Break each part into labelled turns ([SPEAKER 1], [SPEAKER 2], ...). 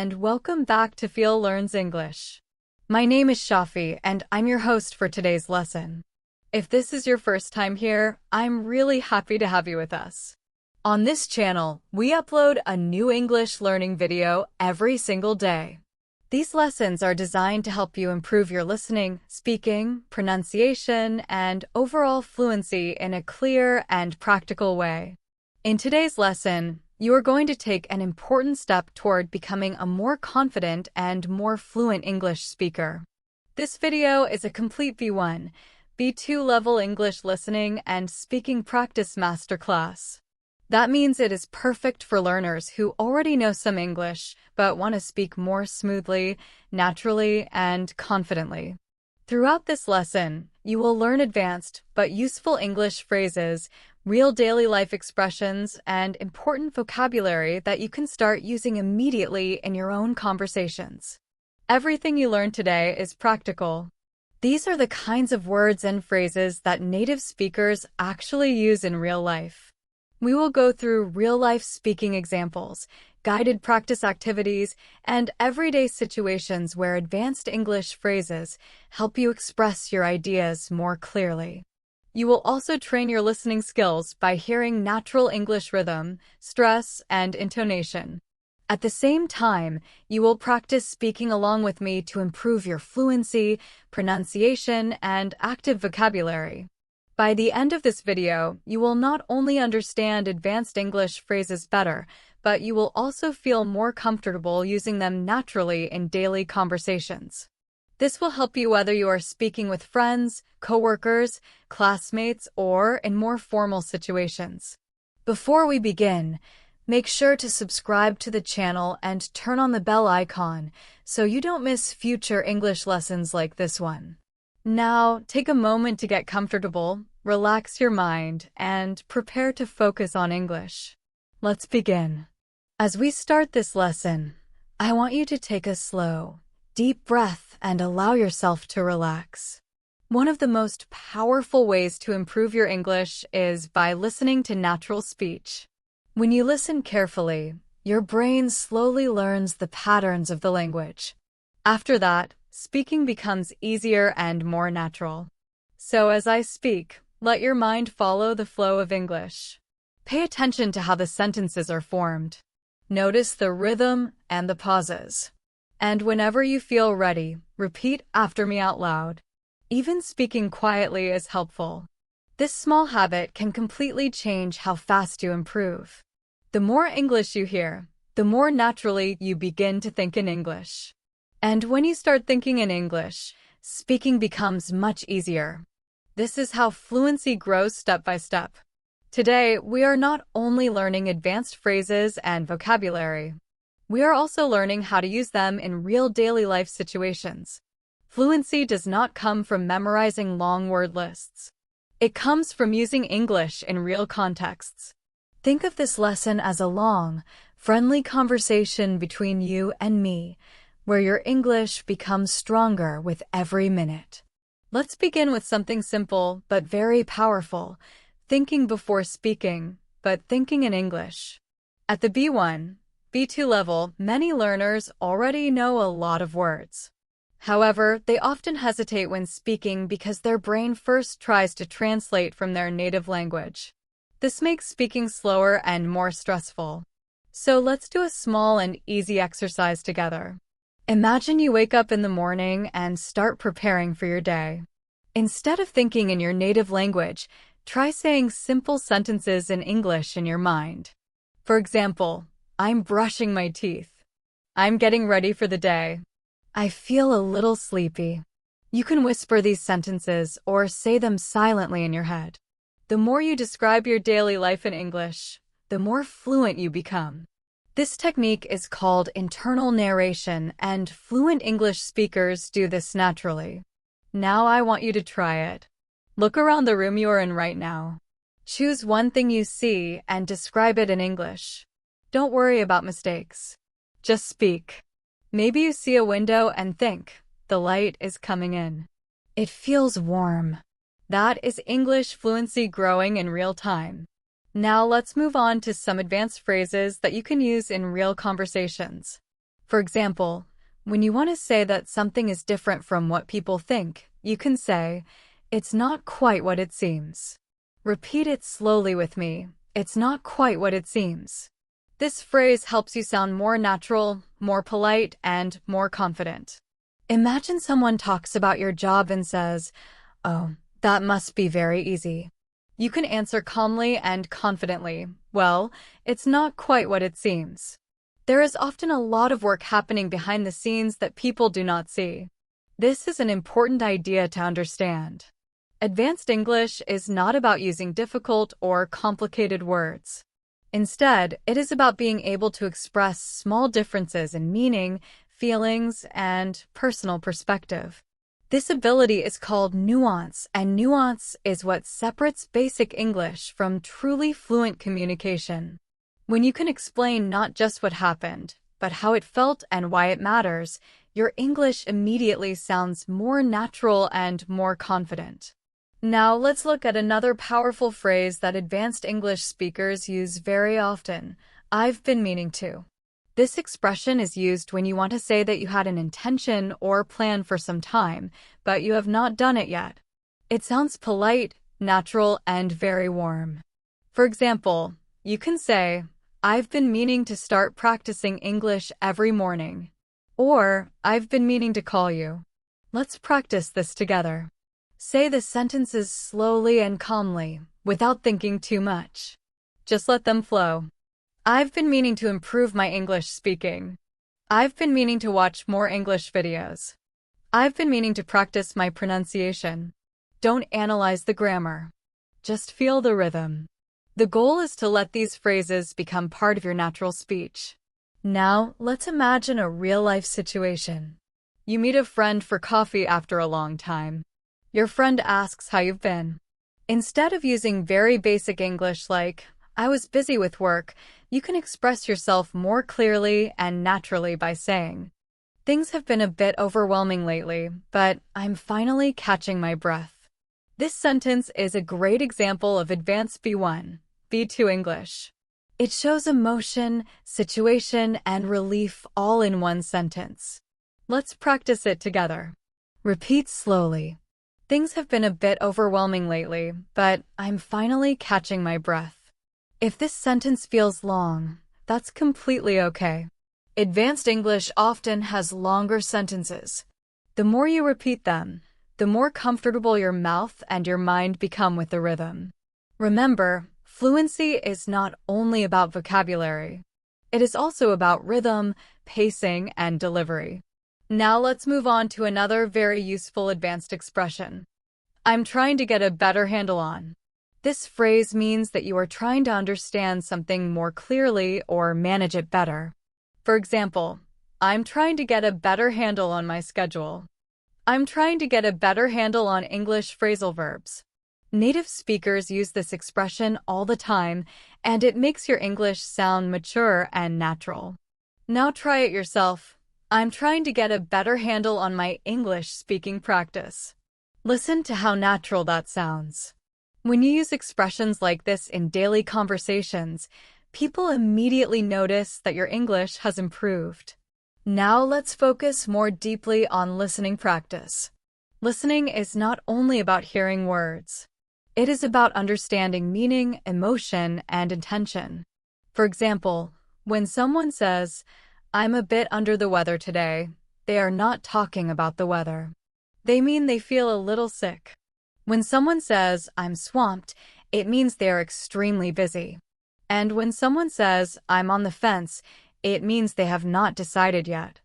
[SPEAKER 1] and welcome back to Feel Learns English. My name is Shafi, and I'm your host for today's lesson. If this is your first time here, I'm really happy to have you with us. On this channel, we upload a new English learning video every single day. These lessons are designed to help you improve your listening, speaking, pronunciation, and overall fluency in a clear and practical way. In today's lesson, you are going to take an important step toward becoming a more confident and more fluent English speaker. This video is a complete B1, B2 level English listening and speaking practice masterclass. That means it is perfect for learners who already know some English but want to speak more smoothly, naturally, and confidently. Throughout this lesson, you will learn advanced but useful English phrases, real daily life expressions, and important vocabulary that you can start using immediately in your own conversations. Everything you learn today is practical. These are the kinds of words and phrases that native speakers actually use in real life. We will go through real-life speaking examples, guided practice activities, and everyday situations where advanced English phrases help you express your ideas more clearly. You will also train your listening skills by hearing natural English rhythm, stress, and intonation. At the same time, you will practice speaking along with me to improve your fluency, pronunciation, and active vocabulary. By the end of this video, you will not only understand advanced English phrases better, but you will also feel more comfortable using them naturally in daily conversations. This will help you whether you are speaking with friends, coworkers, classmates, or in more formal situations. Before we begin, make sure to subscribe to the channel and turn on the bell icon so you don't miss future English lessons like this one. Now, take a moment to get comfortable, relax your mind, and prepare to focus on English. Let's begin. As we start this lesson, I want you to take a slow, deep breath and allow yourself to relax. One of the most powerful ways to improve your English is by listening to natural speech. When you listen carefully, your brain slowly learns the patterns of the language. After that, speaking becomes easier and more natural. So as I speak, let your mind follow the flow of English. Pay attention to how the sentences are formed. Notice the rhythm and the pauses. And whenever you feel ready, repeat after me out loud. Even speaking quietly is helpful. This small habit can completely change how fast you improve. The more English you hear, the more naturally you begin to think in English. And when you start thinking in English, speaking becomes much easier. This is how fluency grows step by step. Today, we are not only learning advanced phrases and vocabulary. We are also learning how to use them in real daily life situations. Fluency does not come from memorizing long word lists. It comes from using English in real contexts. Think of this lesson as a long, friendly conversation between you and me, where your English becomes stronger with every minute. Let's begin with something simple but very powerful, thinking before speaking, but thinking in English. At the B1, B2 level, many learners already know a lot of words. However, they often hesitate when speaking because their brain first tries to translate from their native language. This makes speaking slower and more stressful. So let's do a small and easy exercise together. Imagine you wake up in the morning and start preparing for your day. Instead of thinking in your native language, try saying simple sentences in English in your mind. For example, I'm brushing my teeth. I'm getting ready for the day. I feel a little sleepy. You can whisper these sentences or say them silently in your head. The more you describe your daily life in English, the more fluent you become. This technique is called internal narration, and fluent English speakers do this naturally. Now I want you to try it. Look around the room you are in right now. Choose one thing you see and describe it in English. Don't worry about mistakes. Just speak. Maybe you see a window and think, the light is coming in. It feels warm. That is English fluency growing in real time. Now let's move on to some advanced phrases that you can use in real conversations. For example, when you want to say that something is different from what people think, you can say, "It's not quite what it seems." Repeat it slowly with me. It's not quite what it seems. This phrase helps you sound more natural, more polite, and more confident. Imagine someone talks about your job and says, "Oh, that must be very easy." You can answer calmly and confidently, "Well, it's not quite what it seems." There is often a lot of work happening behind the scenes that people do not see. This is an important idea to understand. Advanced English is not about using difficult or complicated words. Instead, it is about being able to express small differences in meaning, feelings, and personal perspective. This ability is called nuance, and nuance is what separates basic English from truly fluent communication. When you can explain not just what happened, but how it felt and why it matters, your English immediately sounds more natural and more confident. Now let's look at another powerful phrase that advanced English speakers use very often. "I've been meaning to." This expression is used when you want to say that you had an intention or plan for some time, but you have not done it yet. It sounds polite, natural, and very warm. For example, you can say, "I've been meaning to start practicing English every morning." Or, "I've been meaning to call you. Let's practice this together." Say the sentences slowly and calmly, without thinking too much. Just let them flow. "I've been meaning to improve my English speaking." "I've been meaning to watch more English videos." "I've been meaning to practice my pronunciation." Don't analyze the grammar. Just feel the rhythm. The goal is to let these phrases become part of your natural speech. Now, let's imagine a real-life situation. You meet a friend for coffee after a long time. Your friend asks how you've been. Instead of using very basic English like, "I was busy with work," you can express yourself more clearly and naturally by saying, "Things have been a bit overwhelming lately, but I'm finally catching my breath." This sentence is a great example of advanced B1, B2 English. It shows emotion, situation, and relief all in one sentence. Let's practice it together. Repeat slowly. "Things have been a bit overwhelming lately, but I'm finally catching my breath." If this sentence feels long, that's completely okay. Advanced English often has longer sentences. The more you repeat them, the more comfortable your mouth and your mind become with the rhythm. Remember, fluency is not only about vocabulary. It is also about rhythm, pacing, and delivery. Now let's move on to another very useful advanced expression. "I'm trying to get a better handle on." This phrase means that you are trying to understand something more clearly or manage it better. For example, "I'm trying to get a better handle on my schedule." "I'm trying to get a better handle on English phrasal verbs." Native speakers use this expression all the time, and it makes your English sound mature and natural. Now try it yourself. "I'm trying to get a better handle on my English speaking practice." Listen to how natural that sounds. When you use expressions like this in daily conversations, people immediately notice that your English has improved. Now let's focus more deeply on listening practice. Listening is not only about hearing words. It is about understanding meaning, emotion, and intention. For example, when someone says, "I'm a bit under the weather today," they are not talking about the weather. They mean they feel a little sick. When someone says, "I'm swamped," it means they are extremely busy. And when someone says, "I'm on the fence," it means they have not decided yet.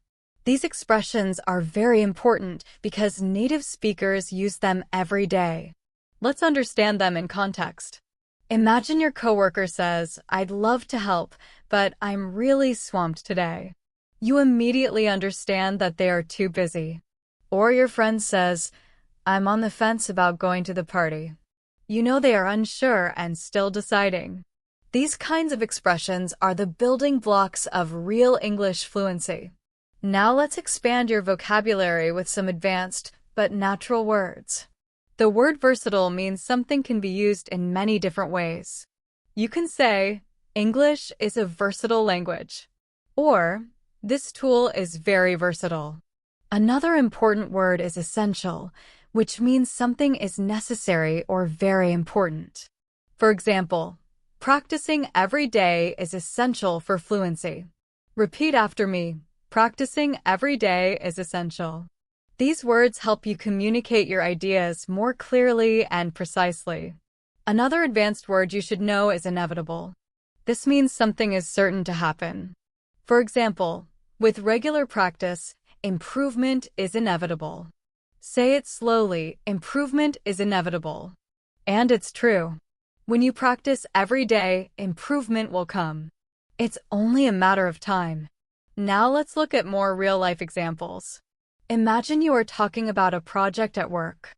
[SPEAKER 1] These expressions are very important because native speakers use them every day. Let's understand them in context. Imagine your coworker says, "I'd love to help, but I'm really swamped today." You immediately understand that they are too busy. Or your friend says, "I'm on the fence about going to the party." You know they are unsure and still deciding. These kinds of expressions are the building blocks of real English fluency. Now let's expand your vocabulary with some advanced but natural words. The word versatile means something can be used in many different ways. You can say, "English is a versatile language," or This tool is very versatile. Another important word is essential, which means something is necessary or very important. For example, practicing every day is essential for fluency. Repeat after me. Practicing every day is essential. These words help you communicate your ideas more clearly and precisely. Another advanced word you should know is inevitable. This means something is certain to happen. For example, with regular practice, improvement is inevitable. Say it slowly, improvement is inevitable. And it's true. When you practice every day, improvement will come. It's only a matter of time. Now let's look at more real-life examples. Imagine you are talking about a project at work.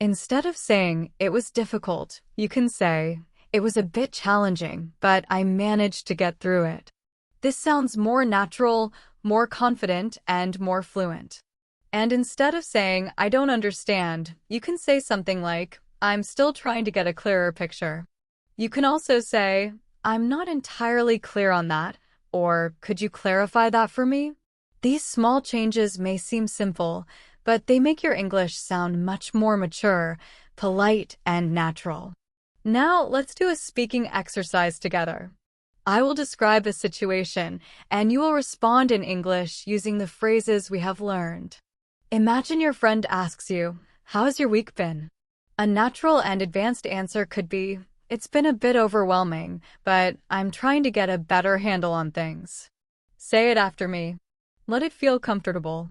[SPEAKER 1] Instead of saying, "It was difficult," you can say, "It was a bit challenging, but I managed to get through it." This sounds more natural, more confident, and more fluent. And instead of saying, "I don't understand," you can say something like, "I'm still trying to get a clearer picture." You can also say, "I'm not entirely clear on that," or "Could you clarify that for me?" These small changes may seem simple, but they make your English sound much more mature, polite, and natural. Now, let's do a speaking exercise together. I will describe a situation, and you will respond in English using the phrases we have learned. Imagine your friend asks you, "How's your week been?" A natural and advanced answer could be, "It's been a bit overwhelming, but I'm trying to get a better handle on things." Say it after me. Let it feel comfortable.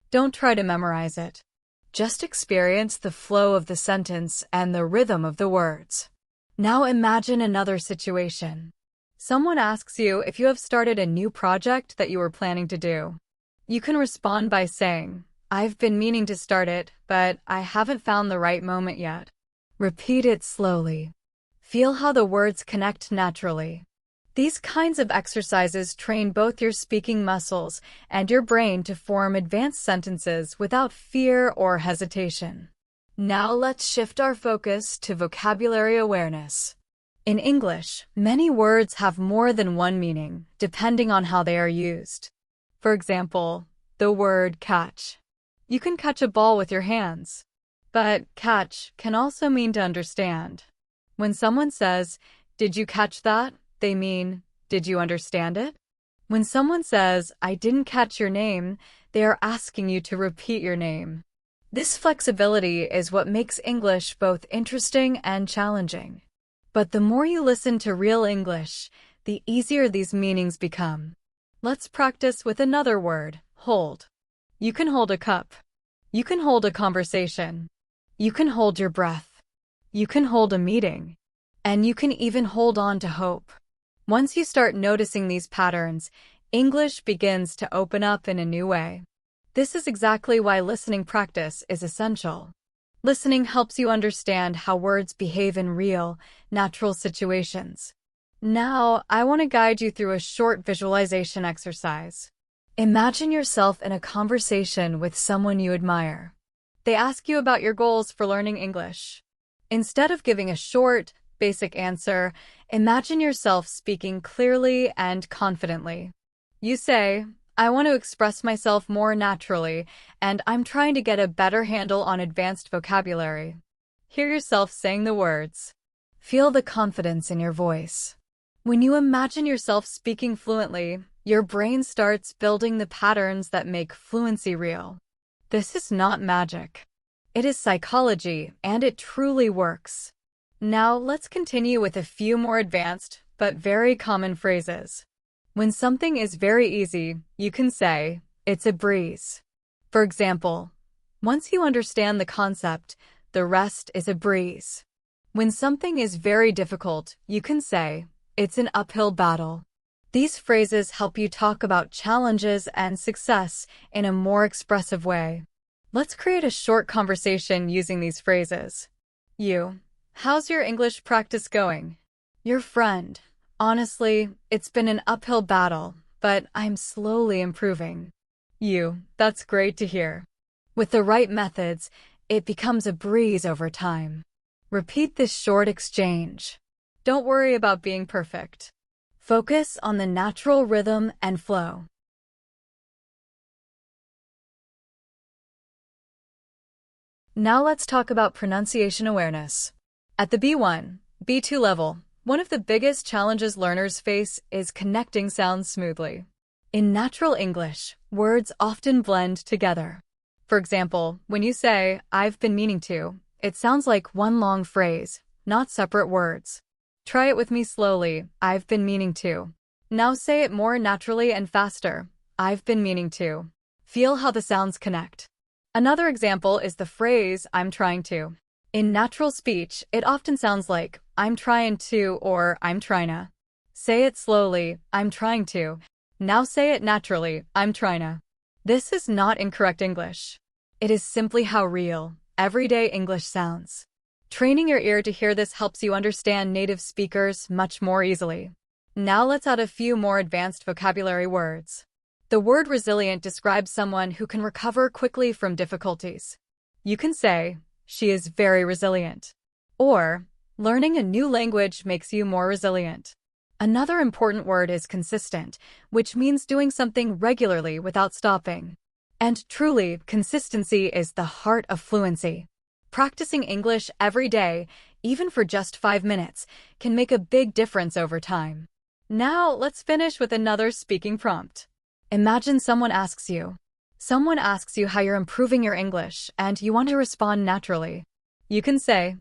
[SPEAKER 1] Don't try to memorize it. Just experience the flow of the sentence and the rhythm of the words. Now imagine another situation. Someone asks you if you have started a new project that you were planning to do. You can respond by saying, "I've been meaning to start it, but I haven't found the right moment yet." Repeat it slowly. Feel how the words connect naturally. These kinds of exercises train both your speaking muscles and your brain to form advanced sentences without fear or hesitation. Now let's shift our focus to vocabulary awareness. In English, many words have more than one meaning, depending on how they are used. For example, the word catch. You can catch a ball with your hands. But catch can also mean to understand. When someone says, "Did you catch that?" they mean, "Did you understand it?" When someone says, "I didn't catch your name," they are asking you to repeat your name. This flexibility is what makes English both interesting and challenging. But the more you listen to real English, the easier these meanings become. Let's practice with another word, hold. You can hold a cup. You can hold a conversation. You can hold your breath. You can hold a meeting. And you can even hold on to hope. Once you start noticing these patterns, English begins to open up in a new way. This is exactly why listening practice is essential. Listening helps you understand how words behave in real, natural situations. Now, I want to guide you through a short visualization exercise. Imagine yourself in a conversation with someone you admire. They ask you about your goals for learning English. Instead of giving a short, basic answer, imagine yourself speaking clearly and confidently. You say, "I want to express myself more naturally, and I'm trying to get a better handle on advanced vocabulary." Hear yourself saying the words. Feel the confidence in your voice. When you imagine yourself speaking fluently, your brain starts building the patterns that make fluency real. This is not magic. It is psychology, and it truly works. Now, let's continue with a few more advanced, but very common phrases. When something is very easy, you can say, "It's a breeze." For example, once you understand the concept, the rest is a breeze. When something is very difficult, you can say, "It's an uphill battle." These phrases help you talk about challenges and success in a more expressive way. Let's create a short conversation using these phrases. You. How's your English practice going? Your friend. Honestly, it's been an uphill battle, but I'm slowly improving. You. That's great to hear. With the right methods, it becomes a breeze over time. Repeat this short exchange. Don't worry about being perfect. Focus on the natural rhythm and flow. Now let's talk about pronunciation awareness. At the B1, B2 level, one of the biggest challenges learners face is connecting sounds smoothly. In natural English, words often blend together. For example, when you say, "I've been meaning to," it sounds like one long phrase, not separate words. Try it with me slowly. "I've been meaning to." Now say it more naturally and faster. "I've been meaning to." Feel how the sounds connect. Another example is the phrase, "I'm trying to." In natural speech, it often sounds like, "I'm trying to," or "I'm tryna." Say it slowly, "I'm trying to." Now say it naturally, "I'm tryna." This is not incorrect English. It is simply how real, everyday English sounds. Training your ear to hear this helps you understand native speakers much more easily. Now let's add a few more advanced vocabulary words. The word resilient describes someone who can recover quickly from difficulties. You can say, "She is very resilient," or "Learning a new language makes you more resilient." Another important word is consistent, which means doing something regularly without stopping. And truly, consistency is the heart of fluency. Practicing English every day, even for just 5 minutes, can make a big difference over time. Now, let's finish with another speaking prompt. Imagine someone asks you how you're improving your English, and you want to respond naturally. You can say,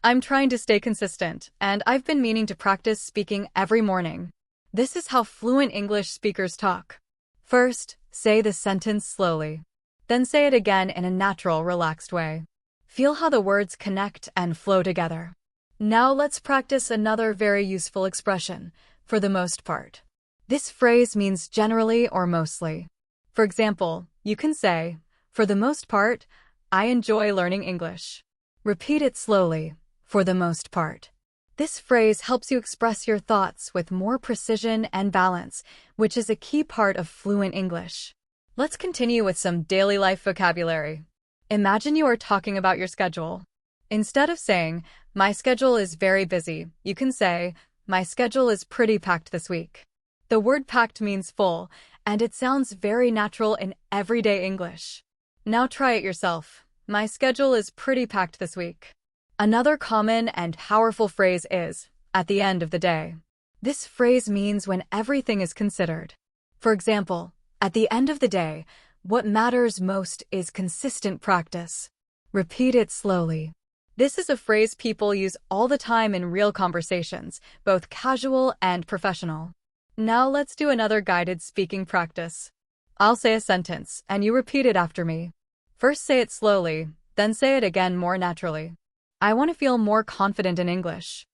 [SPEAKER 1] "I'm trying to stay consistent, and I've been meaning to practice speaking every morning." This is how fluent English speakers talk. First, say the sentence slowly. Then say it again in a natural, relaxed way. Feel how the words connect and flow together. Now let's practice another very useful expression, "for the most part." This phrase means generally or mostly. For example, you can say, "For the most part, I enjoy learning English." Repeat it slowly, "for the most part." This phrase helps you express your thoughts with more precision and balance, which is a key part of fluent English. Let's continue with some daily life vocabulary. Imagine you are talking about your schedule. Instead of saying, "My schedule is very busy," you can say, "My schedule is pretty packed this week." The word packed means full, and it sounds very natural in everyday English. Now try it yourself. "My schedule is pretty packed this week." Another common and powerful phrase is, "at the end of the day." This phrase means when everything is considered. For example, at the end of the day, what matters most is consistent practice. Repeat it slowly. This is a phrase people use all the time in real conversations, both casual and professional. Now let's do another guided speaking practice. I'll say a sentence, and you repeat it after me. First say it slowly, then say it again more naturally. I want to feel more confident in English.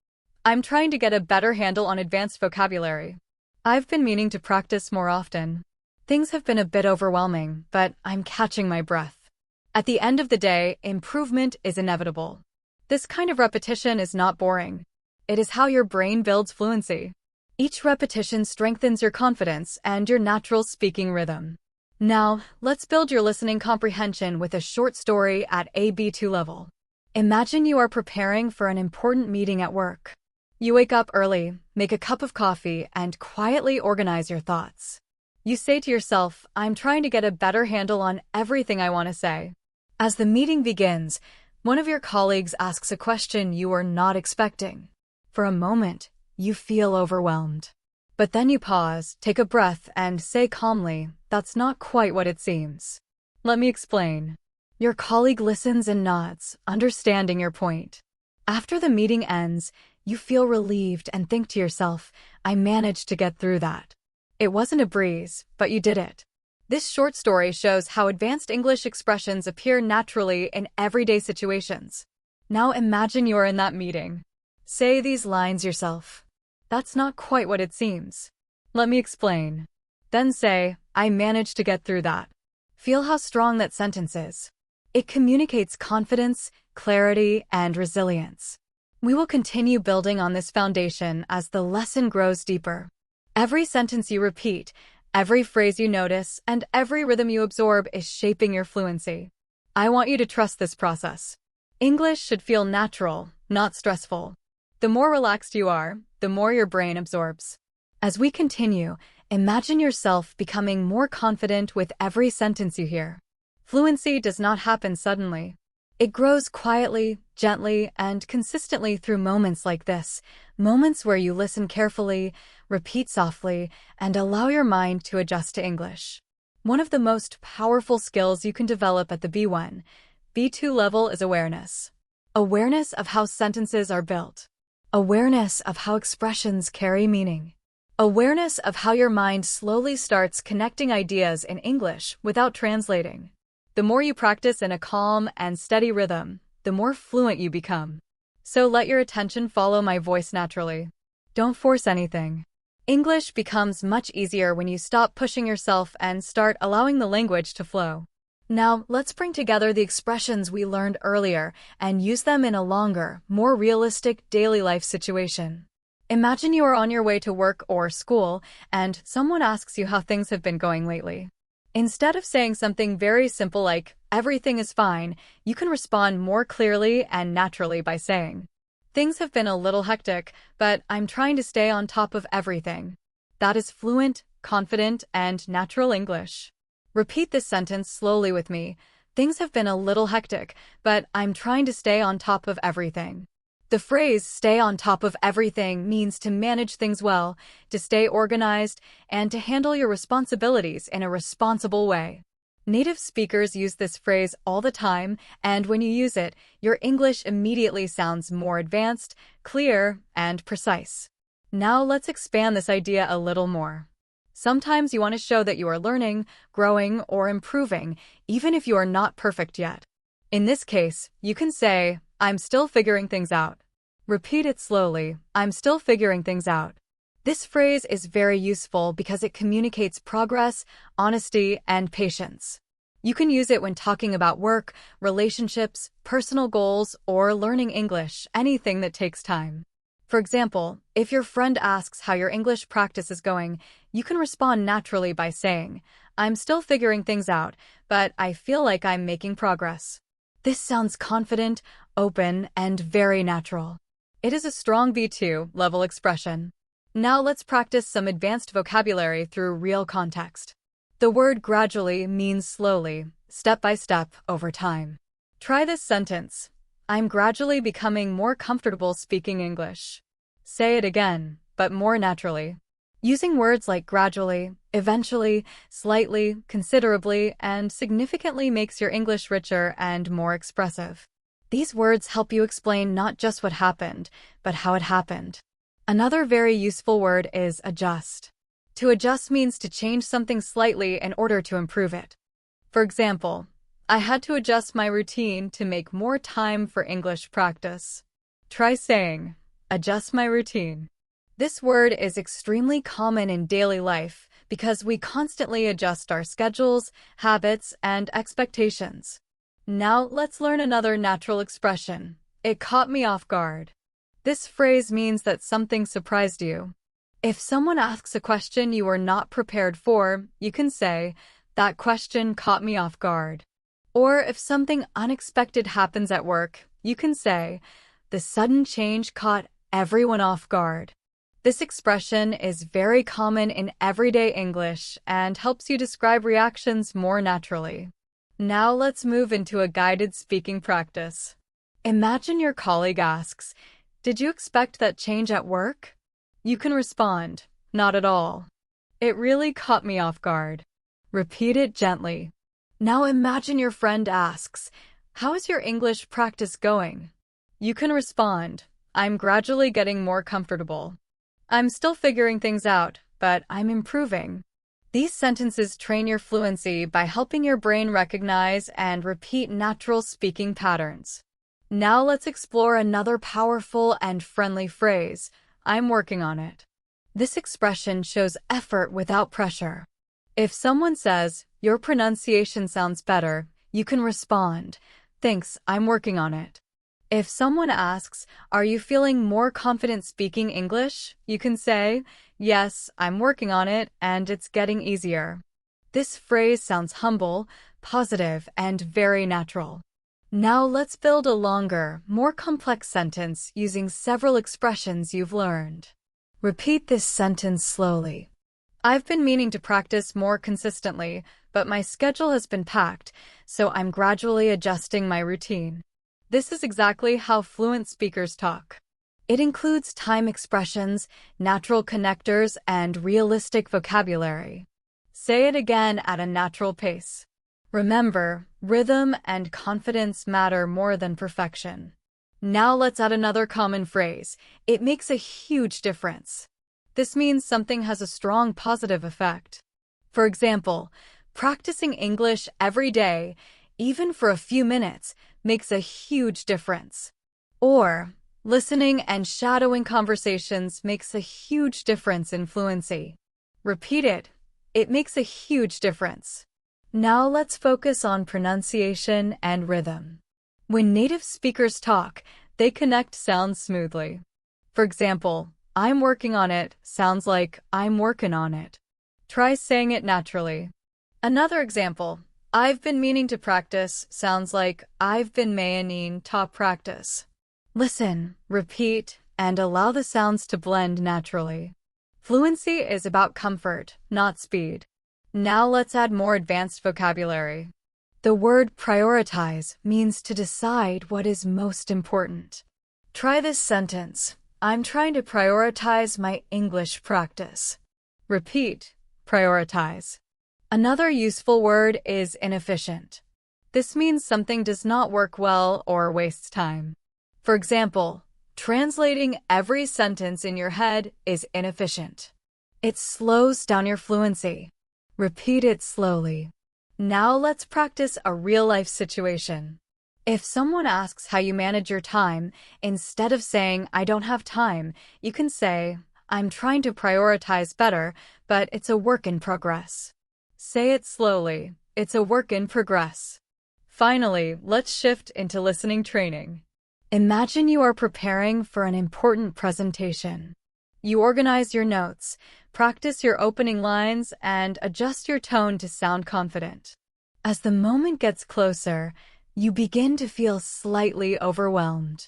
[SPEAKER 1] I'm trying to get a better handle on advanced vocabulary. I've been meaning to practice more often. Things have been a bit overwhelming, but I'm catching my breath. At the end of the day, improvement is inevitable. This kind of repetition is not boring. It is how your brain builds fluency. Each repetition strengthens your confidence and your natural speaking rhythm. Now, let's build your listening comprehension with a short story at a B2 level. Imagine you are preparing for an important meeting at work. You wake up early, make a cup of coffee, and quietly organize your thoughts. You say to yourself, "I'm trying to get a better handle on everything I want to say." As the meeting begins, one of your colleagues asks a question you were not expecting. For a moment, you feel overwhelmed. But then you pause, take a breath, and say calmly, "That's not quite what it seems. Let me explain." Your colleague listens and nods, understanding your point. After the meeting ends, you feel relieved and think to yourself, "I managed to get through that." It wasn't a breeze, but you did it. This short story shows how advanced English expressions appear naturally in everyday situations. Now imagine you're in that meeting. Say these lines yourself. "That's not quite what it seems. Let me explain." Then say, "I managed to get through that." Feel how strong that sentence is. It communicates confidence, clarity, and resilience. We will continue building on this foundation as the lesson grows deeper. Every sentence you repeat, every phrase you notice, and every rhythm you absorb is shaping your fluency. I want you to trust this process. English should feel natural, not stressful. The more relaxed you are, the more your brain absorbs. As we continue, imagine yourself becoming more confident with every sentence you hear. Fluency does not happen suddenly. It grows quietly, gently, and consistently through moments like this, moments where you listen carefully, repeat softly, and allow your mind to adjust to English. One of the most powerful skills you can develop at the B1, B2 level is awareness. Awareness of how sentences are built. Awareness of how expressions carry meaning. Awareness of how your mind slowly starts connecting ideas in English without translating. The more you practice in a calm and steady rhythm, the more fluent you become. So let your attention follow my voice naturally. Don't force anything. English becomes much easier when you stop pushing yourself and start allowing the language to flow. Now, let's bring together the expressions we learned earlier and use them in a longer, more realistic daily life situation. Imagine you are on your way to work or school, and someone asks you how things have been going lately. Instead of saying something very simple like, "Everything is fine," you can respond more clearly and naturally by saying, "Things have been a little hectic, but I'm trying to stay on top of everything." That is fluent, confident, and natural English. Repeat this sentence slowly with me. Things have been a little hectic, but I'm trying to stay on top of everything. The phrase "stay on top of everything" means to manage things well, to stay organized, and to handle your responsibilities in a responsible way. Native speakers use this phrase all the time, and when you use it, your English immediately sounds more advanced, clear, and precise. Now let's expand this idea a little more. Sometimes you want to show that you are learning, growing, or improving, even if you are not perfect yet. In this case, you can say, "I'm still figuring things out." Repeat it slowly, "I'm still figuring things out." This phrase is very useful because it communicates progress, honesty, and patience. You can use it when talking about work, relationships, personal goals, or learning English, anything that takes time. For example, if your friend asks how your English practice is going, you can respond naturally by saying, "I'm still figuring things out, but I feel like I'm making progress." This sounds confident, open, and very natural. It is a strong B2 level expression. Now let's practice some advanced vocabulary through real context. The word gradually means slowly, step by step, over time. Try this sentence. I'm gradually becoming more comfortable speaking English. Say it again, but more naturally. Using words like gradually, eventually, slightly, considerably, and significantly makes your English richer and more expressive. These words help you explain not just what happened, but how it happened. Another very useful word is adjust. To adjust means to change something slightly in order to improve it. For example, I had to adjust my routine to make more time for English practice. Try saying, "Adjust my routine." This word is extremely common in daily life because we constantly adjust our schedules, habits, and expectations. Now let's learn another natural expression. It caught me off guard. This phrase means that something surprised you. If someone asks a question you were not prepared for, you can say, "That question caught me off guard." Or if something unexpected happens at work, you can say, "The sudden change caught everyone off guard." This expression is very common in everyday English and helps you describe reactions more naturally. Now let's move into a guided speaking practice. Imagine your colleague asks, "Did you expect that change at work?" You can respond, "Not at all. It really caught me off guard." Repeat it gently. Now imagine your friend asks, "How is your English practice going?" You can respond, "I'm gradually getting more comfortable. I'm still figuring things out, but I'm improving." These sentences train your fluency by helping your brain recognize and repeat natural speaking patterns. Now let's explore another powerful and friendly phrase, "I'm working on it." This expression shows effort without pressure. If someone says, "Your pronunciation sounds better," you can respond, "Thanks, I'm working on it." If someone asks, "Are you feeling more confident speaking English?" you can say, "Yes, I'm working on it, and it's getting easier." This phrase sounds humble, positive, and very natural. Now let's build a longer, more complex sentence using several expressions you've learned. Repeat this sentence slowly. I've been meaning to practice more consistently, but my schedule has been packed, so I'm gradually adjusting my routine. This is exactly how fluent speakers talk. It includes time expressions, natural connectors, and realistic vocabulary. Say it again at a natural pace. Remember, rhythm and confidence matter more than perfection. Now let's add another common phrase. It makes a huge difference. This means something has a strong positive effect. For example, practicing English every day, even for a few minutes, makes a huge difference. Or, listening and shadowing conversations makes a huge difference in fluency. Repeat it. It makes a huge difference. Now let's focus on pronunciation and rhythm. When native speakers talk, they connect sounds smoothly. For example, I'm working on it sounds like I'm working on it. Try saying it naturally. Another example, I've been meaning to practice sounds like I've been meaning to practice. Listen, repeat, and allow the sounds to blend naturally. Fluency is about comfort, not speed. Now let's add more advanced vocabulary. The word prioritize means to decide what is most important. Try this sentence. I'm trying to prioritize my English practice. Repeat, prioritize. Another useful word is inefficient. This means something does not work well or wastes time. For example, translating every sentence in your head is inefficient. It slows down your fluency. Repeat it slowly. Now let's practice a real-life situation. If someone asks how you manage your time, instead of saying, I don't have time, you can say, I'm trying to prioritize better, but it's a work in progress. Say it slowly. It's a work in progress. Finally, let's shift into listening training. Imagine you are preparing for an important presentation. You organize your notes, practice your opening lines, and adjust your tone to sound confident. As the moment gets closer, you begin to feel slightly overwhelmed.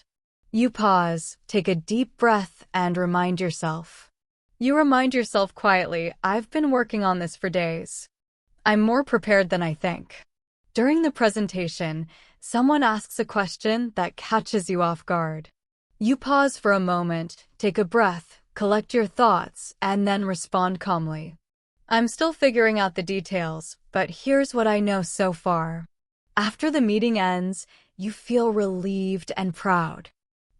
[SPEAKER 1] You pause, take a deep breath, and remind yourself. You remind yourself quietly, I've been working on this for days. I'm more prepared than I think. During the presentation, someone asks a question that catches you off guard. You pause for a moment, take a breath, collect your thoughts, and then respond calmly. I'm still figuring out the details, but here's what I know so far. After the meeting ends, you feel relieved and proud.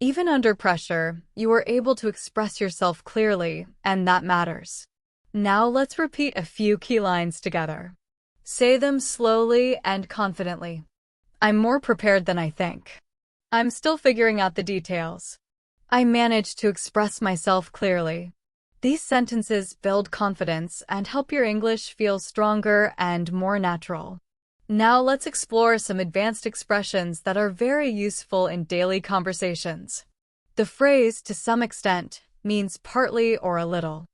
[SPEAKER 1] Even under pressure, you were able to express yourself clearly, and that matters. Now let's repeat a few key lines together. Say them slowly and confidently. I'm more prepared than I think. I'm still figuring out the details. I managed to express myself clearly. These sentences build confidence and help your English feel stronger and more natural. Now let's explore some advanced expressions that are very useful in daily conversations. The phrase to some extent means partly or a little.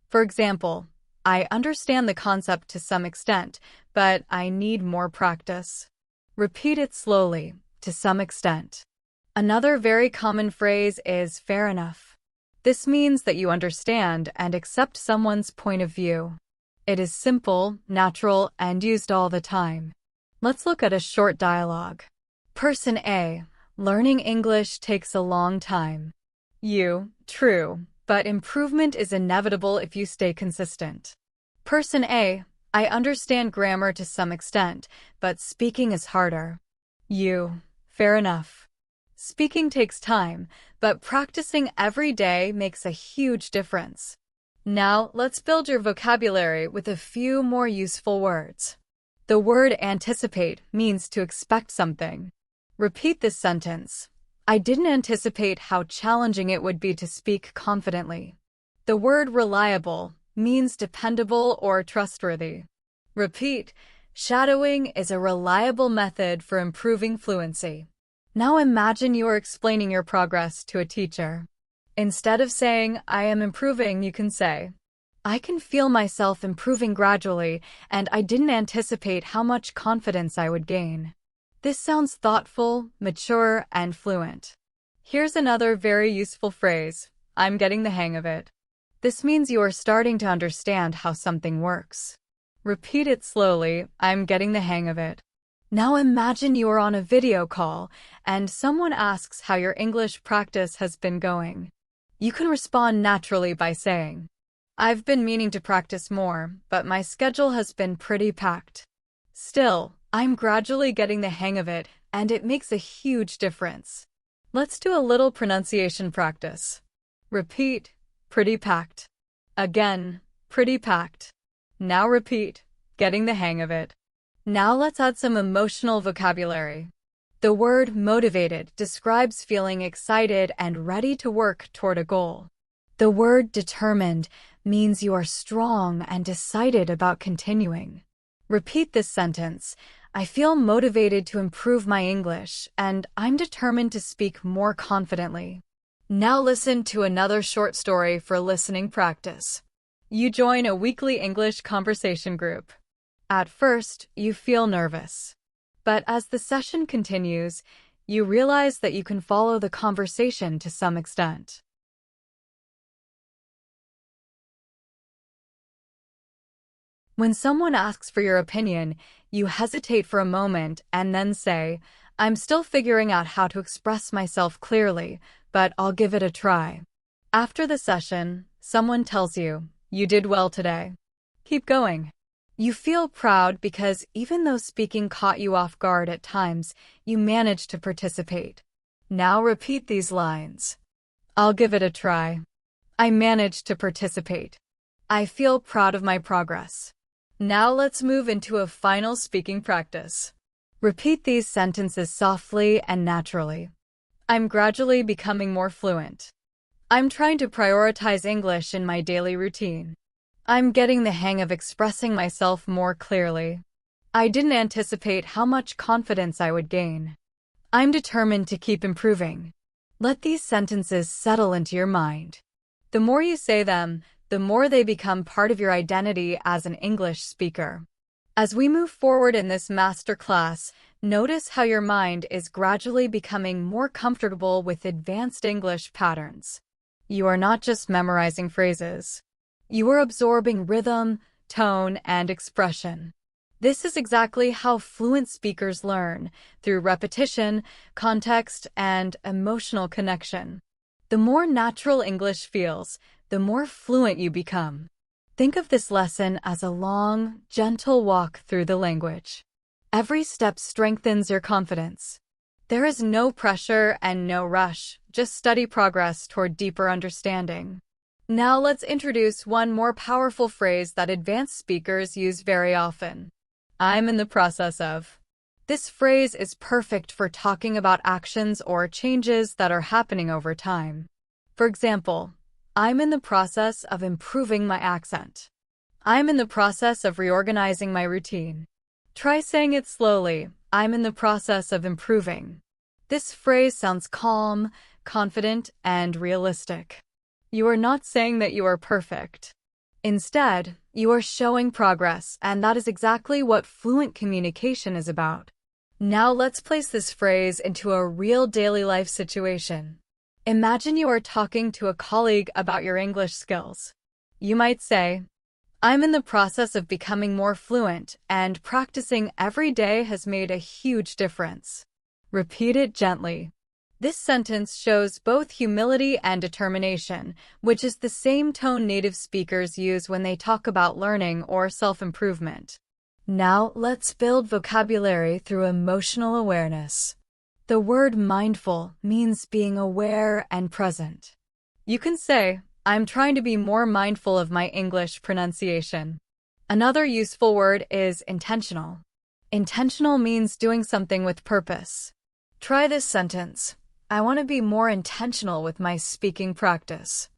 [SPEAKER 1] For example, I understand the concept to some extent, but I need more practice. Repeat it slowly, to some extent. Another very common phrase is fair enough. This means that you understand and accept someone's point of view. It is simple, natural, and used all the time. Let's look at a short dialogue. Person A, learning English takes a long time. You, true, but improvement is inevitable if you stay consistent. Person A, I understand grammar to some extent, but speaking is harder. You, fair enough. Speaking takes time, but practicing every day makes a huge difference. Now, let's build your vocabulary with a few more useful words. The word anticipate means to expect something. Repeat this sentence. I didn't anticipate how challenging it would be to speak confidently. The word reliable means dependable or trustworthy. Repeat. Shadowing is a reliable method for improving fluency. Now imagine you are explaining your progress to a teacher. Instead of saying, I am improving, you can say, I can feel myself improving gradually, and I didn't anticipate how much confidence I would gain. This sounds thoughtful, mature, and fluent. Here's another very useful phrase. I'm getting the hang of it. This means you are starting to understand how something works. Repeat it slowly. I'm getting the hang of it. Now imagine you are on a video call and someone asks how your English practice has been going. You can respond naturally by saying, "I've been meaning to practice more, but my schedule has been pretty packed. Still, I'm gradually getting the hang of it, and it makes a huge difference." Let's do a little pronunciation practice. Repeat, pretty packed. Again, pretty packed. Now repeat, getting the hang of it. Now let's add some emotional vocabulary. The word motivated describes feeling excited and ready to work toward a goal. The word determined means you are strong and decided about continuing. Repeat this sentence. I feel motivated to improve my English, and I'm determined to speak more confidently. Now listen to another short story for listening practice. You join a weekly English conversation group. At first, you feel nervous. But as the session continues, you realize that you can follow the conversation to some extent. When someone asks for your opinion, you hesitate for a moment and then say, "I'm still figuring out how to express myself clearly, but I'll give it a try." After the session, someone tells you, "You did well today. Keep going." You feel proud because even though speaking caught you off guard at times, you managed to participate. Now repeat these lines. I'll give it a try. I managed to participate. I feel proud of my progress. Now let's move into a final speaking practice. Repeat these sentences softly and naturally. I'm gradually becoming more fluent. I'm trying to prioritize English in my daily routine. I'm getting the hang of expressing myself more clearly. I didn't anticipate how much confidence I would gain. I'm determined to keep improving. Let these sentences settle into your mind. The more you say them, the more they become part of your identity as an English speaker. As we move forward in this masterclass, notice how your mind is gradually becoming more comfortable with advanced English patterns. You are not just memorizing phrases. You are absorbing rhythm, tone, and expression. This is exactly how fluent speakers learn, through repetition, context, and emotional connection. The more natural English feels, the more fluent you become. Think of this lesson as a long, gentle walk through the language. Every step strengthens your confidence. There is no pressure and no rush, just steady progress toward deeper understanding. Now let's introduce one more powerful phrase that advanced speakers use very often. I'm in the process of. This phrase is perfect for talking about actions or changes that are happening over time. For example, I'm in the process of improving my accent. I'm in the process of reorganizing my routine. Try saying it slowly. I'm in the process of improving. This phrase sounds calm, confident, and realistic. You are not saying that you are perfect. Instead, you are showing progress, and that is exactly what fluent communication is about. Now let's place this phrase into a real daily life situation. Imagine you are talking to a colleague about your English skills. You might say, I'm in the process of becoming more fluent, and practicing every day has made a huge difference. Repeat it gently. This sentence shows both humility and determination, which is the same tone native speakers use when they talk about learning or self-improvement. Now let's build vocabulary through emotional awareness. The word mindful means being aware and present. You can say, I'm trying to be more mindful of my English pronunciation. Another useful word is intentional. Intentional means doing something with purpose. Try this sentence. I want to be more intentional with my speaking practice.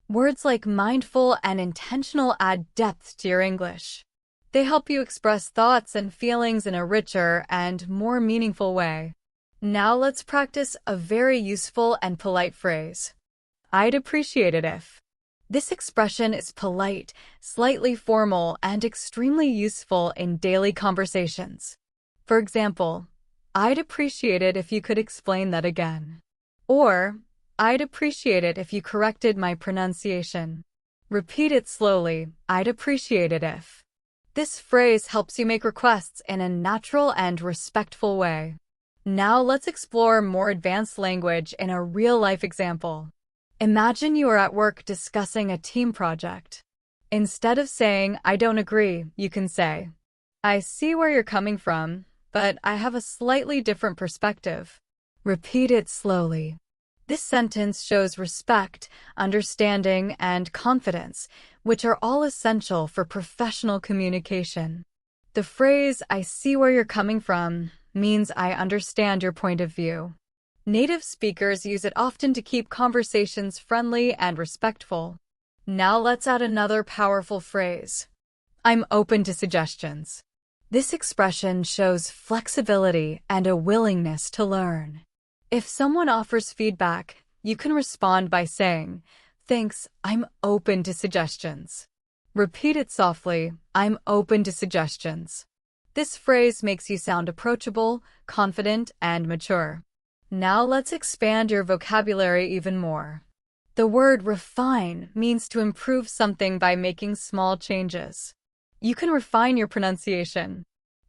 [SPEAKER 1] Words like mindful and intentional add depth to your English. They help you express thoughts and feelings in a richer and more meaningful way. Now let's practice a very useful and polite phrase. I'd appreciate it if. This expression is polite, slightly formal, and extremely useful in daily conversations. For example, I'd appreciate it if you could explain that again. Or, I'd appreciate it if you corrected my pronunciation. Repeat it slowly. I'd appreciate it if. This phrase helps you make requests in a natural and respectful way. Now let's explore more advanced language in a real-life example. Imagine you are at work discussing a team project. Instead of saying, I don't agree, you can say, I see where you're coming from, but I have a slightly different perspective. Repeat it slowly. This sentence shows respect, understanding, and confidence, which are all essential for professional communication. The phrase, I see where you're coming from, means I understand your point of view. Native speakers use it often to keep conversations friendly and respectful. Now let's add another powerful phrase. I'm open to suggestions. This expression shows flexibility and a willingness to learn. If someone offers feedback, you can respond by saying, Thanks, I'm open to suggestions. Repeat it softly, I'm open to suggestions. This phrase makes you sound approachable, confident, and mature. Now let's expand your vocabulary even more. The word refine means to improve something by making small changes. You can refine your pronunciation.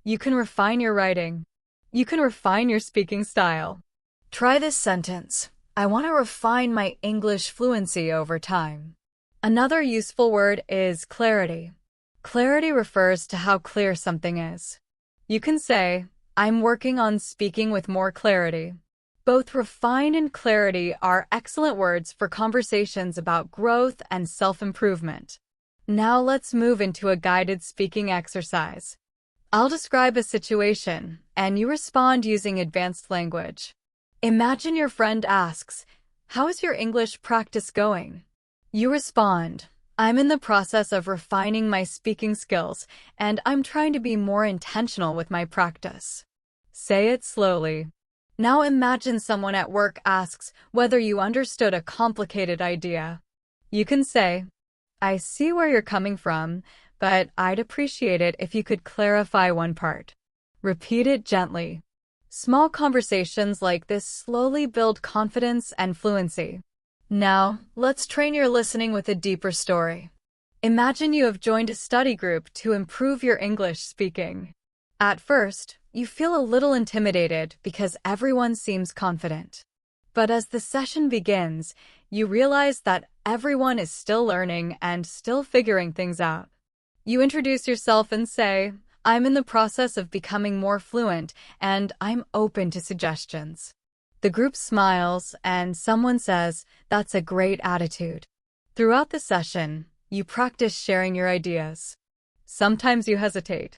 [SPEAKER 1] You can refine your writing. You can refine your speaking style. Try this sentence. I want to refine my English fluency over time. Another useful word is clarity. Clarity refers to how clear something is. You can say, I'm working on speaking with more clarity. Both refine and clarity are excellent words for conversations about growth and self-improvement. Now let's move into a guided speaking exercise. I'll describe a situation, and you respond using advanced language. Imagine your friend asks, How is your English practice going? You respond, I'm in the process of refining my speaking skills, and I'm trying to be more intentional with my practice. Say it slowly. Now imagine someone at work asks whether you understood a complicated idea. You can say, I see where you're coming from, but I'd appreciate it if you could clarify one part. Repeat it gently. Small conversations like this slowly build confidence and fluency. Now, let's train your listening with a deeper story. Imagine you have joined a study group to improve your English speaking. At first, you feel a little intimidated because everyone seems confident. But as the session begins, you realize that everyone is still learning and still figuring things out. You introduce yourself and say, I'm in the process of becoming more fluent, and I'm open to suggestions. The group smiles, and someone says, That's a great attitude. Throughout the session, you practice sharing your ideas. Sometimes you hesitate.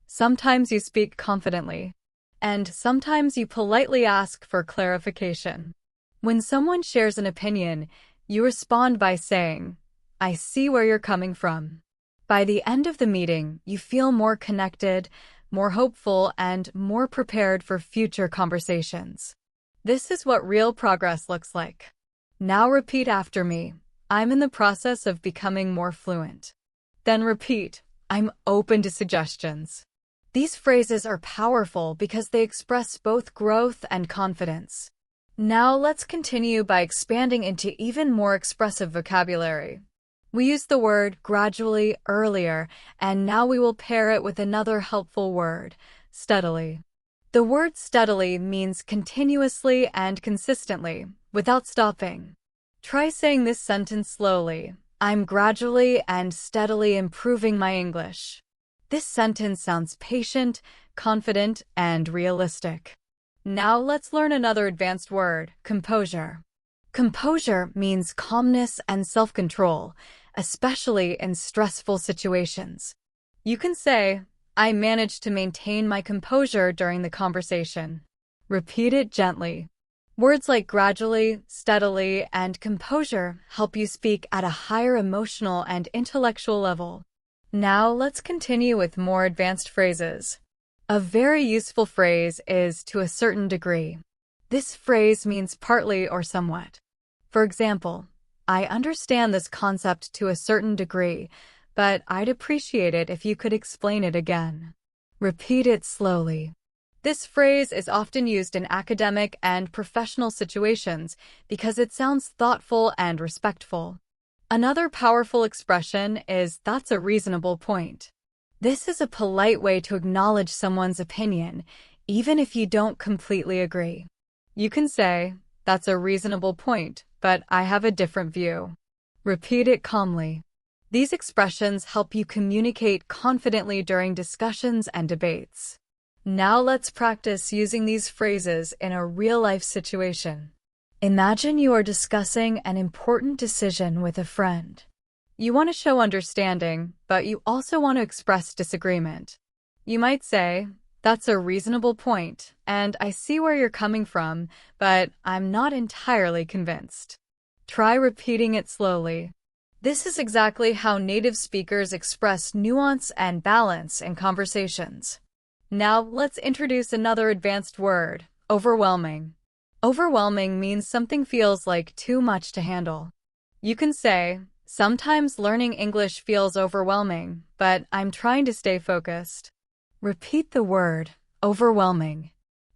[SPEAKER 1] Sometimes you speak confidently. And sometimes you politely ask for clarification. When someone shares an opinion, you respond by saying, I see where you're coming from. By the end of the meeting, you feel more connected, more hopeful, and more prepared for future conversations. This is what real progress looks like. Now repeat after me. I'm in the process of becoming more fluent. Then repeat, I'm open to suggestions. These phrases are powerful because they express both growth and confidence. Now let's continue by expanding into even more expressive vocabulary. We used the word gradually earlier, and now we will pair it with another helpful word, steadily. The word steadily means continuously and consistently, without stopping. Try saying this sentence slowly. I'm gradually and steadily improving my English. This sentence sounds patient, confident, and realistic. Now let's learn another advanced word, composure. Composure means calmness and self-control, especially in stressful situations. You can say, I managed to maintain my composure during the conversation. Repeat it gently. Words like gradually, steadily, and composure help you speak at a higher emotional and intellectual level. Now let's continue with more advanced phrases. A very useful phrase is to a certain degree. This phrase means partly or somewhat. For example, I understand this concept to a certain degree, but I'd appreciate it if you could explain it again. Repeat it slowly. This phrase is often used in academic and professional situations because it sounds thoughtful and respectful. Another powerful expression is "that's a reasonable point." This is a polite way to acknowledge someone's opinion, even if you don't completely agree. You can say, "That's a reasonable point, but I have a different view." Repeat it calmly. These expressions help you communicate confidently during discussions and debates. Now let's practice using these phrases in a real-life situation. Imagine you are discussing an important decision with a friend. You want to show understanding, but you also want to express disagreement. You might say, "That's a reasonable point, and I see where you're coming from, but I'm not entirely convinced." Try repeating it slowly. This is exactly how native speakers express nuance and balance in conversations. Now let's introduce another advanced word, overwhelming. Overwhelming means something feels like too much to handle. You can say, "Sometimes learning English feels overwhelming, but I'm trying to stay focused." Repeat the word, overwhelming.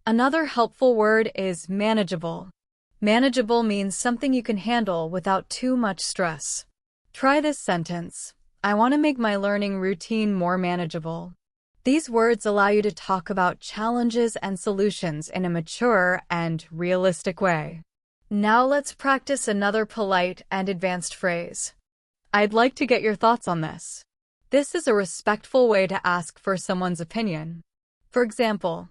[SPEAKER 1] Another helpful word is manageable. Manageable means something you can handle without too much stress. Try this sentence: "I want to make my learning routine more manageable." These words allow you to talk about challenges and solutions in a mature and realistic way. Now let's practice another polite and advanced phrase. "I'd like to get your thoughts on this." This is a respectful way to ask for someone's opinion. For example,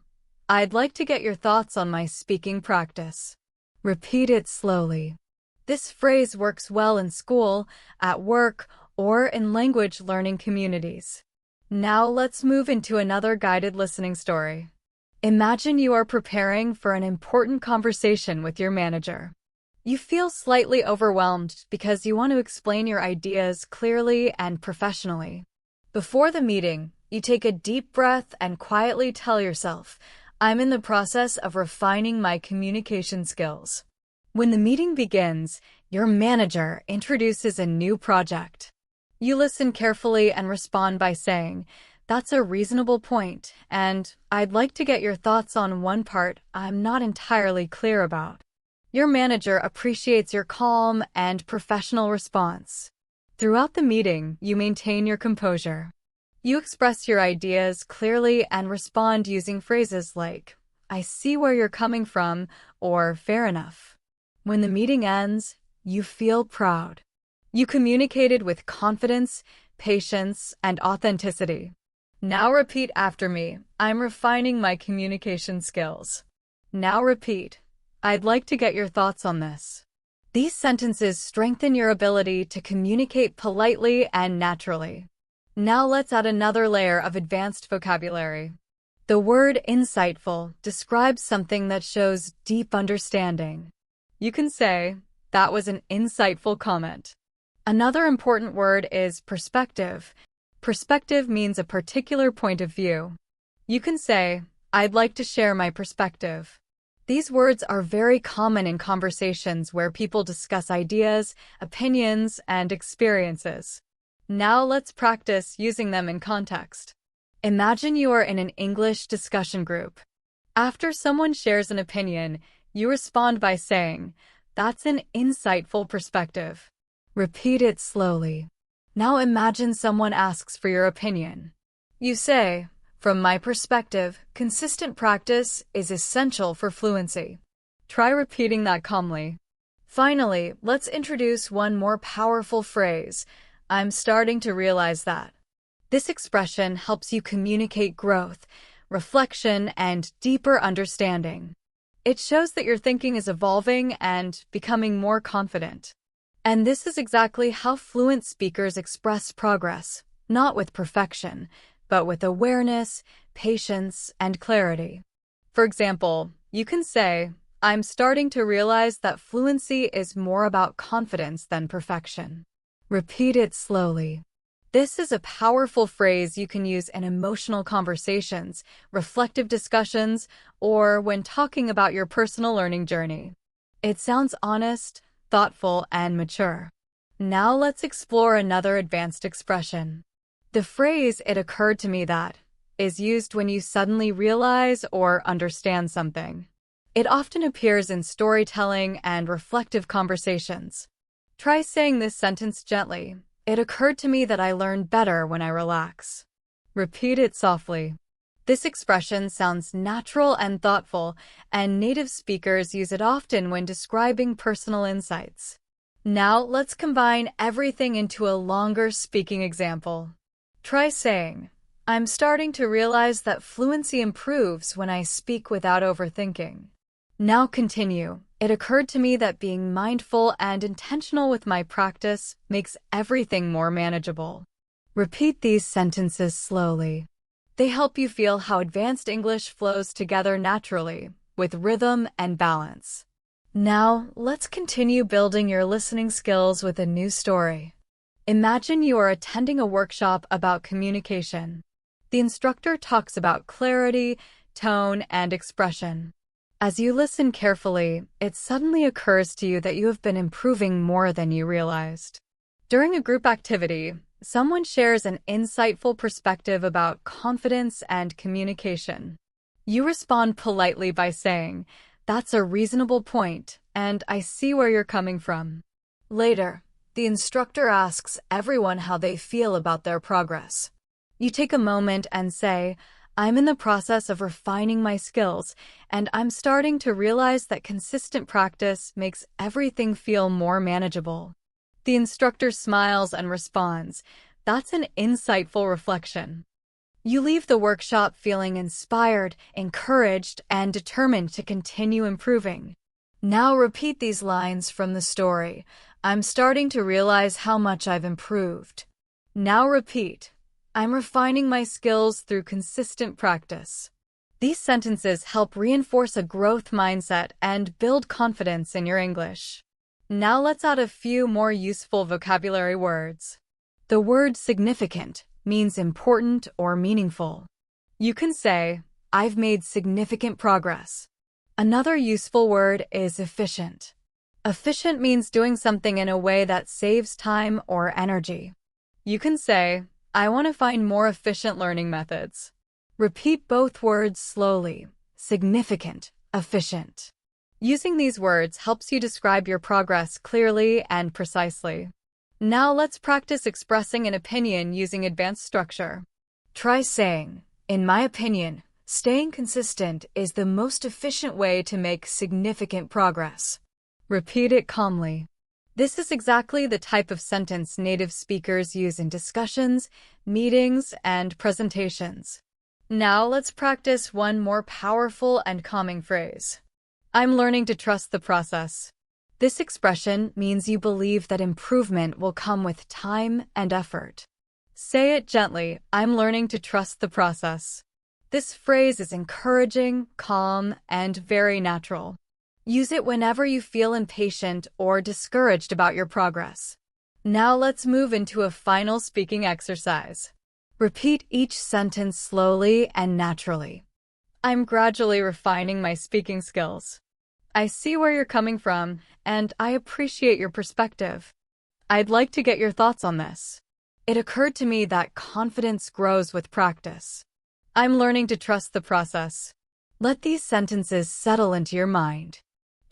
[SPEAKER 1] "I'd like to get your thoughts on my speaking practice." Repeat it slowly. This phrase works well in school, at work, or in language learning communities. Now let's move into another guided listening story. Imagine you are preparing for an important conversation with your manager. You feel slightly overwhelmed because you want to explain your ideas clearly and professionally. Before the meeting, you take a deep breath and quietly tell yourself, "I'm in the process of refining my communication skills." When the meeting begins, your manager introduces a new project. You listen carefully and respond by saying, "That's a reasonable point, and I'd like to get your thoughts on one part I'm not entirely clear about." Your manager appreciates your calm and professional response. Throughout the meeting, you maintain your composure. You express your ideas clearly and respond using phrases like, "I see where you're coming from," or "fair enough." When the meeting ends, you feel proud. You communicated with confidence, patience, and authenticity. Now repeat after me, "I'm refining my communication skills." Now repeat, "I'd like to get your thoughts on this." These sentences strengthen your ability to communicate politely and naturally. Now let's add another layer of advanced vocabulary. The word insightful describes something that shows deep understanding. You can say, "That was an insightful comment." Another important word is perspective. Perspective means a particular point of view. You can say, "I'd like to share my perspective." These words are very common in conversations where people discuss ideas, opinions, and experiences. Now let's practice using them in context. Imagine you are in an English discussion group. After someone shares an opinion, you respond by saying, "That's an insightful perspective." Repeat it slowly. Now imagine someone asks for your opinion. You say, "From my perspective, consistent practice is essential for fluency." Try repeating that calmly. Finally, let's introduce one more powerful phrase, "I'm starting to realize that." This expression helps you communicate growth, reflection, and deeper understanding. It shows that your thinking is evolving and becoming more confident. And this is exactly how fluent speakers express progress, not with perfection, but with awareness, patience, and clarity. For example, you can say, "I'm starting to realize that fluency is more about confidence than perfection." Repeat it slowly. This is a powerful phrase you can use in emotional conversations, reflective discussions, or when talking about your personal learning journey. It sounds honest, thoughtful, and mature. Now let's explore another advanced expression. The phrase "it occurred to me that" is used when you suddenly realize or understand something. It often appears in storytelling and reflective conversations. Try saying this sentence gently. It occurred to me that I learn better when I relax. Repeat it softly. This expression sounds natural and thoughtful, and native speakers use it often when describing personal insights. Now, let's combine everything into a longer speaking example. Try saying, I'm starting to realize that fluency improves when I speak without overthinking. Now continue. It occurred to me that being mindful and intentional with my practice makes everything more manageable. Repeat these sentences slowly. They help you feel how advanced English flows together naturally, with rhythm and balance. Now, let's continue building your listening skills with a new story. Imagine you are attending a workshop about communication. The instructor talks about clarity, tone, and expression. As you listen carefully, it suddenly occurs to you that you have been improving more than you realized. During a group activity, someone shares an insightful perspective about confidence and communication. You respond politely by saying, "That's a reasonable point, and I see where you're coming from." Later, the instructor asks everyone how they feel about their progress. You take a moment and say, I'm in the process of refining my skills, and I'm starting to realize that consistent practice makes everything feel more manageable. The instructor smiles and responds, That's an insightful reflection. You leave the workshop feeling inspired, encouraged, and determined to continue improving. Now repeat these lines from the story. I'm starting to realize how much I've improved. Now repeat. I'm refining my skills through consistent practice. These sentences help reinforce a growth mindset and build confidence in your English. Now let's add a few more useful vocabulary words. The word significant means important or meaningful. You can say, I've made significant progress. Another useful word is efficient. Efficient means doing something in a way that saves time or energy. You can say, I want to find more efficient learning methods. Repeat both words slowly. Significant, efficient. Using these words helps you describe your progress clearly and precisely. Now let's practice expressing an opinion using advanced structure. Try saying, in my opinion, staying consistent is the most efficient way to make significant progress. Repeat it calmly. This is exactly the type of sentence native speakers use in discussions, meetings, and presentations. Now let's practice one more powerful and calming phrase. I'm learning to trust the process. This expression means you believe that improvement will come with time and effort. Say it gently, I'm learning to trust the process. This phrase is encouraging, calm, and very natural. Use it whenever you feel impatient or discouraged about your progress. Now let's move into a final speaking exercise. Repeat each sentence slowly and naturally. I'm gradually refining my speaking skills. I see where you're coming from, and I appreciate your perspective. I'd like to get your thoughts on this. It occurred to me that confidence grows with practice. I'm learning to trust the process. Let these sentences settle into your mind.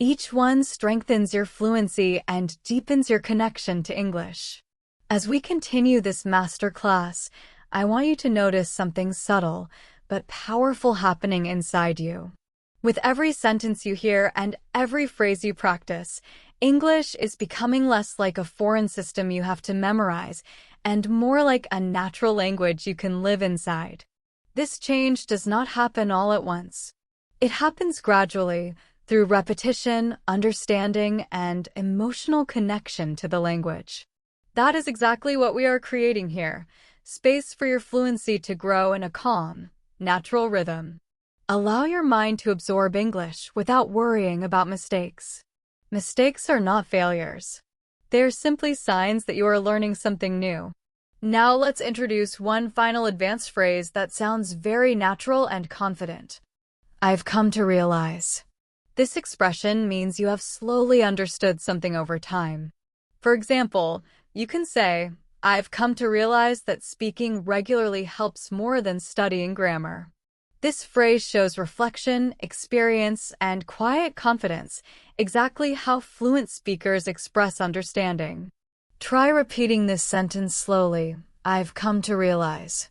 [SPEAKER 1] Each one strengthens your fluency and deepens your connection to English. As we continue this masterclass, I want you to notice something subtle but powerful happening inside you. With every sentence you hear and every phrase you practice, English is becoming less like a foreign system you have to memorize and more like a natural language you can live inside. This change does not happen all at once. It happens gradually, through repetition, understanding, and emotional connection to the language. That is exactly what we are creating here, space for your fluency to grow in a calm, natural rhythm. Allow your mind to absorb English without worrying about mistakes. Mistakes are not failures. They are simply signs that you are learning something new. Now let's introduce one final advanced phrase that sounds very natural and confident. I've come to realize. This expression means you have slowly understood something over time. For example, you can say, I've come to realize that speaking regularly helps more than studying grammar. This phrase shows reflection, experience, and quiet confidence, exactly how fluent speakers express understanding. Try repeating this sentence slowly. I've come to realize.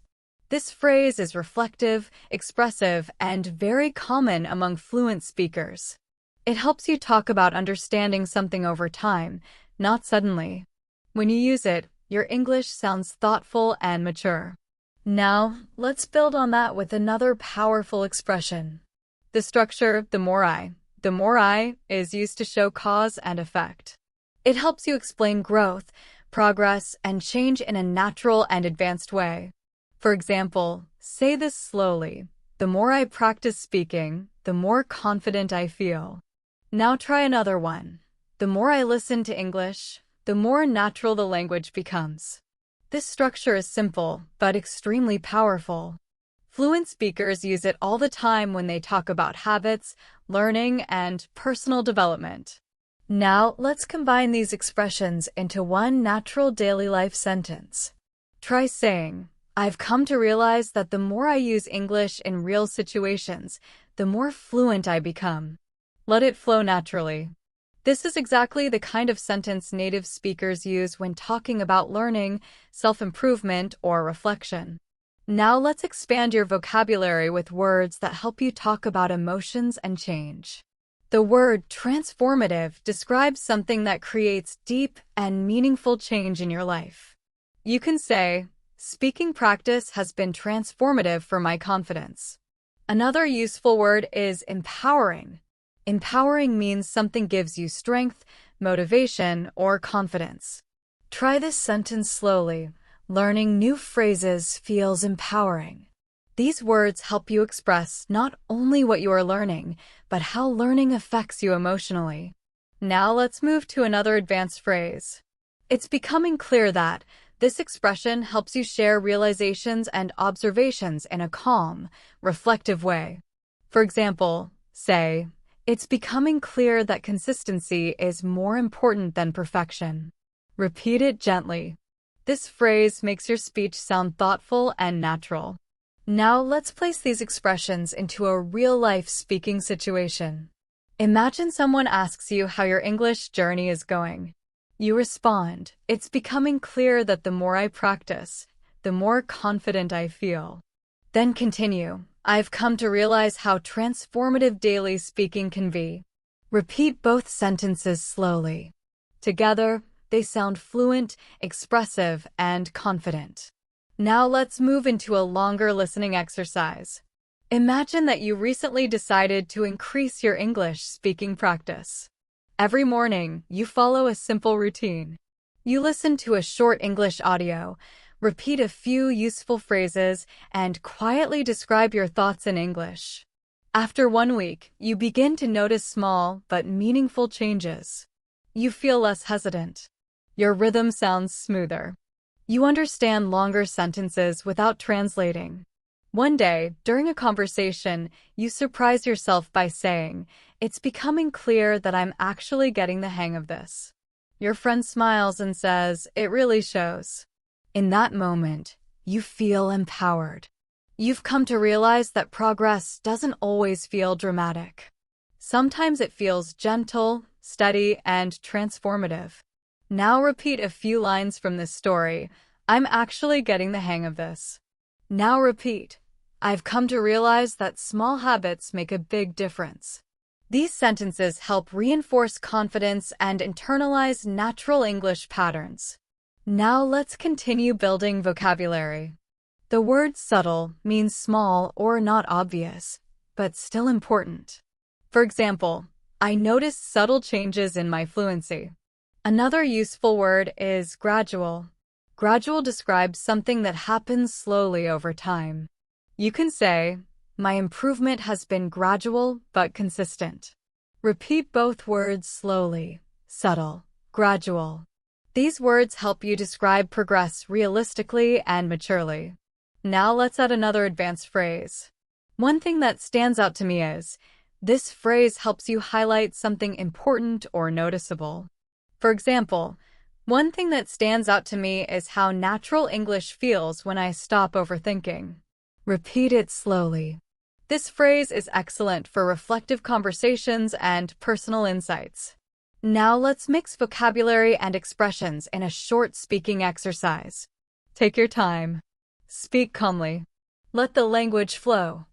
[SPEAKER 1] This phrase is reflective, expressive, and very common among fluent speakers. It helps you talk about understanding something over time, not suddenly. When you use it, your English sounds thoughtful and mature. Now, let's build on that with another powerful expression. The structure, the more I. The more I is used to show cause and effect. It helps you explain growth, progress, and change in a natural and advanced way. For example, say this slowly. The more I practice speaking, the more confident I feel. Now try another one. The more I listen to English, the more natural the language becomes. This structure is simple, but extremely powerful. Fluent speakers use it all the time when they talk about habits, learning, and personal development. Now, let's combine these expressions into one natural daily life sentence. Try saying, I've come to realize that the more I use English in real situations, the more fluent I become. Let it flow naturally. This is exactly the kind of sentence native speakers use when talking about learning, self-improvement, or reflection. Now let's expand your vocabulary with words that help you talk about emotions and change. The word transformative describes something that creates deep and meaningful change in your life. You can say, speaking practice has been transformative for my confidence. Another useful word is empowering. Empowering means something gives you strength, motivation, or confidence. Try this sentence slowly. Learning new phrases feels empowering. These words help you express not only what you are learning, but how learning affects you emotionally. Now let's move to another advanced phrase. It's becoming clear that this expression helps you share realizations and observations in a calm, reflective way. For example, say, it's becoming clear that consistency is more important than perfection. Repeat it gently. This phrase makes your speech sound thoughtful and natural. Now let's place these expressions into a real-life speaking situation. Imagine someone asks you how your English journey is going. You respond, it's becoming clear that the more I practice, the more confident I feel. Then continue. I've come to realize how transformative daily speaking can be. Repeat both sentences slowly. Together, they sound fluent, expressive, and confident. Now let's move into a longer listening exercise. Imagine that you recently decided to increase your English speaking practice. Every morning, you follow a simple routine. You listen to a short English audio, repeat a few useful phrases, and quietly describe your thoughts in English. After 1 week, you begin to notice small but meaningful changes. You feel less hesitant. Your rhythm sounds smoother. You understand longer sentences without translating. One day, during a conversation, you surprise yourself by saying, it's becoming clear that I'm actually getting the hang of this. Your friend smiles and says, it really shows. In that moment, you feel empowered. You've come to realize that progress doesn't always feel dramatic. Sometimes it feels gentle, steady, and transformative. Now repeat a few lines from this story. I'm actually getting the hang of this. Now repeat. I've come to realize that small habits make a big difference. These sentences help reinforce confidence and internalize natural English patterns. Now let's continue building vocabulary. The word subtle means small or not obvious, but still important. For example, I noticed subtle changes in my fluency. Another useful word is gradual. Gradual describes something that happens slowly over time. You can say, my improvement has been gradual but consistent. Repeat both words slowly. Subtle, gradual. These words help you describe progress realistically and maturely. Now let's add another advanced phrase. One thing that stands out to me is, this phrase helps you highlight something important or noticeable. For example, one thing that stands out to me is how natural English feels when I stop overthinking. Repeat it slowly. This phrase is excellent for reflective conversations and personal insights. Now let's mix vocabulary and expressions in a short speaking exercise. Take your time. Speak calmly. Let the language flow.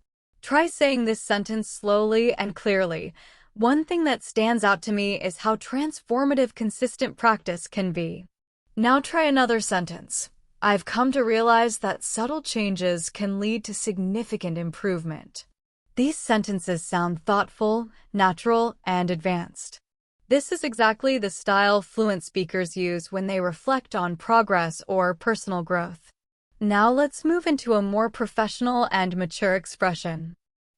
[SPEAKER 1] Try saying this sentence slowly and clearly. One thing that stands out to me is how transformative consistent practice can be. Now try another sentence. I've come to realize that subtle changes can lead to significant improvement. These sentences sound thoughtful, natural, and advanced. This is exactly the style fluent speakers use when they reflect on progress or personal growth. Now let's move into a more professional and mature expression.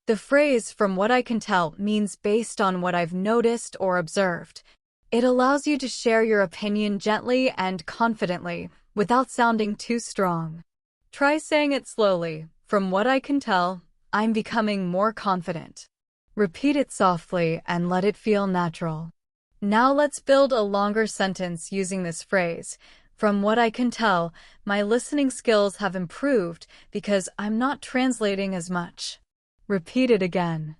[SPEAKER 1] The phrase, "from what I can tell," means based on what I've noticed or observed. It allows you to share your opinion gently and confidently, without sounding too strong. Try saying it slowly. From what I can tell, I'm becoming more confident. Repeat it softly and let it feel natural. Now let's build a longer sentence using this phrase. From what I can tell, my listening skills have improved because I'm not translating as much. Repeat it again.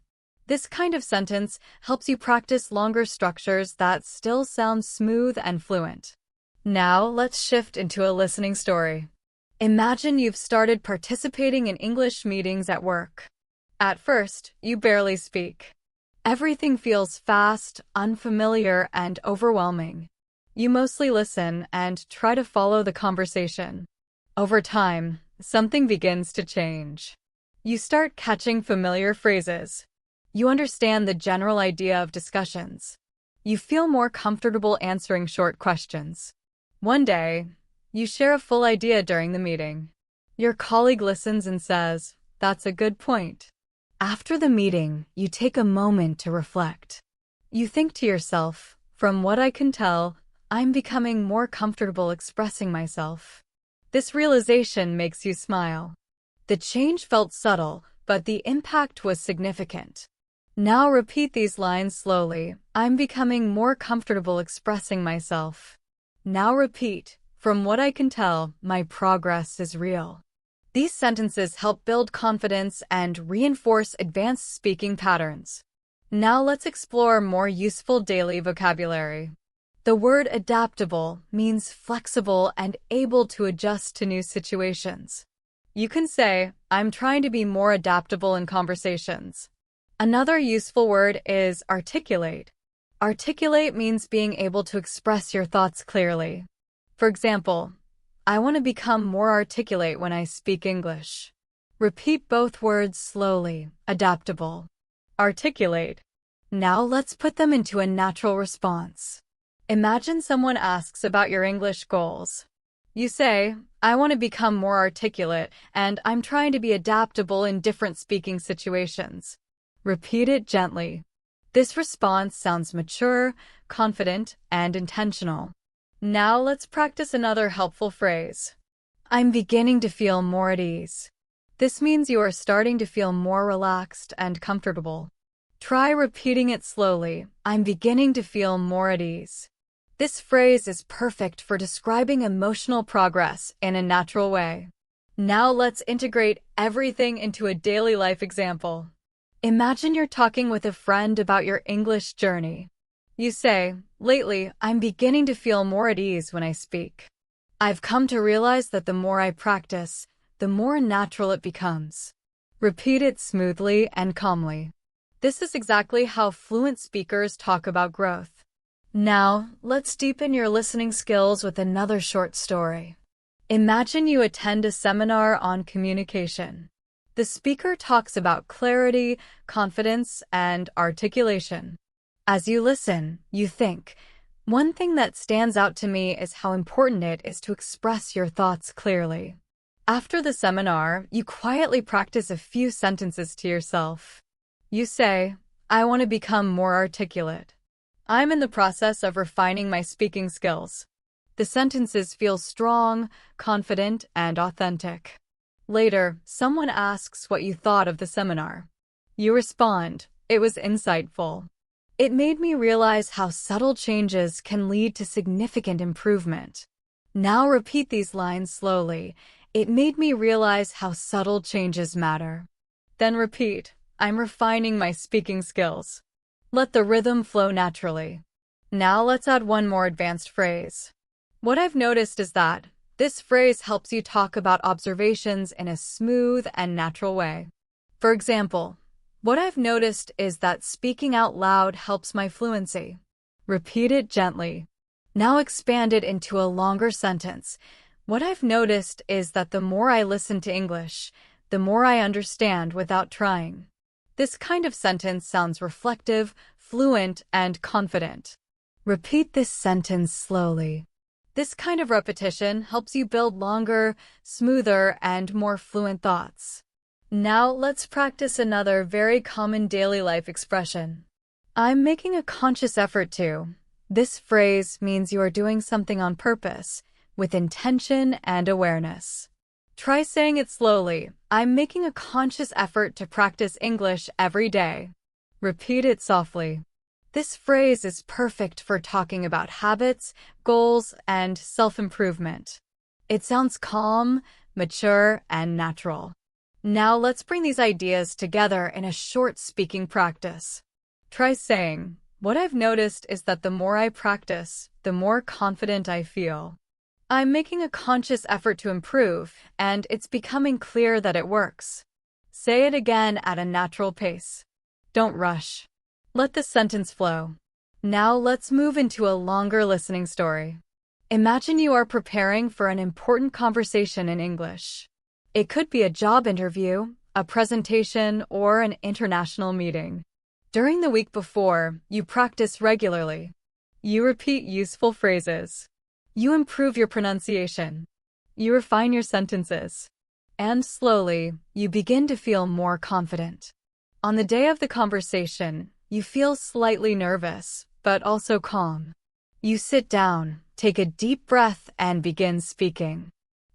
[SPEAKER 1] This kind of sentence helps you practice longer structures that still sound smooth and fluent. Now let's shift into a listening story. Imagine you've started participating in English meetings at work. At first, you barely speak. Everything feels fast, unfamiliar, and overwhelming. You mostly listen and try to follow the conversation. Over time, something begins to change. You start catching familiar phrases. You understand the general idea of discussions. You feel more comfortable answering short questions. One day, you share a full idea during the meeting. Your colleague listens and says, "That's a good point." After the meeting, you take a moment to reflect. You think to yourself, "From what I can tell, I'm becoming more comfortable expressing myself." This realization makes you smile. The change felt subtle, but the impact was significant. Now repeat these lines slowly. I'm becoming more comfortable expressing myself. Now repeat, "From what I can tell, my progress is real." These sentences help build confidence and reinforce advanced speaking patterns. Now let's explore more useful daily vocabulary. The word adaptable means flexible and able to adjust to new situations. You can say, "I'm trying to be more adaptable in conversations." Another useful word is articulate. Articulate means being able to express your thoughts clearly. For example, I want to become more articulate when I speak English. Repeat both words slowly. Adaptable. Articulate. Now let's put them into a natural response. Imagine someone asks about your English goals. You say, "I want to become more articulate, and I'm trying to be adaptable in different speaking situations." Repeat it gently. This response sounds mature, confident, and intentional. Now let's practice another helpful phrase. I'm beginning to feel more at ease. This means you are starting to feel more relaxed and comfortable. Try repeating it slowly. I'm beginning to feel more at ease. This phrase is perfect for describing emotional progress in a natural way. Now let's integrate everything into a daily life example. Imagine you're talking with a friend about your English journey. You say, "Lately, I'm beginning to feel more at ease when I speak. I've come to realize that the more I practice, the more natural it becomes." Repeat it smoothly and calmly. This is exactly how fluent speakers talk about growth. Now, let's deepen your listening skills with another short story. Imagine you attend a seminar on communication. The speaker talks about clarity, confidence, and articulation. As you listen, you think, "One thing that stands out to me is how important it is to express your thoughts clearly." After the seminar, you quietly practice a few sentences to yourself. You say, "I want to become more articulate. I'm in the process of refining my speaking skills." The sentences feel strong, confident, and authentic. Later, someone asks what you thought of the seminar. You respond, "It was insightful. It made me realize how subtle changes can lead to significant improvement." Now repeat these lines slowly. "It made me realize how subtle changes matter." Then repeat, I'm refining my speaking skills. Let the rhythm flow naturally. Now let's add one more advanced phrase. What I've noticed is that this phrase helps you talk about observations in a smooth and natural way. For example, what I've noticed is that speaking out loud helps my fluency. Repeat it gently. Now expand it into a longer sentence. What I've noticed is that the more I listen to English, the more I understand without trying. This kind of sentence sounds reflective, fluent, and confident. Repeat this sentence slowly. This kind of repetition helps you build longer, smoother, and more fluent thoughts. Now let's practice another very common daily life expression. I'm making a conscious effort to. This phrase means you are doing something on purpose, with intention and awareness. Try saying it slowly. I'm making a conscious effort to practice English every day. Repeat it softly. This phrase is perfect for talking about habits, goals, and self-improvement. It sounds calm, mature, and natural. Now let's bring these ideas together in a short speaking practice. Try saying, "What I've noticed is that the more I practice, the more confident I feel. I'm making a conscious effort to improve, and it's becoming clear that it works." Say it again at a natural pace. Don't rush. Let the sentence flow. Now let's move into a longer listening story. Imagine you are preparing for an important conversation in English. It could be a job interview, a presentation, or an international meeting. During the week before, you practice regularly. You repeat useful phrases. You improve your pronunciation. You refine your sentences. And slowly, you begin to feel more confident. On the day of the conversation, you feel slightly nervous, but also calm. You sit down, take a deep breath, and begin speaking.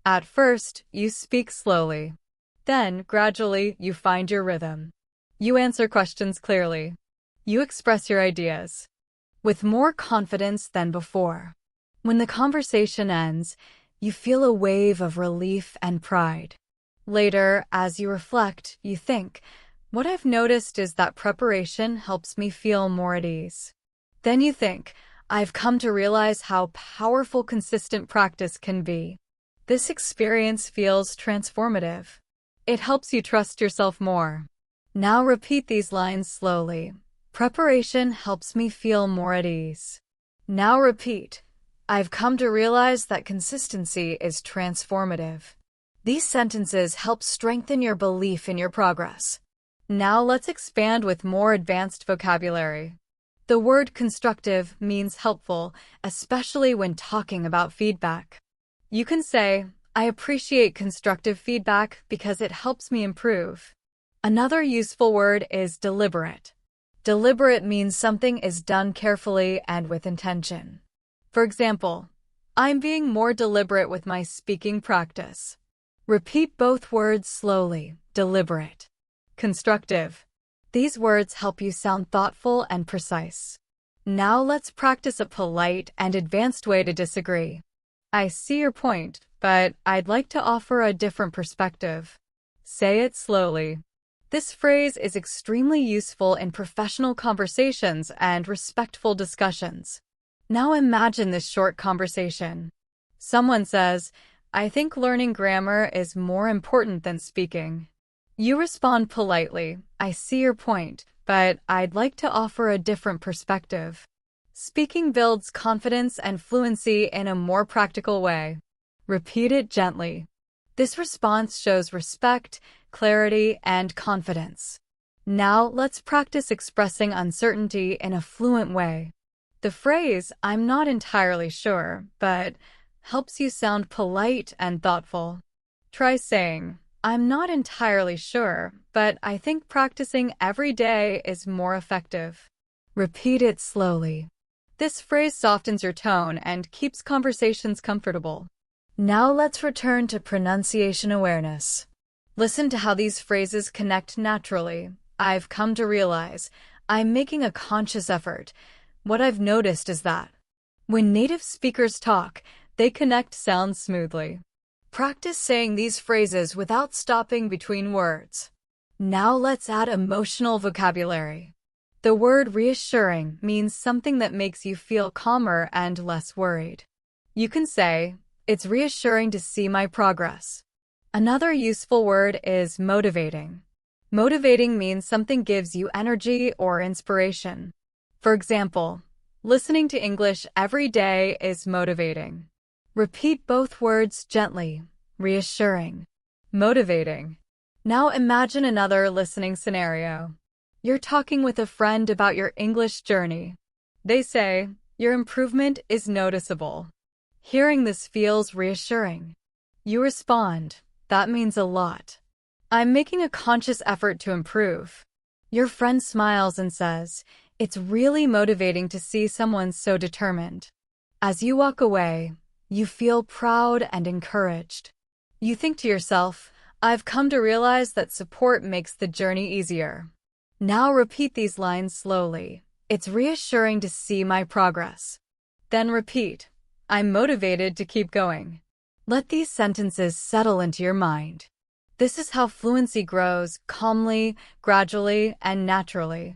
[SPEAKER 1] At first, you speak slowly. Then, gradually, you find your rhythm. You answer questions clearly. You express your ideas with more confidence than before. When the conversation ends, you feel a wave of relief and pride. Later, as you reflect, you think, "What I've noticed is that preparation helps me feel more at ease." Then you think, "I've come to realize how powerful consistent practice can be." This experience feels transformative. It helps you trust yourself more. Now repeat these lines slowly. Preparation helps me feel more at ease. Now repeat. I've come to realize that consistency is transformative. These sentences help strengthen your belief in your progress. Now let's expand with more advanced vocabulary. The word constructive means helpful, especially when talking about feedback. You can say, "I appreciate constructive feedback because it helps me improve." Another useful word is deliberate. Deliberate means something is done carefully and with intention. For example, I'm being more deliberate with my speaking practice. Repeat both words slowly. Deliberate. Constructive. These words help you sound thoughtful and precise. Now let's practice a polite and advanced way to disagree. "I see your point, but I'd like to offer a different perspective." Say it slowly. This phrase is extremely useful in professional conversations and respectful discussions. Now imagine this short conversation. Someone says, "I think learning grammar is more important than speaking." You respond politely, "I see your point, but I'd like to offer a different perspective." Speaking builds confidence and fluency in a more practical way. Repeat it gently. This response shows respect, clarity, and confidence. Now let's practice expressing uncertainty in a fluent way. The phrase, "I'm not entirely sure, but," helps you sound polite and thoughtful. Try saying, "I'm not entirely sure, but I think practicing every day is more effective." Repeat it slowly. This phrase softens your tone and keeps conversations comfortable. Now let's return to pronunciation awareness. Listen to how these phrases connect naturally. I've come to realize. I'm making a conscious effort. What I've noticed is that when native speakers talk, they connect sounds smoothly. Practice saying these phrases without stopping between words. Now let's add emotional vocabulary. The word reassuring means something that makes you feel calmer and less worried. You can say, "It's reassuring to see my progress." Another useful word is motivating. Motivating means something gives you energy or inspiration. For example, listening to English every day is motivating. Repeat both words gently. Reassuring. Motivating. Now imagine another listening scenario. You're talking with a friend about your English journey. They say, "Your improvement is noticeable." Hearing this feels reassuring. You respond, "That means a lot. I'm making a conscious effort to improve." Your friend smiles and says, "It's really motivating to see someone so determined." As you walk away, you feel proud and encouraged. You think to yourself, "I've come to realize that support makes the journey easier." Now repeat these lines slowly. "It's reassuring to see my progress." Then repeat, "I'm motivated to keep going." Let these sentences settle into your mind. This is how fluency grows, calmly, gradually, and naturally.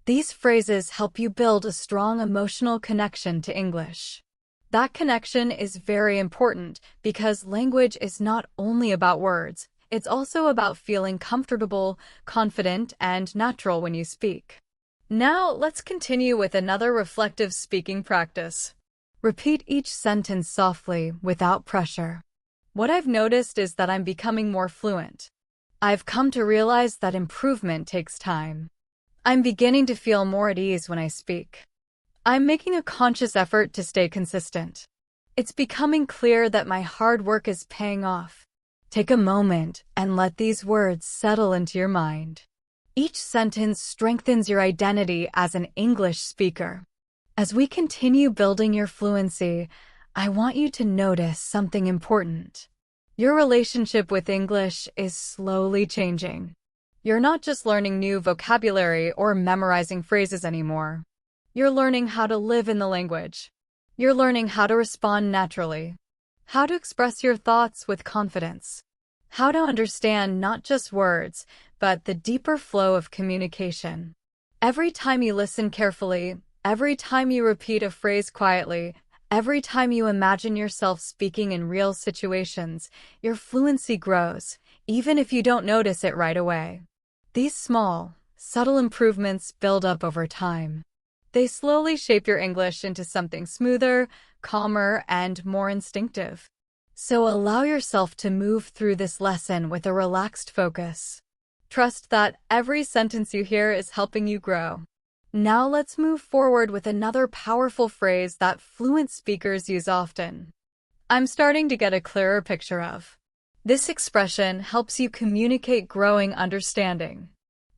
[SPEAKER 1] These phrases help you build a strong emotional connection to English. That connection is very important because language is not only about words, it's also about feeling comfortable, confident, and natural when you speak. Now, let's continue with another reflective speaking practice. Repeat each sentence softly, without pressure. What I've noticed is that I'm becoming more fluent. I've come to realize that improvement takes time. I'm beginning to feel more at ease when I speak. I'm making a conscious effort to stay consistent. It's becoming clear that my hard work is paying off. Take a moment and let these words settle into your mind. Each sentence strengthens your identity as an English speaker. As we continue building your fluency, I want you to notice something important. Your relationship with English is slowly changing. You're not just learning new vocabulary or memorizing phrases anymore. You're learning how to live in the language. You're learning how to respond naturally, how to express your thoughts with confidence, how to understand not just words, but the deeper flow of communication. Every time you listen carefully, every time you repeat a phrase quietly, every time you imagine yourself speaking in real situations, your fluency grows, even if you don't notice it right away. These small, subtle improvements build up over time. They slowly shape your English into something smoother, calmer, and more instinctive. So allow yourself to move through this lesson with a relaxed focus. Trust that every sentence you hear is helping you grow. Now let's move forward with another powerful phrase that fluent speakers use often. "I'm starting to get a clearer picture of." This expression helps you communicate growing understanding.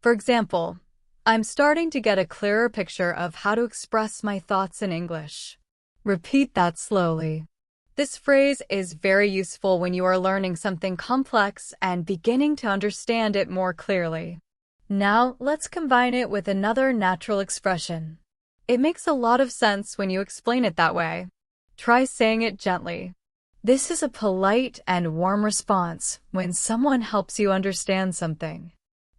[SPEAKER 1] For example, "I'm starting to get a clearer picture of how to express my thoughts in English." Repeat that slowly. This phrase is very useful when you are learning something complex and beginning to understand it more clearly. Now, let's combine it with another natural expression. It makes a lot of sense when you explain it that way. Try saying it gently. This is a polite and warm response when someone helps you understand something.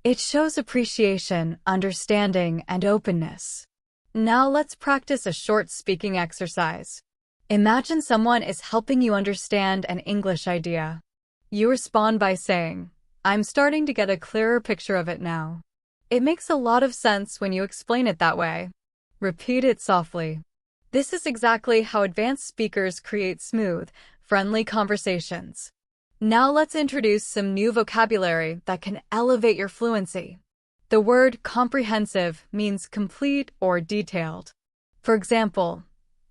[SPEAKER 1] It shows appreciation, understanding, and openness. Now let's practice a short speaking exercise. Imagine someone is helping you understand an English idea. You respond by saying, "I'm starting to get a clearer picture of it now." It makes a lot of sense when you explain it that way. Repeat it softly. This is exactly how advanced speakers create smooth, friendly conversations. Now let's introduce some new vocabulary that can elevate your fluency. The word comprehensive means complete or detailed. For example,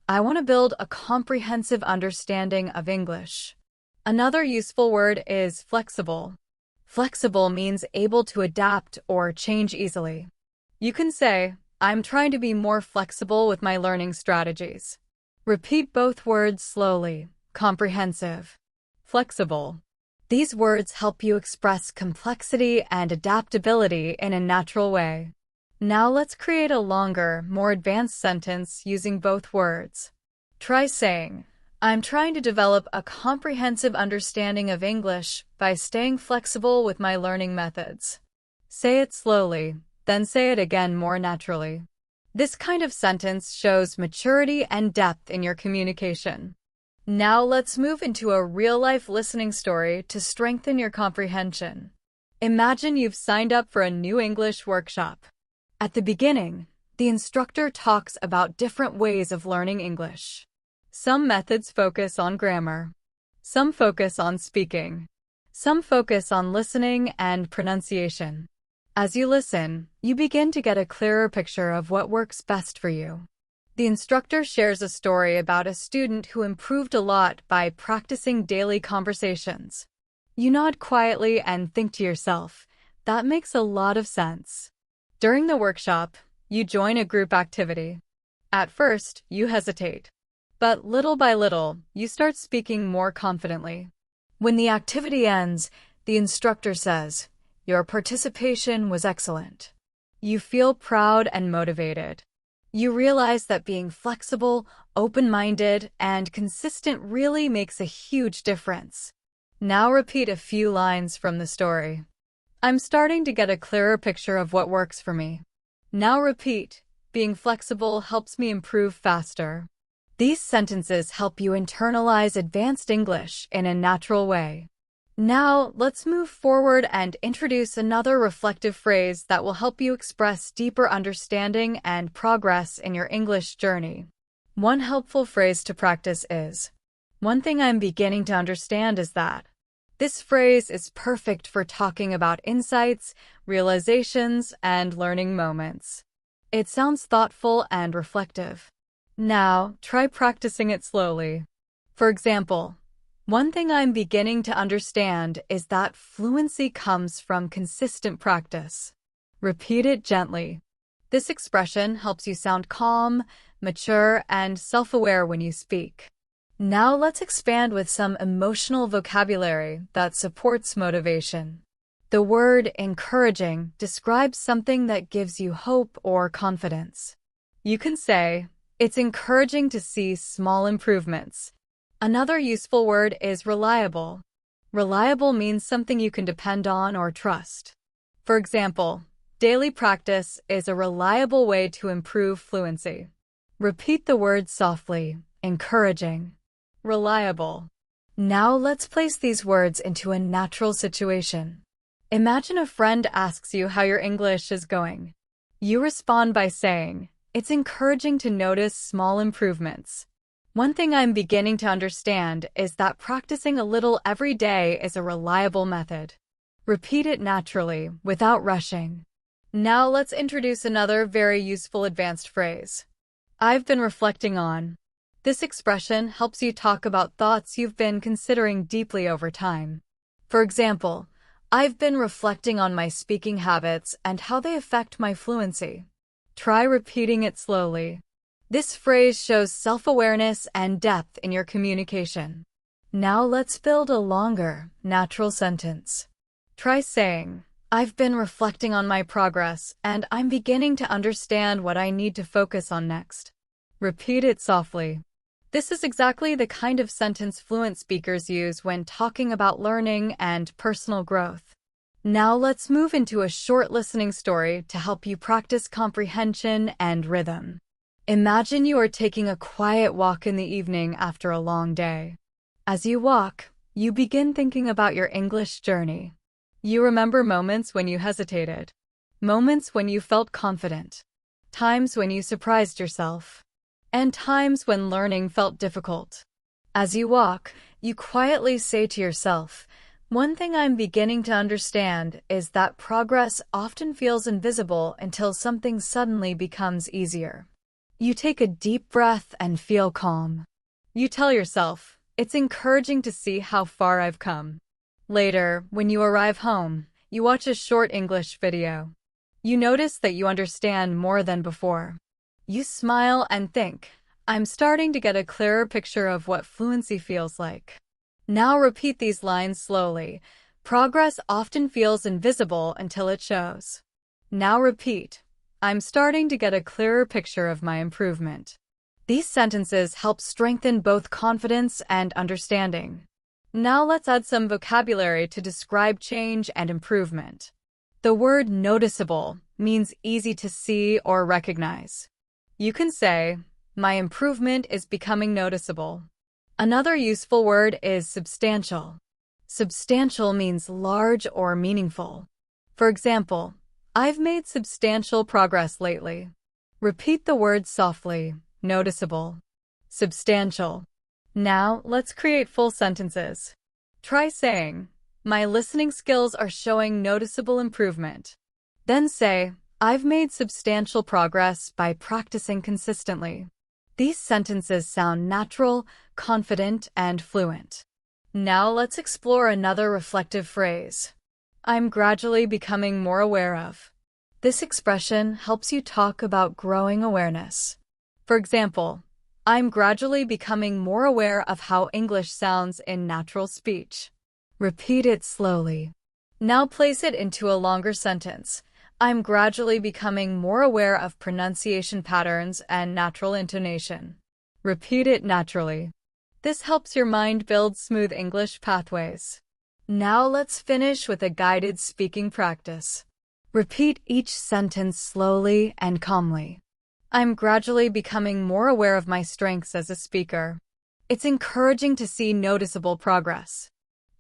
[SPEAKER 1] "I want to build a comprehensive understanding of English." Another useful word is flexible. Flexible means able to adapt or change easily. You can say, "I'm trying to be more flexible with my learning strategies." Repeat both words slowly. Comprehensive. Flexible. These words help you express complexity and adaptability in a natural way. Now let's create a longer, more advanced sentence using both words. Try saying, "I'm trying to develop a comprehensive understanding of English by staying flexible with my learning methods." Say it slowly, then say it again more naturally. This kind of sentence shows maturity and depth in your communication. Now let's move into a real-life listening story to strengthen your comprehension. Imagine you've signed up for a new English workshop. At the beginning, the instructor talks about different ways of learning English. Some methods focus on grammar. Some focus on speaking. Some focus on listening and pronunciation. As you listen, you begin to get a clearer picture of what works best for you. The instructor shares a story about a student who improved a lot by practicing daily conversations. You nod quietly and think to yourself, that makes a lot of sense. During the workshop, you join a group activity. At first, you hesitate. But little by little, you start speaking more confidently. When the activity ends, the instructor says, "Your participation was excellent." You feel proud and motivated. You realize that being flexible, open-minded, and consistent really makes a huge difference. Now repeat a few lines from the story. I'm starting to get a clearer picture of what works for me. Now repeat, being flexible helps me improve faster. These sentences help you internalize advanced English in a natural way. Now, let's move forward and introduce another reflective phrase that will help you express deeper understanding and progress in your English journey. One helpful phrase to practice is, "One thing I'm beginning to understand is that." This phrase is perfect for talking about insights, realizations, and learning moments. It sounds thoughtful and reflective. Now, try practicing it slowly. For example, one thing I'm beginning to understand is that fluency comes from consistent practice. Repeat it gently. This expression helps you sound calm, mature, and self-aware when you speak. Now let's expand with some emotional vocabulary that supports motivation. The word encouraging describes something that gives you hope or confidence. You can say, "It's encouraging to see small improvements." Another useful word is reliable. Reliable means something you can depend on or trust. For example, daily practice is a reliable way to improve fluency. Repeat the word softly, encouraging, reliable. Now let's place these words into a natural situation. Imagine a friend asks you how your English is going. You respond by saying, "It's encouraging to notice small improvements. One thing I'm beginning to understand is that practicing a little every day is a reliable method." Repeat it naturally, without rushing. Now let's introduce another very useful advanced phrase. I've been reflecting on. This expression helps you talk about thoughts you've been considering deeply over time. For example, I've been reflecting on my speaking habits and how they affect my fluency. Try repeating it slowly. This phrase shows self-awareness and depth in your communication. Now let's build a longer, natural sentence. Try saying, "I've been reflecting on my progress, and I'm beginning to understand what I need to focus on next." Repeat it softly. This is exactly the kind of sentence fluent speakers use when talking about learning and personal growth. Now let's move into a short listening story to help you practice comprehension and rhythm. Imagine you are taking a quiet walk in the evening after a long day. As you walk, you begin thinking about your English journey. You remember moments when you hesitated, moments when you felt confident, times when you surprised yourself, and times when learning felt difficult. As you walk, you quietly say to yourself, "One thing I'm beginning to understand is that progress often feels invisible until something suddenly becomes easier." You take a deep breath and feel calm. You tell yourself, "It's encouraging to see how far I've come." Later, when you arrive home, you watch a short English video. You notice that you understand more than before. You smile and think, "I'm starting to get a clearer picture of what fluency feels like." Now repeat these lines slowly. Progress often feels invisible until it shows. Now repeat, "I'm starting to get a clearer picture of my improvement." These sentences help strengthen both confidence and understanding. Now let's add some vocabulary to describe change and improvement. The word noticeable means easy to see or recognize. You can say, my improvement is becoming noticeable. Another useful word is substantial. Substantial means large or meaningful. For example, I've made substantial progress lately. Repeat the word softly, noticeable. Substantial. Now, let's create full sentences. Try saying, my listening skills are showing noticeable improvement. Then say, I've made substantial progress by practicing consistently. These sentences sound natural, confident, and fluent. Now let's explore another reflective phrase. I'm gradually becoming more aware of. This expression helps you talk about growing awareness. For example, I'm gradually becoming more aware of how English sounds in natural speech. Repeat it slowly. Now place it into a longer sentence. I'm gradually becoming more aware of pronunciation patterns and natural intonation. Repeat it naturally. This helps your mind build smooth English pathways. Now let's finish with a guided speaking practice. Repeat each sentence slowly and calmly. I'm gradually becoming more aware of my strengths as a speaker. It's encouraging to see noticeable progress.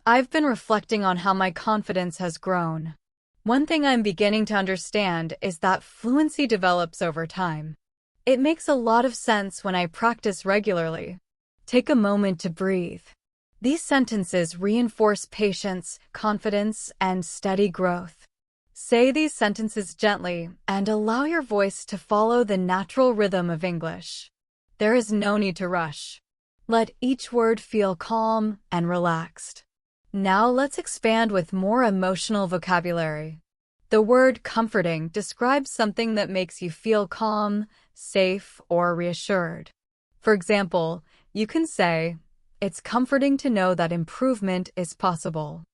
[SPEAKER 1] I've been reflecting on how my confidence has grown. One thing I'm beginning to understand is that fluency develops over time. It makes a lot of sense when I practice regularly. Take a moment to breathe. These sentences reinforce patience, confidence, and steady growth. Say these sentences gently and allow your voice to follow the natural rhythm of English. There is no need to rush. Let each word feel calm and relaxed. Now let's expand with more emotional vocabulary. The word comforting describes something that makes you feel calm, safe, or reassured. For example, you can say, it's comforting to know that improvement is possible.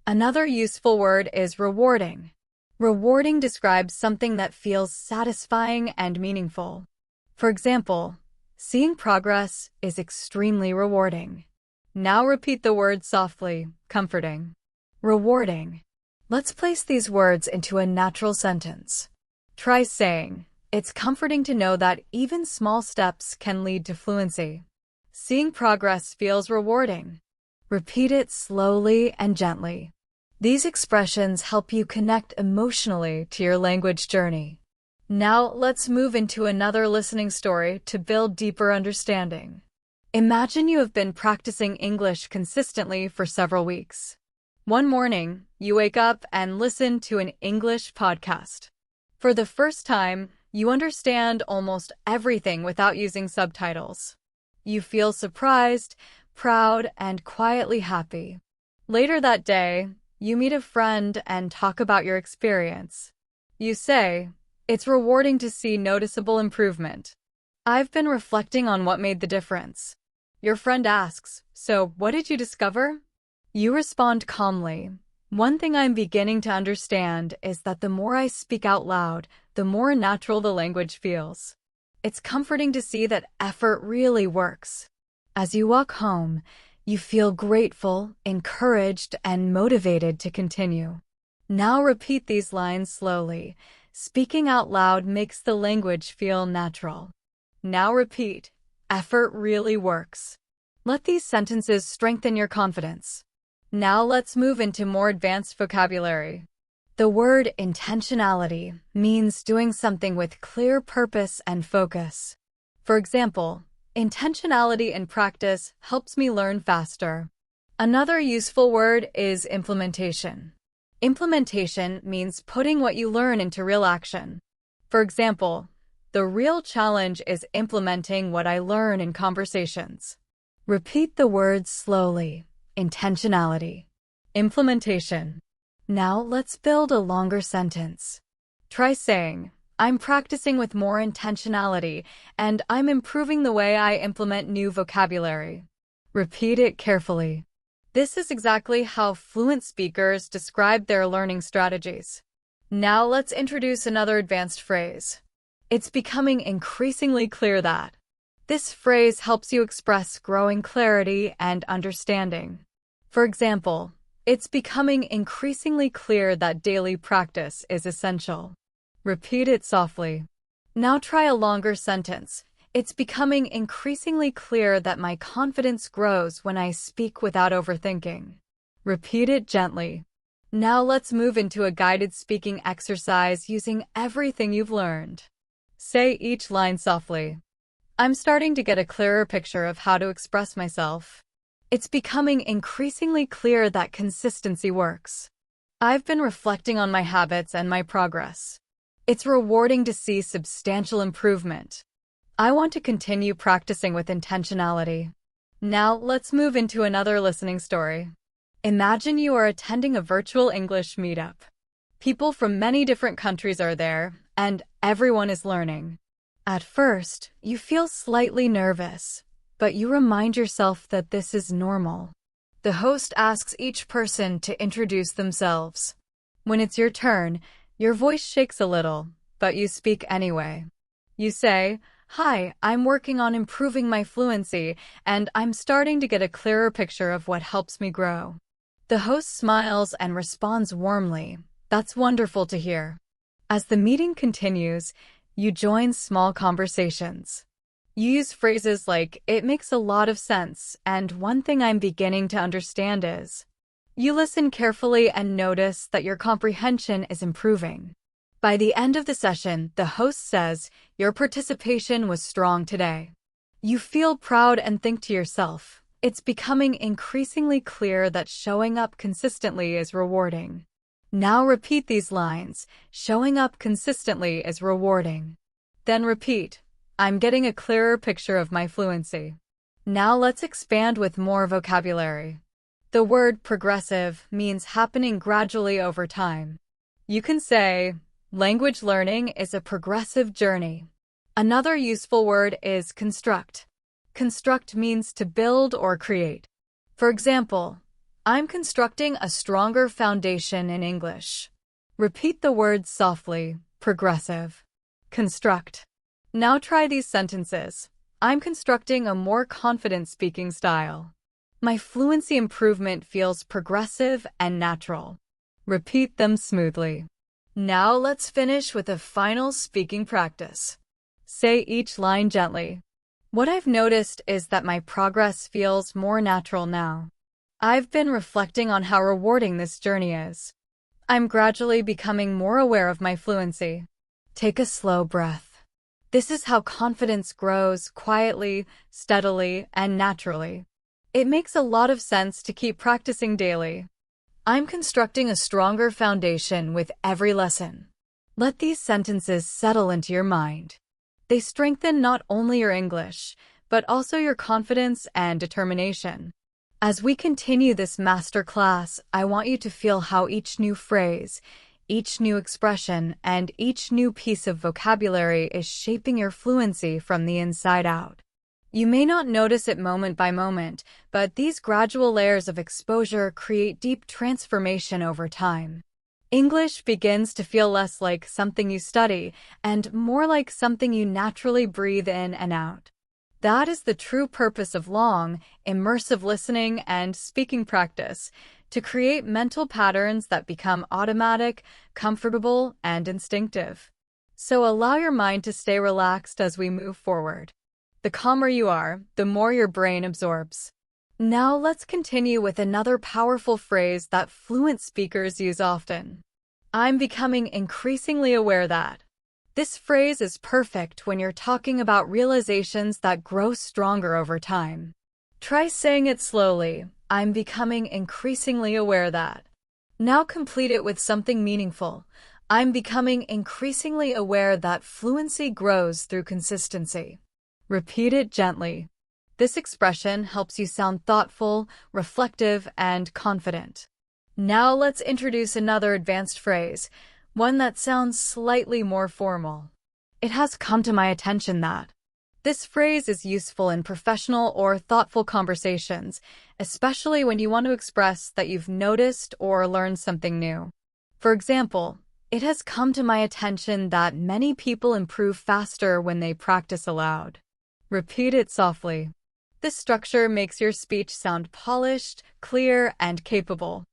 [SPEAKER 1] Another useful word is rewarding. Rewarding describes something that feels satisfying and meaningful. For example, seeing progress is extremely rewarding. Now repeat the word softly, comforting. Rewarding. Let's place these words into a natural sentence. Try saying, it's comforting to know that even small steps can lead to fluency. Seeing progress feels rewarding. Repeat it slowly and gently. These expressions help you connect emotionally to your language journey. Now let's move into another listening story to build deeper understanding. Imagine you have been practicing English consistently for several weeks. One morning, you wake up and listen to an English podcast. For the first time, you understand almost everything without using subtitles. You feel surprised, proud, and quietly happy. Later that day, you meet a friend and talk about your experience. You say, it's rewarding to see noticeable improvement. I've been reflecting on what made the difference. Your friend asks, so what did you discover? You respond calmly. One thing I'm beginning to understand is that the more I speak out loud, the more natural the language feels. It's comforting to see that effort really works. As you walk home, you feel grateful, encouraged, and motivated to continue. Now repeat these lines slowly. Speaking out loud makes the language feel natural. Now repeat, effort really works. Let these sentences strengthen your confidence. Now let's move into more advanced vocabulary. The word intentionality means doing something with clear purpose and focus. For example, intentionality in practice helps me learn faster. Another useful word is implementation. Implementation means putting what you learn into real action. For example, the real challenge is implementing what I learn in conversations. Repeat the words slowly. Intentionality. Implementation. Now let's build a longer sentence. Try saying, I'm practicing with more intentionality, and I'm improving the way I implement new vocabulary. Repeat it carefully. This is exactly how fluent speakers describe their learning strategies. Now let's introduce another advanced phrase. It's becoming increasingly clear that. This phrase helps you express growing clarity and understanding. For example, It's becoming increasingly clear that daily practice is essential. Repeat it softly. Now try a longer sentence. It's becoming increasingly clear that my confidence grows when I speak without overthinking. Repeat it gently. Now let's move into a guided speaking exercise using everything you've learned. Say each line softly. I'm starting to get a clearer picture of how to express myself. It's becoming increasingly clear that consistency works. I've been reflecting on my habits and my progress. It's rewarding to see substantial improvement. I want to continue practicing with intentionality. Now let's move into another listening story. Imagine you are attending a virtual English meetup. People from many different countries are there, and everyone is learning. At first, you feel slightly nervous, but you remind yourself that this is normal. The host asks each person to introduce themselves. When it's your turn, your voice shakes a little, but you speak anyway. You say, "Hi, I'm working on improving my fluency, and I'm starting to get a clearer picture of what helps me grow." The host smiles and responds warmly. That's wonderful to hear. As the meeting continues, you join small conversations. You use phrases like, "It makes a lot of sense," and "One thing I'm beginning to understand is." You listen carefully and notice that your comprehension is improving. By the end of the session, the host says, "Your participation was strong today." You feel proud and think to yourself, it's becoming increasingly clear that showing up consistently is rewarding. Now repeat these lines. Showing up consistently is rewarding. Then repeat, "I'm getting a clearer picture of my fluency." Now let's expand with more vocabulary. The word progressive means happening gradually over time. You can say, language learning is a progressive journey. Another useful word is construct. Construct means to build or create. For example, I'm constructing a stronger foundation in English. Repeat the words softly, progressive. Construct. Now try these sentences. I'm constructing a more confident speaking style. My fluency improvement feels progressive and natural. Repeat them smoothly. Now let's finish with a final speaking practice. Say each line gently. What I've noticed is that my progress feels more natural now. I've been reflecting on how rewarding this journey is. I'm gradually becoming more aware of my fluency. Take a slow breath. This is how confidence grows quietly, steadily, and naturally. It makes a lot of sense to keep practicing daily. I'm constructing a stronger foundation with every lesson. Let these sentences settle into your mind. They strengthen not only your English, but also your confidence and determination. As we continue this master class, I want you to feel how each new phrase, each new expression, and each new piece of vocabulary is shaping your fluency from the inside out. You may not notice it moment by moment, but these gradual layers of exposure create deep transformation over time. English begins to feel less like something you study and more like something you naturally breathe in and out. That is the true purpose of long, immersive listening and speaking practice, to create mental patterns that become automatic, comfortable, and instinctive. So allow your mind to stay relaxed as we move forward. The calmer you are, the more your brain absorbs. Now let's continue with another powerful phrase that fluent speakers use often. I'm becoming increasingly aware that. This phrase is perfect when you're talking about realizations that grow stronger over time. Try saying it slowly. I'm becoming increasingly aware that. Now complete it with something meaningful. I'm becoming increasingly aware that fluency grows through consistency. Repeat it gently. This expression helps you sound thoughtful, reflective, and confident. Now let's introduce another advanced phrase, one that sounds slightly more formal. It has come to my attention that. This phrase is useful in professional or thoughtful conversations, especially when you want to express that you've noticed or learned something new. For example, it has come to my attention that many people improve faster when they practice aloud. Repeat it softly. This structure makes your speech sound polished, clear, and capable.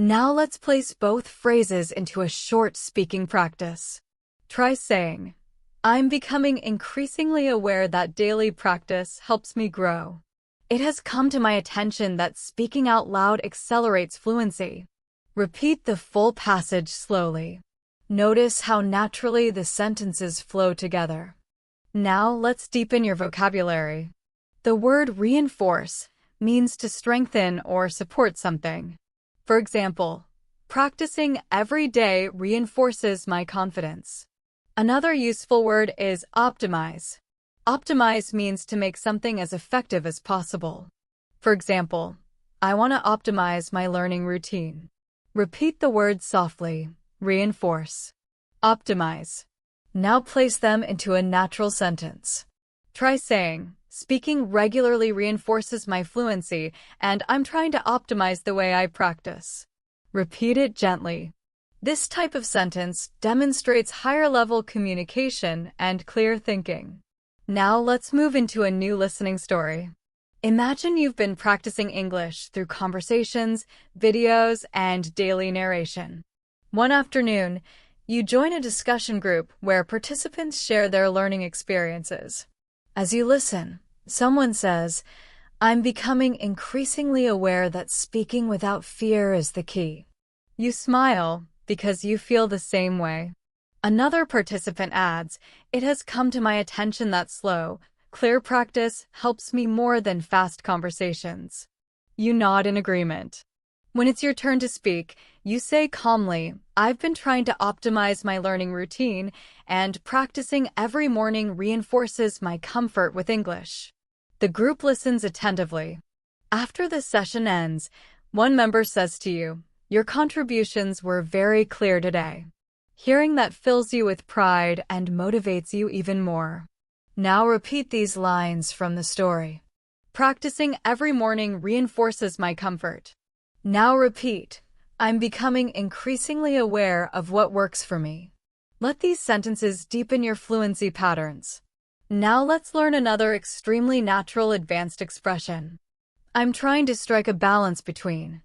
[SPEAKER 1] Now let's place both phrases into a short speaking practice. Try saying, I'm becoming increasingly aware that daily practice helps me grow. It has come to my attention that speaking out loud accelerates fluency. Repeat the full passage slowly. Notice how naturally the sentences flow together. Now let's deepen your vocabulary. The word reinforce means to strengthen or support something. For example, practicing every day reinforces my confidence. Another useful word is optimize. Optimize means to make something as effective as possible. For example, I want to optimize my learning routine. Repeat the words softly. Reinforce. Optimize. Now place them into a natural sentence. Try saying, speaking regularly reinforces my fluency, and I'm trying to optimize the way I practice. Repeat it gently. This type of sentence demonstrates higher-level communication and clear thinking. Now let's move into a new listening story. Imagine you've been practicing English through conversations, videos, and daily narration. One afternoon, you join a discussion group where participants share their learning experiences. As you listen, someone says, I'm becoming increasingly aware that speaking without fear is the key. You smile because you feel the same way. Another participant adds, it has come to my attention that slow, clear practice helps me more than fast conversations. You nod in agreement. When it's your turn to speak, you say calmly, I've been trying to optimize my learning routine, and practicing every morning reinforces my comfort with English. The group listens attentively. After the session ends, one member says to you, your contributions were very clear today. Hearing that fills you with pride and motivates you even more. Now repeat these lines from the story. Practicing every morning reinforces my comfort. Now repeat, I'm becoming increasingly aware of what works for me. Let these sentences deepen your fluency patterns. Now let's learn another extremely natural advanced expression. I'm trying to strike a balance between.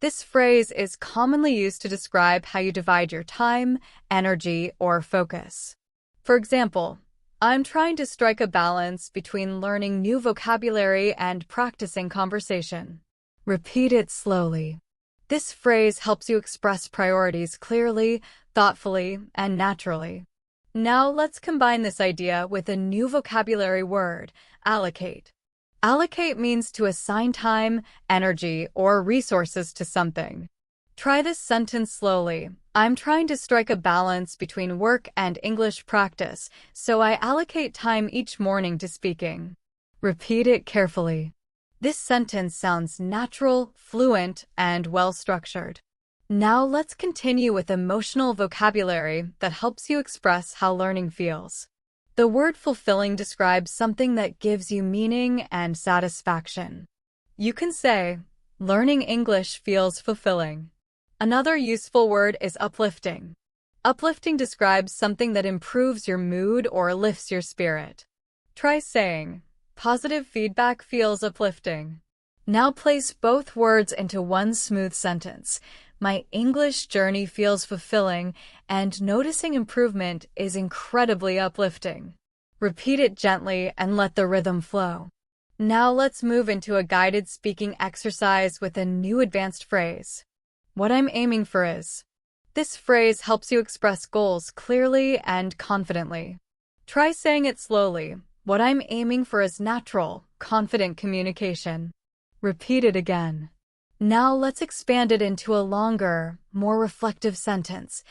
[SPEAKER 1] This phrase is commonly used to describe how you divide your time, energy, or focus. For example, I'm trying to strike a balance between learning new vocabulary and practicing conversation. Repeat it slowly. This phrase helps you express priorities clearly, thoughtfully, and naturally. Now let's combine this idea with a new vocabulary word, allocate. Allocate means to assign time, energy, or resources to something. Try this sentence slowly. I'm trying to strike a balance between work and English practice, so I allocate time each morning to speaking. Repeat it carefully. This sentence sounds natural, fluent, and well-structured. Now let's continue with emotional vocabulary that helps you express how learning feels. The word fulfilling describes something that gives you meaning and satisfaction. You can say, learning English feels fulfilling. Another useful word is uplifting. Uplifting describes something that improves your mood or lifts your spirit. Try saying, positive feedback feels uplifting. Now place both words into one smooth sentence. My English journey feels fulfilling, and noticing improvement is incredibly uplifting. Repeat it gently and let the rhythm flow. Now let's move into a guided speaking exercise with a new advanced phrase. What I'm aiming for is. This phrase helps you express goals clearly and confidently. Try saying it slowly. What I'm aiming for is natural, confident communication. Repeat it again. Now let's expand it into a longer, more reflective sentence.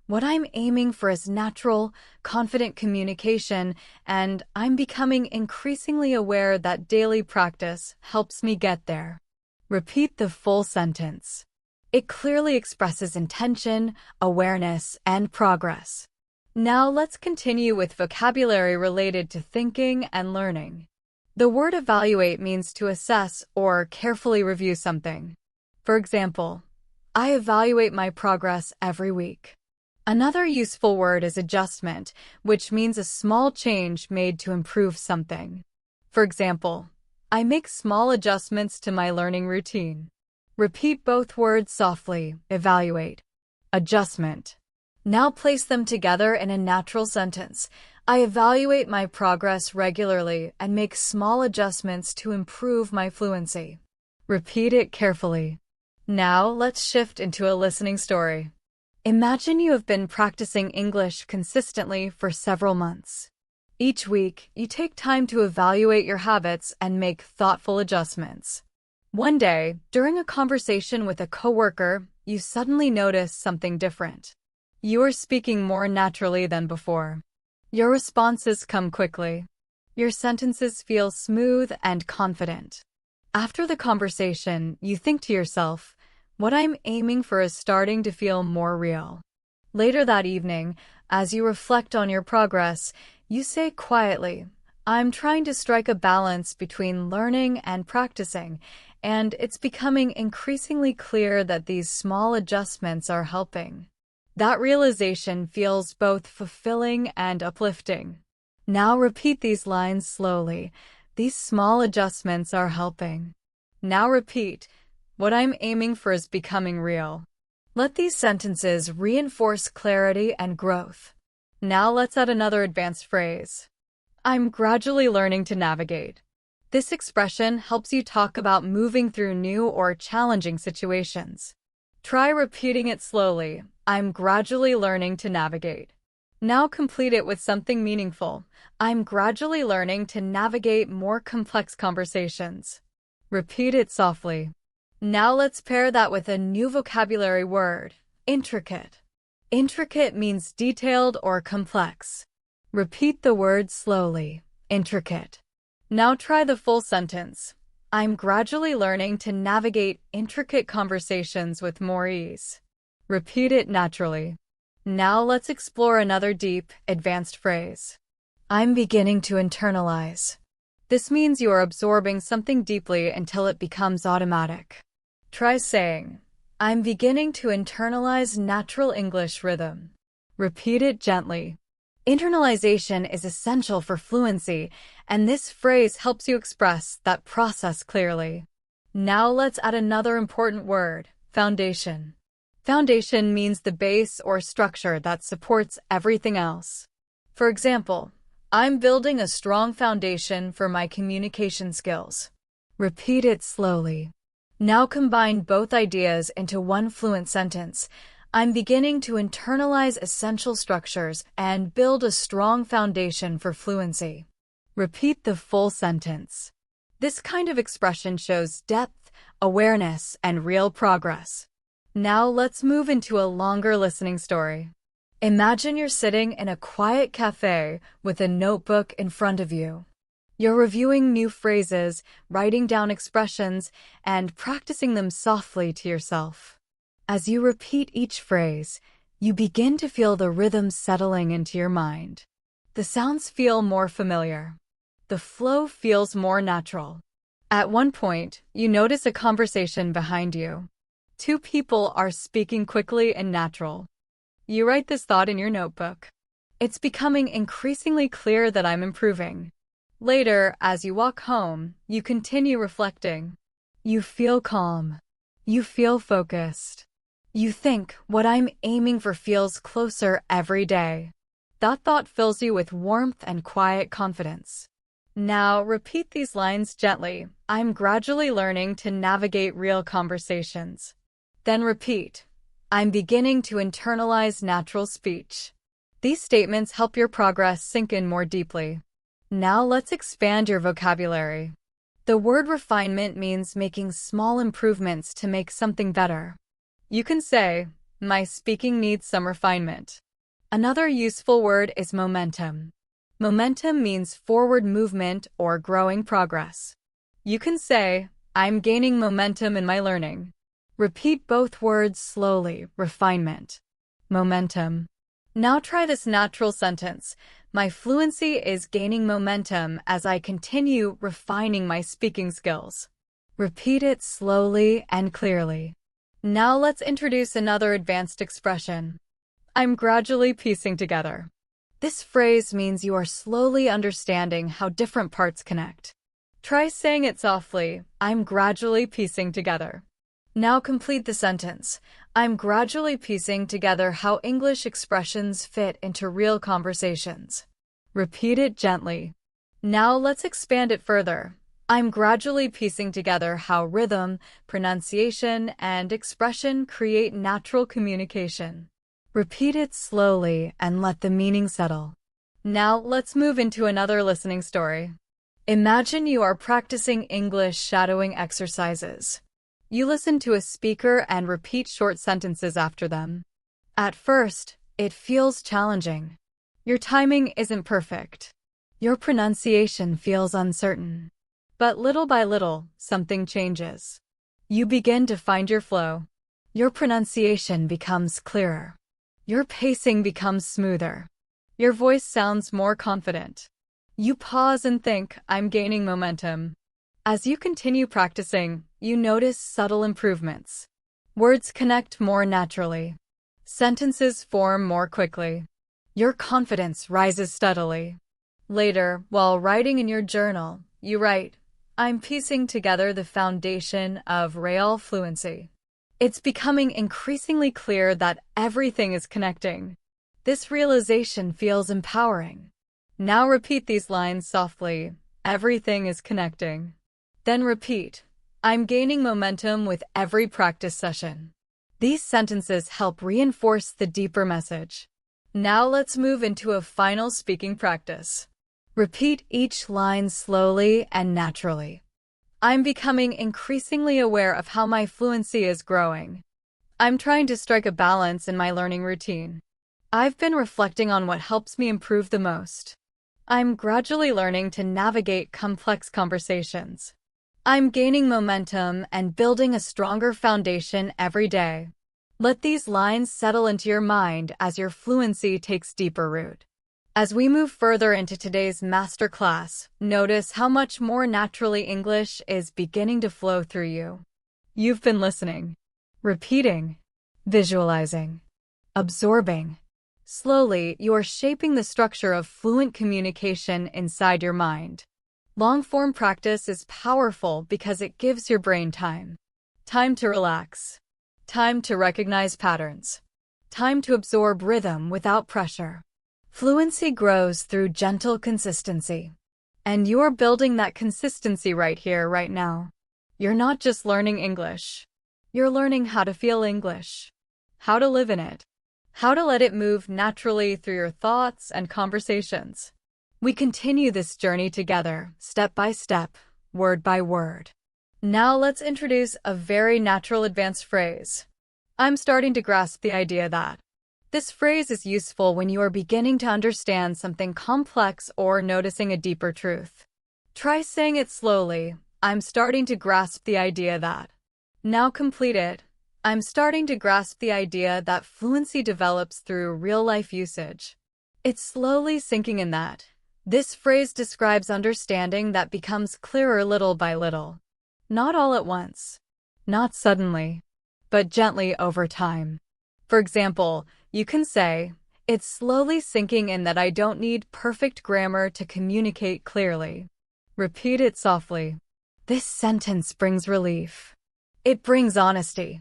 [SPEAKER 1] What I'm aiming for is natural, confident communication, and I'm becoming increasingly aware that daily practice helps me get there. Repeat the full sentence. It clearly expresses intention, awareness, and progress. Now let's continue with vocabulary related to thinking and learning. The word evaluate means to assess or carefully review something. For example, I evaluate my progress every week. Another useful word is adjustment, which means a small change made to improve something. For example, I make small adjustments to my learning routine. Repeat both words softly. Evaluate. Adjustment. Now place them together in a natural sentence. I evaluate my progress regularly and make small adjustments to improve my fluency. Repeat it carefully. Now let's shift into a listening story. Imagine you have been practicing English consistently for several months. Each week, you take time to evaluate your habits and make thoughtful adjustments. One day, during a conversation with a coworker, you suddenly notice something different. You are speaking more naturally than before. Your responses come quickly. Your sentences feel smooth and confident. After the conversation, you think to yourself, what I'm aiming for is starting to feel more real. Later that evening, as you reflect on your progress, you say quietly, I'm trying to strike a balance between learning and practicing, and it's becoming increasingly clear that these small adjustments are helping. That realization feels both fulfilling and uplifting. Now repeat these lines slowly. These small adjustments are helping. Now repeat, what I'm aiming for is becoming real. Let these sentences reinforce clarity and growth. Now let's add another advanced phrase. I'm gradually learning to navigate. This expression helps you talk about moving through new or challenging situations. Try repeating it slowly. I'm gradually learning to navigate. Now complete it with something meaningful. I'm gradually learning to navigate more complex conversations. Repeat it softly. Now let's pair that with a new vocabulary word, intricate. Intricate means detailed or complex. Repeat the word slowly, intricate. Now try the full sentence. I'm gradually learning to navigate intricate conversations with more ease. Repeat it naturally. Now let's explore another deep, advanced phrase. I'm beginning to internalize. This means you are absorbing something deeply until it becomes automatic. Try saying, I'm beginning to internalize natural English rhythm. Repeat it gently. Internalization is essential for fluency, and this phrase helps you express that process clearly. Now let's add another important word, foundation. Foundation means the base or structure that supports everything else. For example, I'm building a strong foundation for my communication skills. Repeat it slowly. Now combine both ideas into one fluent sentence. I'm beginning to internalize essential structures and build a strong foundation for fluency. Repeat the full sentence. This kind of expression shows depth, awareness, and real progress. Now let's move into a longer listening story. Imagine you're sitting in a quiet cafe with a notebook in front of you. You're reviewing new phrases, writing down expressions, and practicing them softly to yourself. As you repeat each phrase, you begin to feel the rhythm settling into your mind. The sounds feel more familiar. The flow feels more natural. At one point, you notice a conversation behind you. Two people are speaking quickly and natural. You write this thought in your notebook. It's becoming increasingly clear that I'm improving. Later, as you walk home, you continue reflecting. You feel calm. You feel focused. You think, what I'm aiming for feels closer every day. That thought fills you with warmth and quiet confidence. Now, repeat these lines gently. I'm gradually learning to navigate real conversations. Then repeat, I'm beginning to internalize natural speech. These statements help your progress sink in more deeply. Now let's expand your vocabulary. The word refinement means making small improvements to make something better. You can say, my speaking needs some refinement. Another useful word is momentum. Momentum means forward movement or growing progress. You can say, I'm gaining momentum in my learning. Repeat both words slowly, refinement, momentum. Now try this natural sentence. My fluency is gaining momentum as I continue refining my speaking skills. Repeat it slowly and clearly. Now let's introduce another advanced expression. I'm gradually piecing together. This phrase means you are slowly understanding how different parts connect. Try saying it softly. I'm gradually piecing together. Now complete the sentence. I'm gradually piecing together how English expressions fit into real conversations. Repeat it gently. Now let's expand it further. I'm gradually piecing together how rhythm, pronunciation, and expression create natural communication. Repeat it slowly and let the meaning settle. Now let's move into another listening story. Imagine you are practicing English shadowing exercises. You listen to a speaker and repeat short sentences after them. At first, it feels challenging. Your timing isn't perfect. Your pronunciation feels uncertain. But little by little, something changes. You begin to find your flow. Your pronunciation becomes clearer. Your pacing becomes smoother. Your voice sounds more confident. You pause and think, I'm gaining momentum. As you continue practicing, you notice subtle improvements. Words connect more naturally. Sentences form more quickly. Your confidence rises steadily. Later, while writing in your journal, you write, I'm piecing together the foundation of real fluency. It's becoming increasingly clear that everything is connecting. This realization feels empowering. Now repeat these lines softly. Everything is connecting. Then repeat, I'm gaining momentum with every practice session. These sentences help reinforce the deeper message. Now let's move into a final speaking practice. Repeat each line slowly and naturally. I'm becoming increasingly aware of how my fluency is growing. I'm trying to strike a balance in my learning routine. I've been reflecting on what helps me improve the most. I'm gradually learning to navigate complex conversations. I'm gaining momentum and building a stronger foundation every day. Let these lines settle into your mind as your fluency takes deeper root. As we move further into today's masterclass, notice how much more naturally English is beginning to flow through you. You've been listening, repeating, visualizing, absorbing. Slowly, you are shaping the structure of fluent communication inside your mind. Long-form practice is powerful because it gives your brain time. Time to relax. Time to recognize patterns. Time to absorb rhythm without pressure. Fluency grows through gentle consistency. And you're building that consistency right here, right now. You're not just learning English. You're learning how to feel English. How to live in it. How to let it move naturally through your thoughts and conversations. We continue this journey together, step by step, word by word. Now let's introduce a very natural advanced phrase. I'm starting to grasp the idea that. This phrase is useful when you are beginning to understand something complex or noticing a deeper truth. Try saying it slowly. I'm starting to grasp the idea that. Now complete it. I'm starting to grasp the idea that fluency develops through real-life usage. It's slowly sinking in that. This phrase describes understanding that becomes clearer little by little. Not all at once. Not suddenly. But gently over time. For example, you can say, it's slowly sinking in that I don't need perfect grammar to communicate clearly. Repeat it softly. This sentence brings relief. It brings honesty.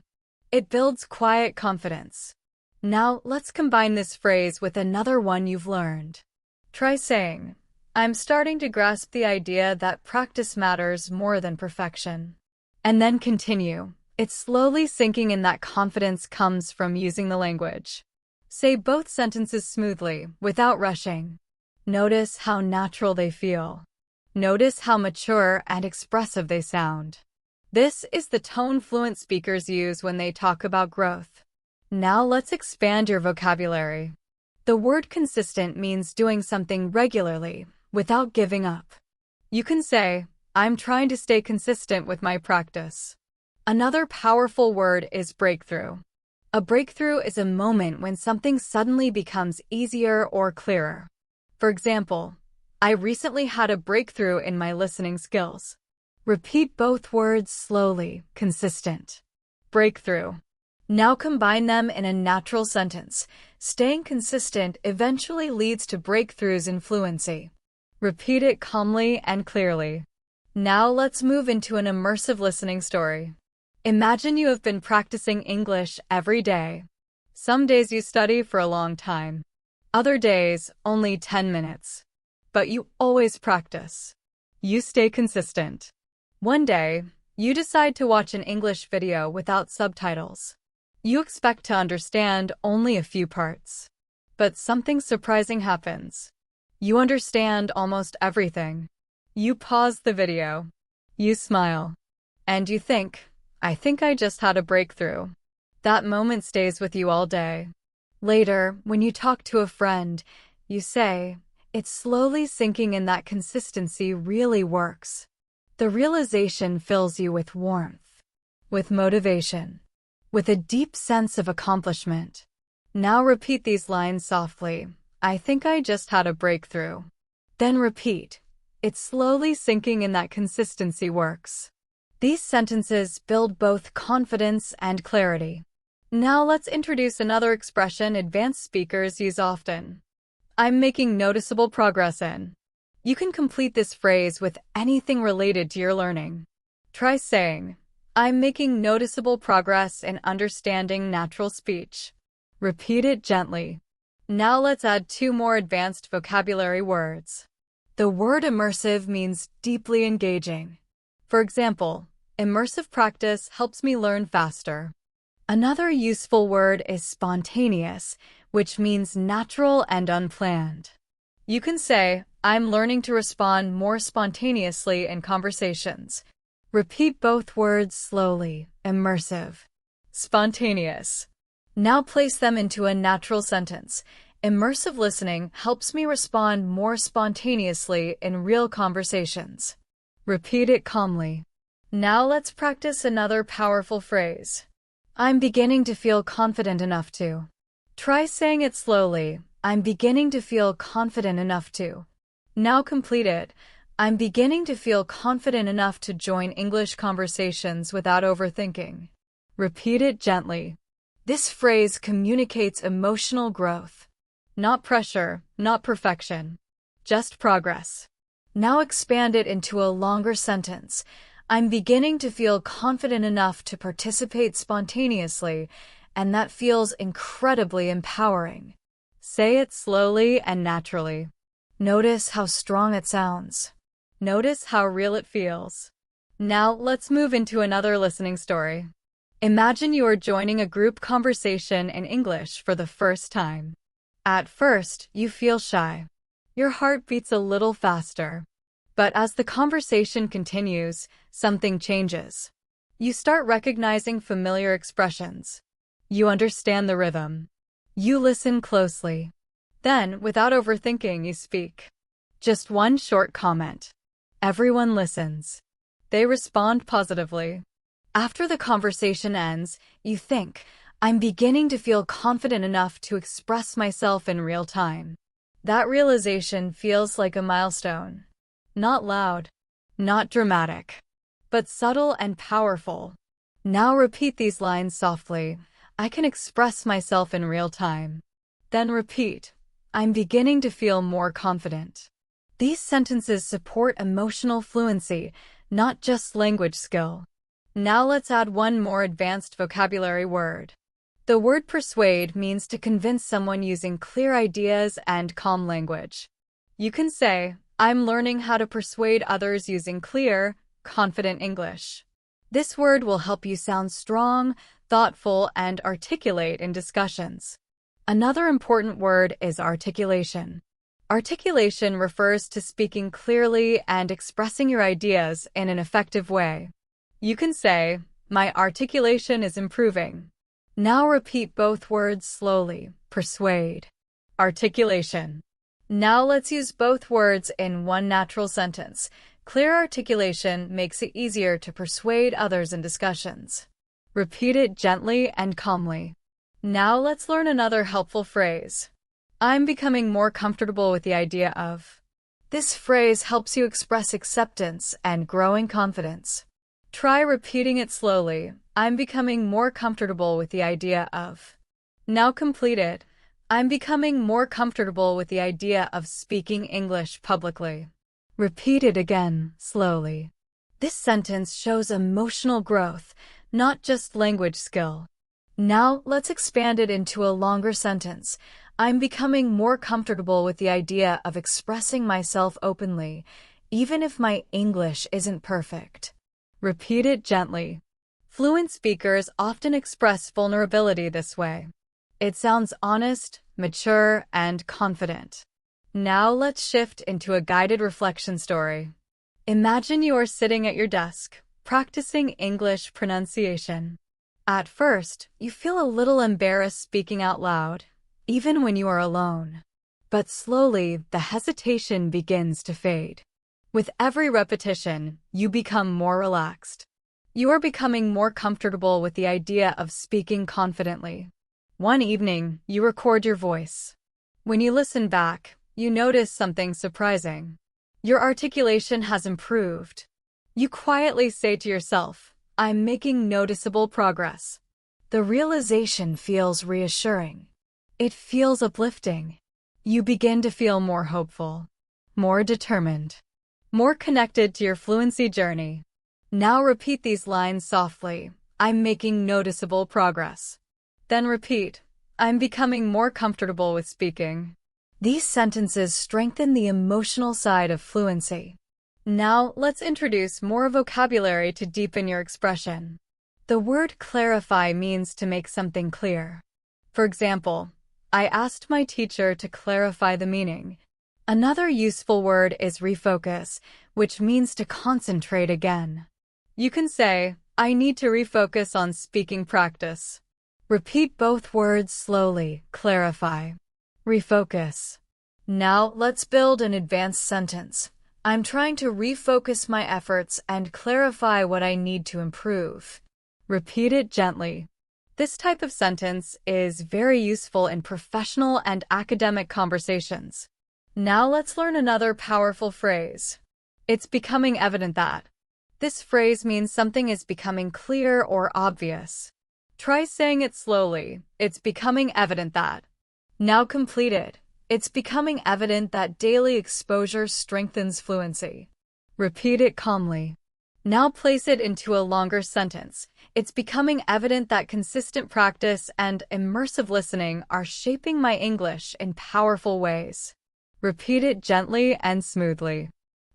[SPEAKER 1] It builds quiet confidence. Now, let's combine this phrase with another one you've learned. Try saying, I'm starting to grasp the idea that practice matters more than perfection. And then continue. It's slowly sinking in that confidence comes from using the language. Say both sentences smoothly, without rushing. Notice how natural they feel. Notice how mature and expressive they sound. This is the tone fluent speakers use when they talk about growth. Now let's expand your vocabulary. The word consistent means doing something regularly, without giving up. You can say, I'm trying to stay consistent with my practice. Another powerful word is breakthrough. A breakthrough is a moment when something suddenly becomes easier or clearer. For example, I recently had a breakthrough in my listening skills. Repeat both words slowly, consistent. Breakthrough. Now combine them in a natural sentence. Staying consistent eventually leads to breakthroughs in fluency. Repeat it calmly and clearly. Now let's move into an immersive listening story. Imagine you have been practicing English every day. Some days you study for a long time. Other days, only 10 minutes. But you always practice. You stay consistent. One day, you decide to watch an English video without subtitles. You expect to understand only a few parts. But something surprising happens. You understand almost everything. You pause the video. You smile. And you think, I think I just had a breakthrough. That moment stays with you all day. Later, when you talk to a friend, you say, it's slowly sinking in that consistency really works. The realization fills you with warmth, with motivation, with a deep sense of accomplishment. Now repeat these lines softly. I think I just had a breakthrough. Then repeat. It's slowly sinking in that consistency works. These sentences build both confidence and clarity. Now let's introduce another expression advanced speakers use often. I'm making noticeable progress in. You can complete this phrase with anything related to your learning. Try saying, I'm making noticeable progress in understanding natural speech. Repeat it gently. Now let's add 2 more advanced vocabulary words. The word immersive means deeply engaging. For example, immersive practice helps me learn faster. Another useful word is spontaneous, which means natural and unplanned. You can say, I'm learning to respond more spontaneously in conversations. Repeat both words slowly. Immersive. Spontaneous. Now place them into a natural sentence. Immersive listening helps me respond more spontaneously in real conversations. Repeat it calmly. Now let's practice another powerful phrase. I'm beginning to feel confident enough to. Try saying it slowly. I'm beginning to feel confident enough to. Now complete it. I'm beginning to feel confident enough to join English conversations without overthinking. Repeat it gently. This phrase communicates emotional growth. Not pressure, not perfection. Just progress. Now expand it into a longer sentence. I'm beginning to feel confident enough to participate spontaneously, and that feels incredibly empowering. Say it slowly and naturally. Notice how strong it sounds. Notice how real it feels. Now let's move into another listening story. Imagine you are joining a group conversation in English for the first time. At first, you feel shy. Your heart beats a little faster. But as the conversation continues, something changes. You start recognizing familiar expressions. You understand the rhythm. You listen closely. Then, without overthinking, you speak. Just one short comment. Everyone listens. They respond positively. After the conversation ends, you think, I'm beginning to feel confident enough to express myself in real time. That realization feels like a milestone. Not loud, not dramatic, but subtle and powerful. Now repeat these lines softly. I can express myself in real time. Then repeat, I'm beginning to feel more confident. These sentences support emotional fluency, not just language skill. Now let's add 1 more advanced vocabulary word. The word persuade means to convince someone using clear ideas and calm language. You can say, I'm learning how to persuade others using clear, confident English. This word will help you sound strong, thoughtful, and articulate in discussions. Another important word is articulation. Articulation refers to speaking clearly and expressing your ideas in an effective way. You can say, my articulation is improving. Now repeat both words slowly. Persuade. Articulation. Now let's use both words in one natural sentence. Clear articulation makes it easier to persuade others in discussions. Repeat it gently and calmly. Now let's learn another helpful phrase. I'm becoming more comfortable with the idea of. This phrase helps you express acceptance and growing confidence. Try repeating it slowly. I'm becoming more comfortable with the idea of. Now complete it. I'm becoming more comfortable with the idea of speaking English publicly. Repeat it again, slowly. This sentence shows emotional growth, not just language skill. Now, let's expand it into a longer sentence. I'm becoming more comfortable with the idea of expressing myself openly, even if my English isn't perfect. Repeat it gently. Fluent speakers often express vulnerability this way. It sounds honest, mature, and confident. Now let's shift into a guided reflection story. Imagine you are sitting at your desk, practicing English pronunciation. At first, you feel a little embarrassed speaking out loud, even when you are alone. But slowly, the hesitation begins to fade. With every repetition, you become more relaxed. You are becoming more comfortable with the idea of speaking confidently. One evening, you record your voice. When you listen back, you notice something surprising. Your articulation has improved. You quietly say to yourself, I'm making noticeable progress. The realization feels reassuring. It feels uplifting. You begin to feel more hopeful, more determined, more connected to your fluency journey. Now repeat these lines softly. I'm making noticeable progress. Then repeat, I'm becoming more comfortable with speaking. These sentences strengthen the emotional side of fluency. Now, let's introduce more vocabulary to deepen your expression. The word clarify means to make something clear. For example, I asked my teacher to clarify the meaning. Another useful word is refocus, which means to concentrate again. You can say, I need to refocus on speaking practice. Repeat both words slowly. Clarify. Refocus. Now, let's build an advanced sentence. I'm trying to refocus my efforts and clarify what I need to improve. Repeat it gently. This type of sentence is very useful in professional and academic conversations. Now let's learn another powerful phrase. It's becoming evident that. This phrase means something is becoming clear or obvious. Try saying it slowly. It's becoming evident that. Now complete it. It's becoming evident that daily exposure strengthens fluency. Repeat it calmly. Now place it into a longer sentence. It's becoming evident that consistent practice and immersive listening are shaping my English in powerful ways. Repeat it gently and smoothly.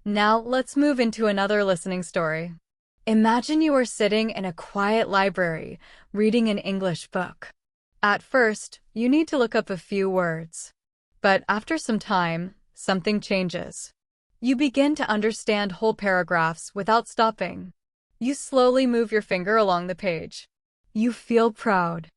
[SPEAKER 1] Now let's move into another listening story. Imagine you are sitting in a quiet library, reading an English book. At first, you need to look up a few words. But after some time, something changes. You begin to understand whole paragraphs without stopping. You slowly move your finger along the page. You feel proud.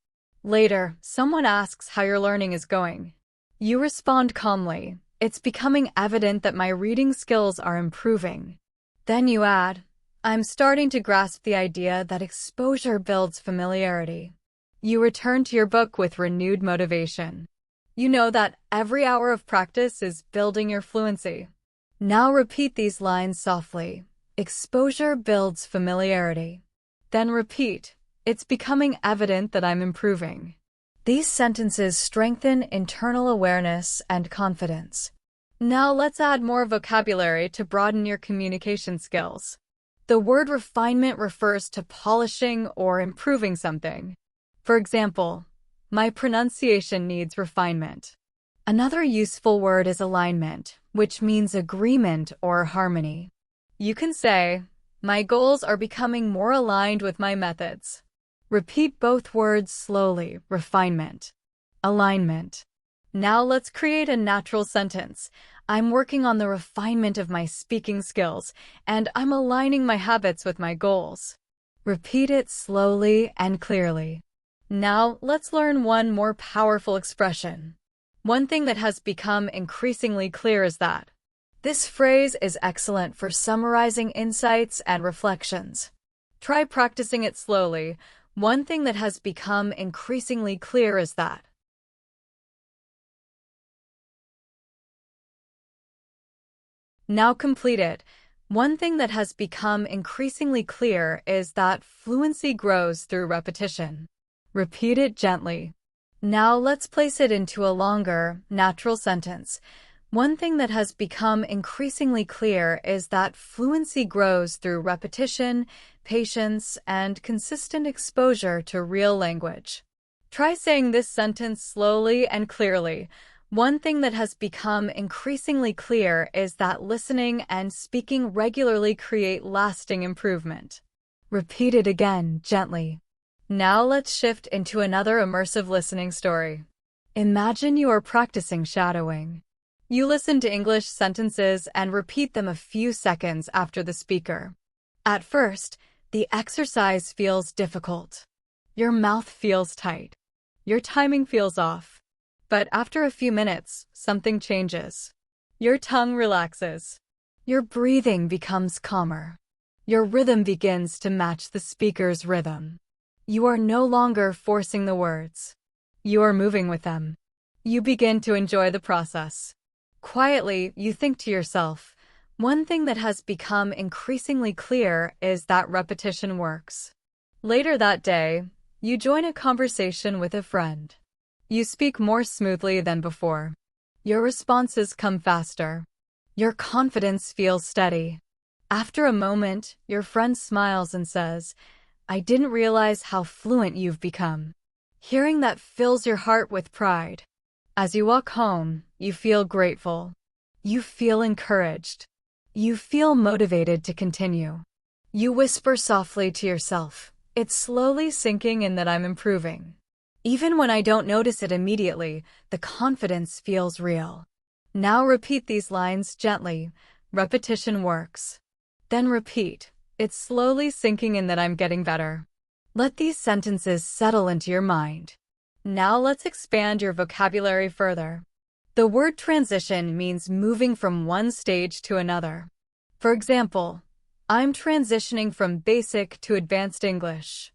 [SPEAKER 1] Later, someone asks how your learning is going. You respond calmly. It's becoming evident that my reading skills are improving. Then you add, I'm starting to grasp the idea that exposure builds familiarity. You return to your book with renewed motivation. You know that every hour of practice is building your fluency. Now repeat these lines softly. Exposure builds familiarity. Then repeat, it's becoming evident that I'm improving. These sentences strengthen internal awareness and confidence. Now let's add more vocabulary to broaden your communication skills. The word refinement refers to polishing or improving something. For example, my pronunciation needs refinement. Another useful word is alignment, which means agreement or harmony. You can say, my goals are becoming more aligned with my methods. Repeat both words slowly. Refinement. Alignment. Now let's create a natural sentence. I'm working on the refinement of my speaking skills, and I'm aligning my habits with my goals. Repeat it slowly and clearly. Now let's learn one more powerful expression. One thing that has become increasingly clear is that. This phrase is excellent for summarizing insights and reflections. Try practicing it slowly. One thing that has become increasingly clear is that. Now complete it. One thing that has become increasingly clear is that fluency grows through repetition. Repeat it gently. Now let's place it into a longer, natural sentence. One thing that has become increasingly clear is that fluency grows through repetition, patience, and consistent exposure to real language. Try saying this sentence slowly and clearly. One thing that has become increasingly clear is that listening and speaking regularly create lasting improvement. Repeat it again, gently. Now let's shift into another immersive listening story. Imagine you are practicing shadowing. You listen to English sentences and repeat them a few seconds after the speaker. At first, the exercise feels difficult. Your mouth feels tight. Your timing feels off. But after a few minutes, something changes. Your tongue relaxes. Your breathing becomes calmer. Your rhythm begins to match the speaker's rhythm. You are no longer forcing the words. You are moving with them. You begin to enjoy the process. Quietly, you think to yourself, one thing that has become increasingly clear is that repetition works. Later that day, you join a conversation with a friend. You speak more smoothly than before. Your responses come faster. Your confidence feels steady. After a moment, your friend smiles and says, "I didn't realize how fluent you've become." Hearing that fills your heart with pride. As you walk home, you feel grateful. You feel encouraged. You feel motivated to continue. You whisper softly to yourself, "It's slowly sinking in that I'm improving." Even when I don't notice it immediately, the confidence feels real. Now repeat these lines gently. Repetition works. Then repeat, "It's slowly sinking in that I'm getting better." Let these sentences settle into your mind. Now let's expand your vocabulary further. The word transition means moving from one stage to another. For example, I'm transitioning from basic to advanced English.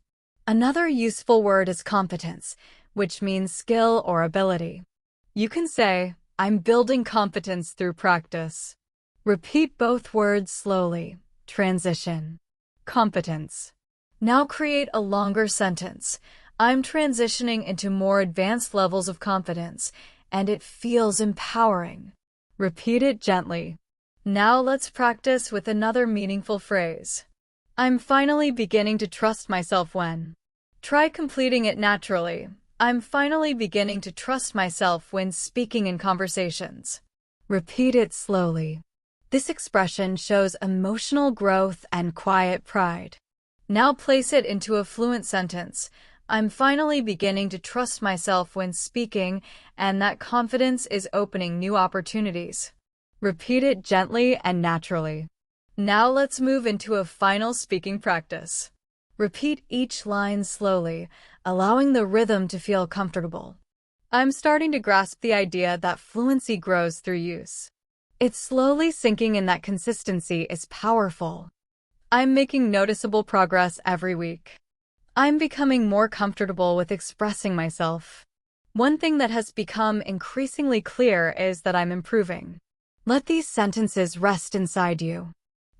[SPEAKER 1] Another useful word is competence, which means skill or ability. You can say, "I'm building competence through practice." Repeat both words slowly. Transition. Competence. Now create a longer sentence. I'm transitioning into more advanced levels of confidence, and it feels empowering. Repeat it gently. Now let's practice with another meaningful phrase. I'm finally beginning to trust myself when. Try completing it naturally. I'm finally beginning to trust myself when speaking in conversations. Repeat it slowly. This expression shows emotional growth and quiet pride. Now place it into a fluent sentence. I'm finally beginning to trust myself when speaking, and that confidence is opening new opportunities. Repeat it gently and naturally. Now let's move into a final speaking practice. Repeat each line slowly, allowing the rhythm to feel comfortable. I'm starting to grasp the idea that fluency grows through use. It's slowly sinking in that consistency is powerful. I'm making noticeable progress every week. I'm becoming more comfortable with expressing myself. One thing that has become increasingly clear is that I'm improving. Let these sentences rest inside you.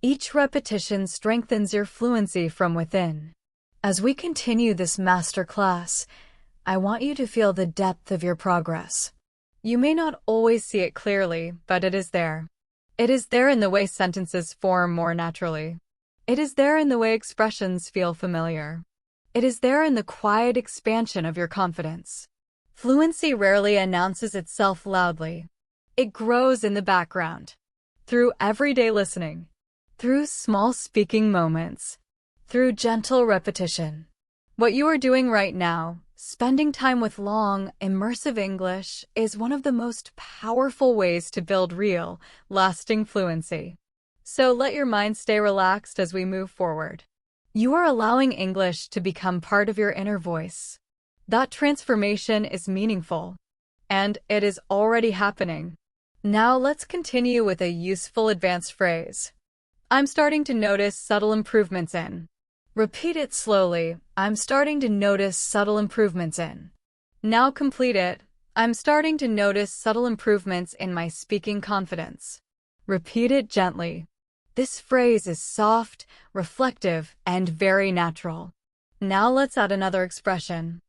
[SPEAKER 1] Each repetition strengthens your fluency from within. As we continue this master class, I want you to feel the depth of your progress. You may not always see it clearly, but it is there. It is there in the way sentences form more naturally. It is there in the way expressions feel familiar. It is there in the quiet expansion of your confidence. Fluency rarely announces itself loudly. It grows in the background. Through everyday listening. Through small speaking moments. Through gentle repetition. What you are doing right now, spending time with long, immersive English, is one of the most powerful ways to build real, lasting fluency. So let your mind stay relaxed as we move forward. You are allowing English to become part of your inner voice. That transformation is meaningful, and it is already happening. Now let's continue with a useful advanced phrase. I'm starting to notice subtle improvements in. Repeat it slowly. I'm starting to notice subtle improvements in. Now complete it. I'm starting to notice subtle improvements in my speaking confidence. Repeat it gently. This phrase is soft, reflective, and very natural. Now let's add another expression.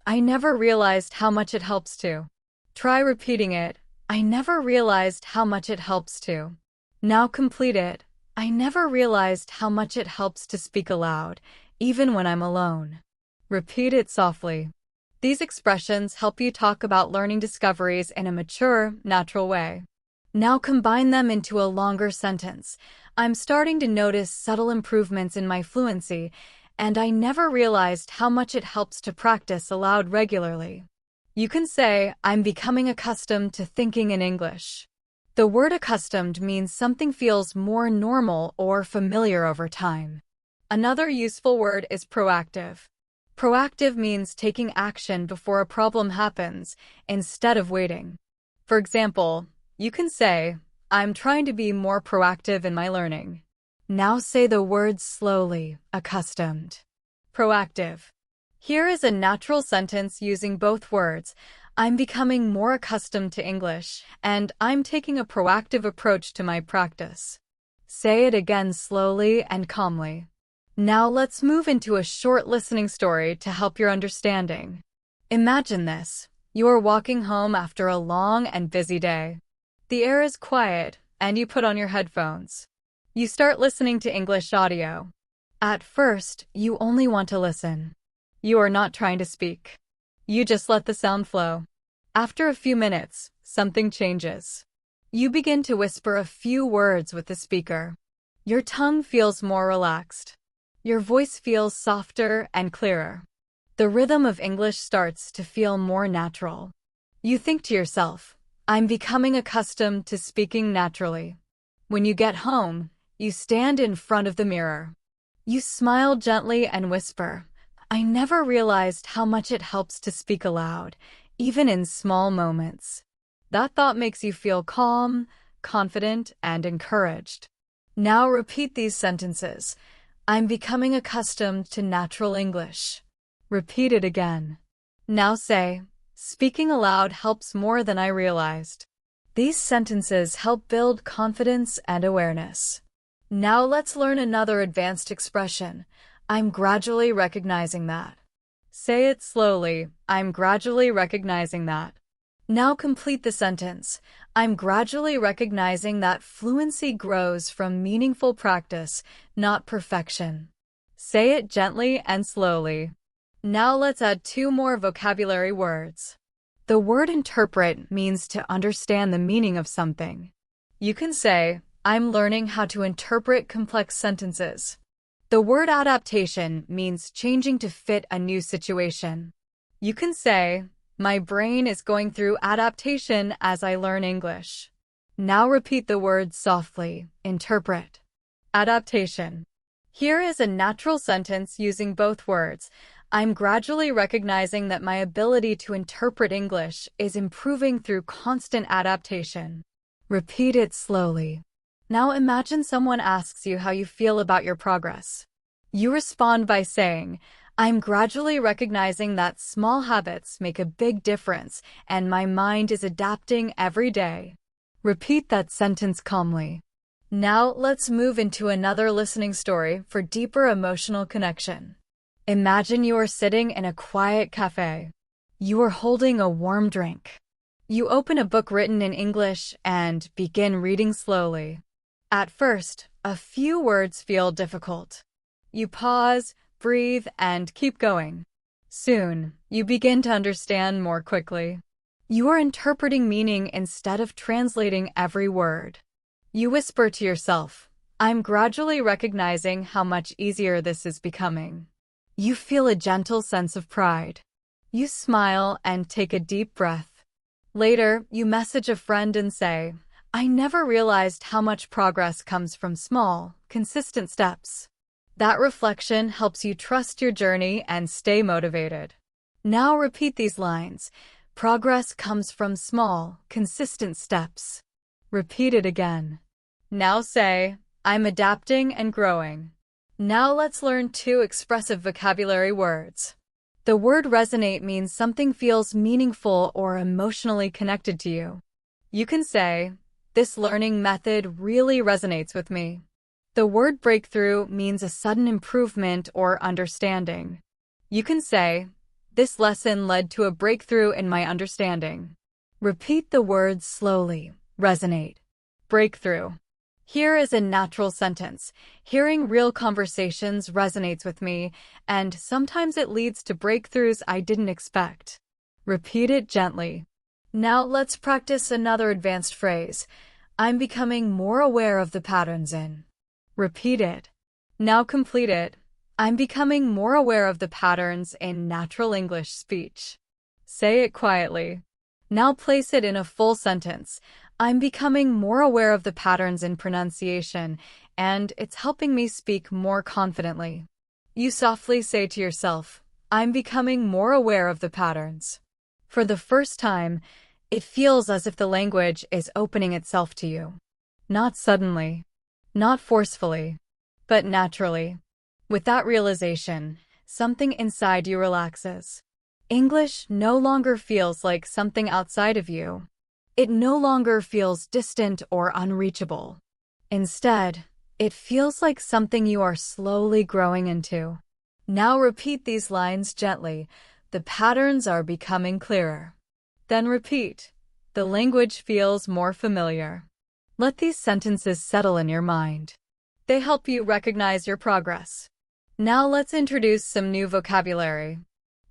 [SPEAKER 1] I never realized how much it helps to. Try repeating it. I never realized how much it helps to. Now complete it. I never realized how much it helps to speak aloud, even when I'm alone. Repeat it softly. These expressions help you talk about learning discoveries in a mature, natural way. Now combine them into a longer sentence. I'm starting to notice subtle improvements in my fluency, and I never realized how much it helps to practice aloud regularly. You can say, I'm becoming accustomed to thinking in English. The word accustomed means something feels more normal or familiar over time. Another useful word is proactive. Proactive means taking action before a problem happens, instead of waiting. For example, you can say, I'm trying to be more proactive in my learning. Now say the words slowly, accustomed. Proactive. Here is a natural sentence using both words. I'm becoming more accustomed to English, and I'm taking a proactive approach to my practice. Say it again slowly and calmly. Now let's move into a short listening story to help your understanding. Imagine this. You are walking home after a long and busy day. The air is quiet, and you put on your headphones. You start listening to English audio. At first, you only want to listen. You are not trying to speak. You just let the sound flow. After a few minutes, something changes. You begin to whisper a few words with the speaker. Your tongue feels more relaxed. Your voice feels softer and clearer. The rhythm of English starts to feel more natural. You think to yourself, I'm becoming accustomed to speaking naturally. When you get home, you stand in front of the mirror. You smile gently and whisper, I never realized how much it helps to speak aloud, even in small moments. That thought makes you feel calm, confident, and encouraged. Now repeat these sentences. I'm becoming accustomed to natural English. Repeat it again. Now say, speaking aloud helps more than I realized. These sentences help build confidence and awareness. Now let's learn another advanced expression. I'm gradually recognizing that. Say it slowly. I'm gradually recognizing that. Now complete the sentence. I'm gradually recognizing that fluency grows from meaningful practice, not perfection. Say it gently and slowly. Now let's add 2 more vocabulary words. The word interpret means to understand the meaning of something. You can say, I'm learning how to interpret complex sentences. The word adaptation means changing to fit a new situation. You can say, my brain is going through adaptation as I learn English. Now repeat the words softly. Interpret. Adaptation. Here is a natural sentence using both words. I'm gradually recognizing that my ability to interpret English is improving through constant adaptation. Repeat it slowly. Now imagine someone asks you how you feel about your progress. You respond by saying, I'm gradually recognizing that small habits make a big difference and my mind is adapting every day. Repeat that sentence calmly. Now let's move into another listening story for deeper emotional connection. Imagine you are sitting in a quiet cafe. You are holding a warm drink. You open a book written in English and begin reading slowly. At first, a few words feel difficult. You pause, breathe, and keep going. Soon, you begin to understand more quickly. You are interpreting meaning instead of translating every word. You whisper to yourself, I'm gradually recognizing how much easier this is becoming. You feel a gentle sense of pride. You smile and take a deep breath. Later, you message a friend and say, I never realized how much progress comes from small, consistent steps. That reflection helps you trust your journey and stay motivated. Now repeat these lines. Progress comes from small, consistent steps. Repeat it again. Now say, I'm adapting and growing. Now let's learn 2 expressive vocabulary words. The word resonate means something feels meaningful or emotionally connected to you. You can say, this learning method really resonates with me. The word breakthrough means a sudden improvement or understanding. You can say, this lesson led to a breakthrough in my understanding. Repeat the words slowly. Resonate. Breakthrough. Here is a natural sentence. Hearing real conversations resonates with me, and sometimes it leads to breakthroughs I didn't expect. Repeat it gently. Now let's practice another advanced phrase. I'm becoming more aware of the patterns in. Repeat it. Now complete it. I'm becoming more aware of the patterns in natural English speech. Say it quietly. Now place it in a full sentence. I'm becoming more aware of the patterns in pronunciation, and it's helping me speak more confidently. You softly say to yourself, I'm becoming more aware of the patterns. For the first time, it feels as if the language is opening itself to you. Not suddenly, not forcefully, but naturally. With that realization, something inside you relaxes. English no longer feels like something outside of you. It no longer feels distant or unreachable. Instead, it feels like something you are slowly growing into. Now repeat these lines gently. The patterns are becoming clearer. Then repeat. The language feels more familiar. Let these sentences settle in your mind. They help you recognize your progress. Now let's introduce some new vocabulary.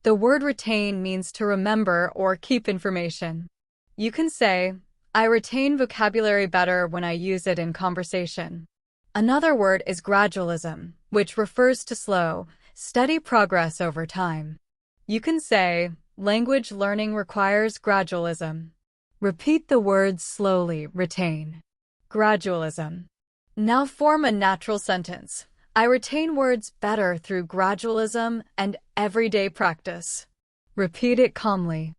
[SPEAKER 1] The word retain means to remember or keep information. You can say, I retain vocabulary better when I use it in conversation. Another word is gradualism, which refers to slow, steady progress over time. You can say, language learning requires gradualism. Repeat the words slowly. Retain. Gradualism. Now form a natural sentence. I retain words better through gradualism and everyday practice. Repeat it calmly.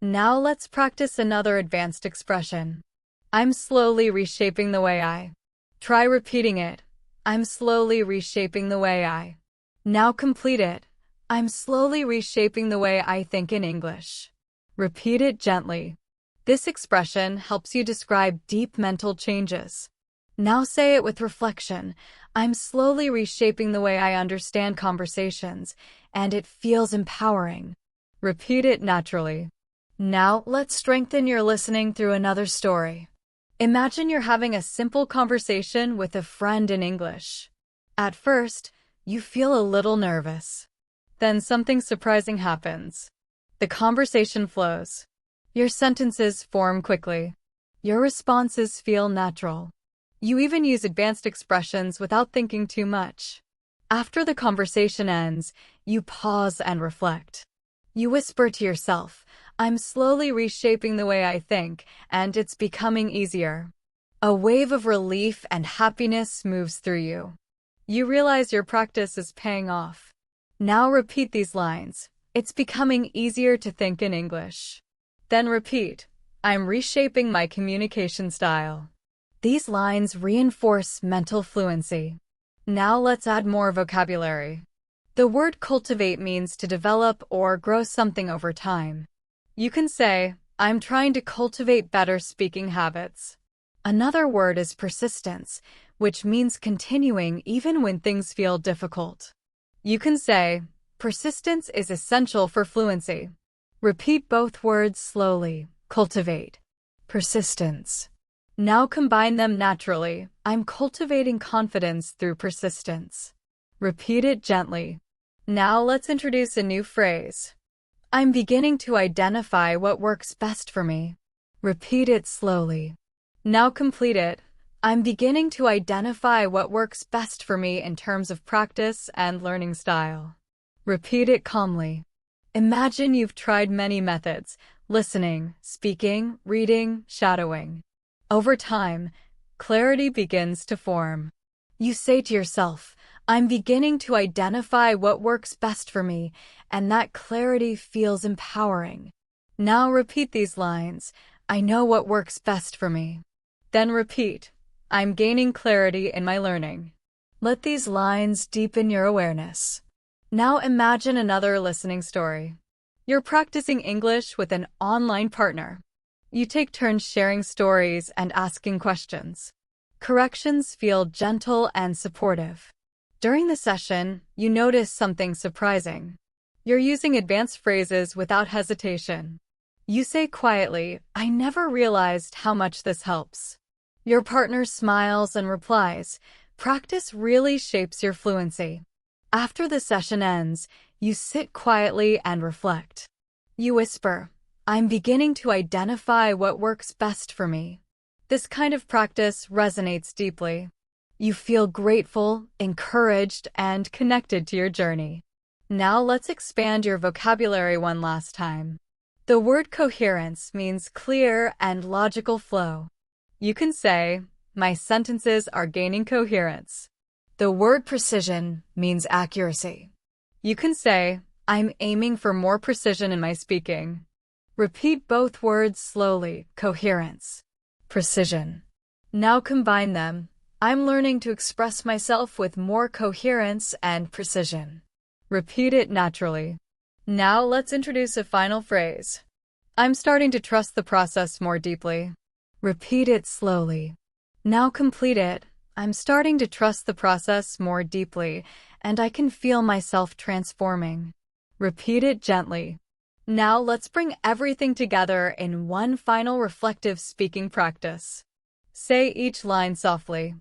[SPEAKER 1] Now let's practice another advanced expression. I'm slowly reshaping the way I. Try repeating it. I'm slowly reshaping the way I. Now complete it. I'm slowly reshaping the way I think in English. Repeat it gently. This expression helps you describe deep mental changes. Now say it with reflection. I'm slowly reshaping the way I understand conversations, and it feels empowering. Repeat it naturally. Now, let's strengthen your listening through another story. Imagine you're having a simple conversation with a friend in English. At first, you feel a little nervous. Then something surprising happens. The conversation flows. Your sentences form quickly. Your responses feel natural. You even use advanced expressions without thinking too much. After the conversation ends, you pause and reflect. You whisper to yourself, I'm slowly reshaping the way I think, and it's becoming easier. A wave of relief and happiness moves through you. You realize your practice is paying off. Now repeat these lines. It's becoming easier to think in English. Then repeat, I'm reshaping my communication style. These lines reinforce mental fluency. Now let's add more vocabulary. The word cultivate means to develop or grow something over time. You can say, I'm trying to cultivate better speaking habits. Another word is persistence, which means continuing even when things feel difficult. You can say, persistence is essential for fluency. Repeat both words slowly. Cultivate. Persistence. Now combine them naturally. I'm cultivating confidence through persistence. Repeat it gently. Now let's introduce a new phrase. I'm beginning to identify what works best for me. Repeat it slowly. Now complete it. I'm beginning to identify what works best for me in terms of practice and learning style. Repeat it calmly. Imagine you've tried many methods: listening, speaking, reading, shadowing. Over time, clarity begins to form. You say to yourself, I'm beginning to identify what works best for me, and that clarity feels empowering. Now repeat these lines. I know what works best for me. Then repeat, I'm gaining clarity in my learning. Let these lines deepen your awareness. Now imagine another listening story. You're practicing English with an online partner. You take turns sharing stories and asking questions. Corrections feel gentle and supportive. During the session, you notice something surprising. You're using advanced phrases without hesitation. You say quietly, "I never realized how much this helps." Your partner smiles and replies, "Practice really shapes your fluency." After the session ends, you sit quietly and reflect. You whisper, "I'm beginning to identify what works best for me." This kind of practice resonates deeply. You feel grateful, encouraged, and connected to your journey. Now let's expand your vocabulary one last time. The word coherence means clear and logical flow. You can say, "My sentences are gaining coherence." The word precision means accuracy. You can say, "I'm aiming for more precision in my speaking." Repeat both words slowly, coherence, precision. Now combine them. "I'm learning to express myself with more coherence and precision." Repeat it naturally. Now let's introduce a final phrase. "I'm starting to trust the process more deeply." Repeat it slowly. Now complete it. "I'm starting to trust the process more deeply, and I can feel myself transforming." Repeat it gently. Now let's bring everything together in one final reflective speaking practice. Say each line softly.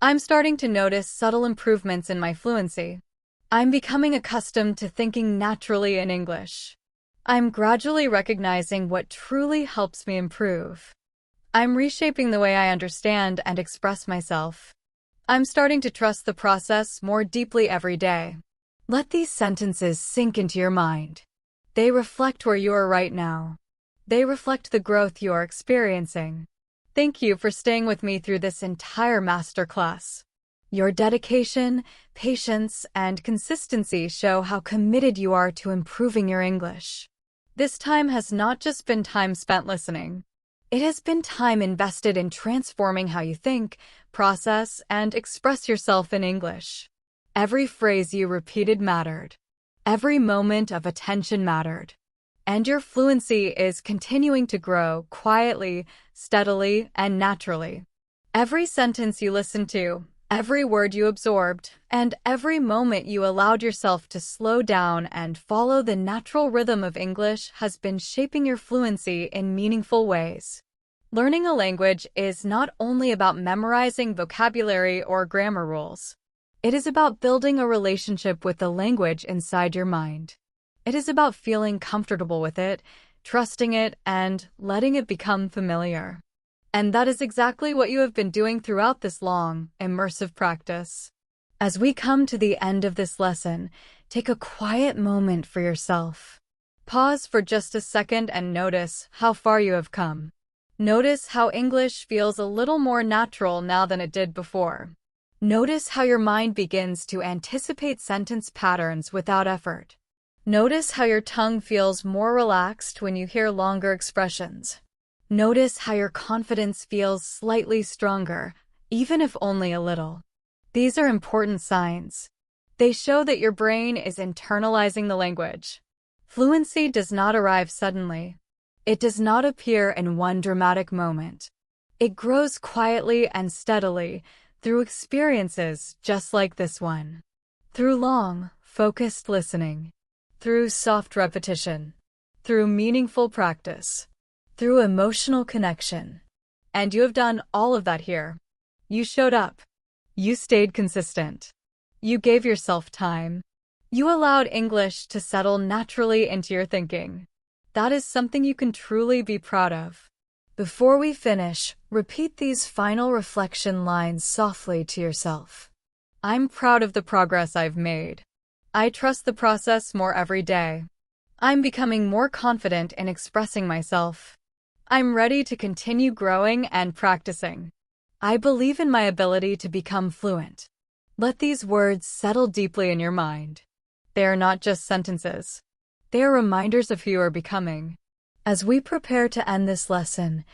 [SPEAKER 1] "I'm starting to notice subtle improvements in my fluency." "I'm becoming accustomed to thinking naturally in English." "I'm gradually recognizing what truly helps me improve." "I'm reshaping the way I understand and express myself." "I'm starting to trust the process more deeply every day." Let these sentences sink into your mind. They reflect where you are right now. They reflect the growth you are experiencing. Thank you for staying with me through this entire masterclass. Your dedication, patience, and consistency show how committed you are to improving your English. This time has not just been time spent listening. It has been time invested in transforming how you think, process, and express yourself in English. Every phrase you repeated mattered. Every moment of attention mattered. And your fluency is continuing to grow quietly, steadily, and naturally. Every sentence you listened to, every word you absorbed, and every moment you allowed yourself to slow down and follow the natural rhythm of English has been shaping your fluency in meaningful ways. Learning a language is not only about memorizing vocabulary or grammar rules. It is about building a relationship with the language inside your mind. It is about feeling comfortable with it, trusting it, and letting it become familiar. And that is exactly what you have been doing throughout this long, immersive practice. As we come to the end of this lesson, take a quiet moment for yourself. Pause for just a second and notice how far you have come. Notice how English feels a little more natural now than it did before. Notice how your mind begins to anticipate sentence patterns without effort. Notice how your tongue feels more relaxed when you hear longer expressions. Notice how your confidence feels slightly stronger, even if only a little. These are important signs. They show that your brain is internalizing the language. Fluency does not arrive suddenly. It does not appear in one dramatic moment. It grows quietly and steadily through experiences just like this one. Through long, focused listening. Through soft repetition. Through meaningful practice. Through emotional connection. And you have done all of that here. You showed up. You stayed consistent. You gave yourself time. You allowed English to settle naturally into your thinking. That is something you can truly be proud of. Before we finish, repeat these final reflection lines softly to yourself. I'm proud of the progress I've made. I trust the process more every day. I'm becoming more confident in expressing myself. I'm ready to continue growing and practicing. I believe in my ability to become fluent. Let these words settle deeply in your mind. They are not just sentences. They are reminders of who you are becoming. As we prepare to end this lesson,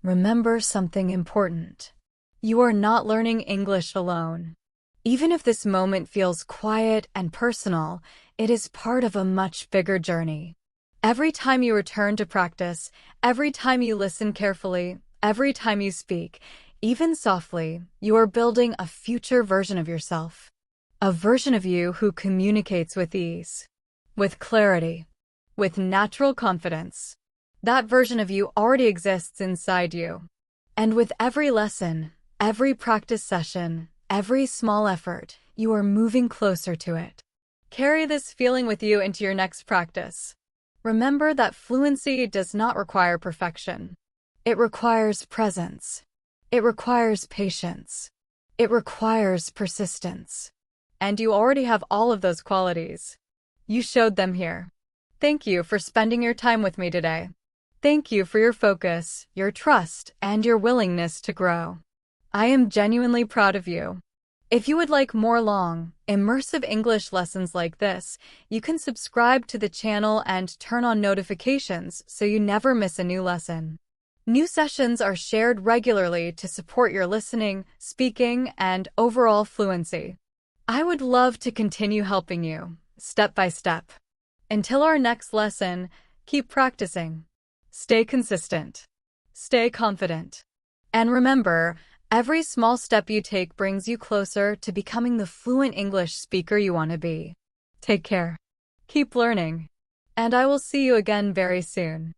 [SPEAKER 1] remember something important. You are not learning English alone. Even if this moment feels quiet and personal, it is part of a much bigger journey. Every time you return to practice, every time you listen carefully, every time you speak, even softly, you are building a future version of yourself. A version of you who communicates with ease, with clarity, with natural confidence. That version of you already exists inside you. And with every lesson, every practice session, every small effort, you are moving closer to it. Carry this feeling with you into your next practice. Remember that fluency does not require perfection. It requires presence. It requires patience. It requires persistence. And you already have all of those qualities. You showed them here. Thank you for spending your time with me today. Thank you for your focus, your trust, and your willingness to grow. I am genuinely proud of you. If you would like more long, immersive English lessons like this, you can subscribe to the channel and turn on notifications so you never miss a new lesson. New sessions are shared regularly to support your listening, speaking, and overall fluency. I would love to continue helping you, step by step. Until our next lesson, keep practicing. Stay consistent. Stay confident. And remember, every small step you take brings you closer to becoming the fluent English speaker you want to be. Take care. Keep learning. And I will see you again very soon.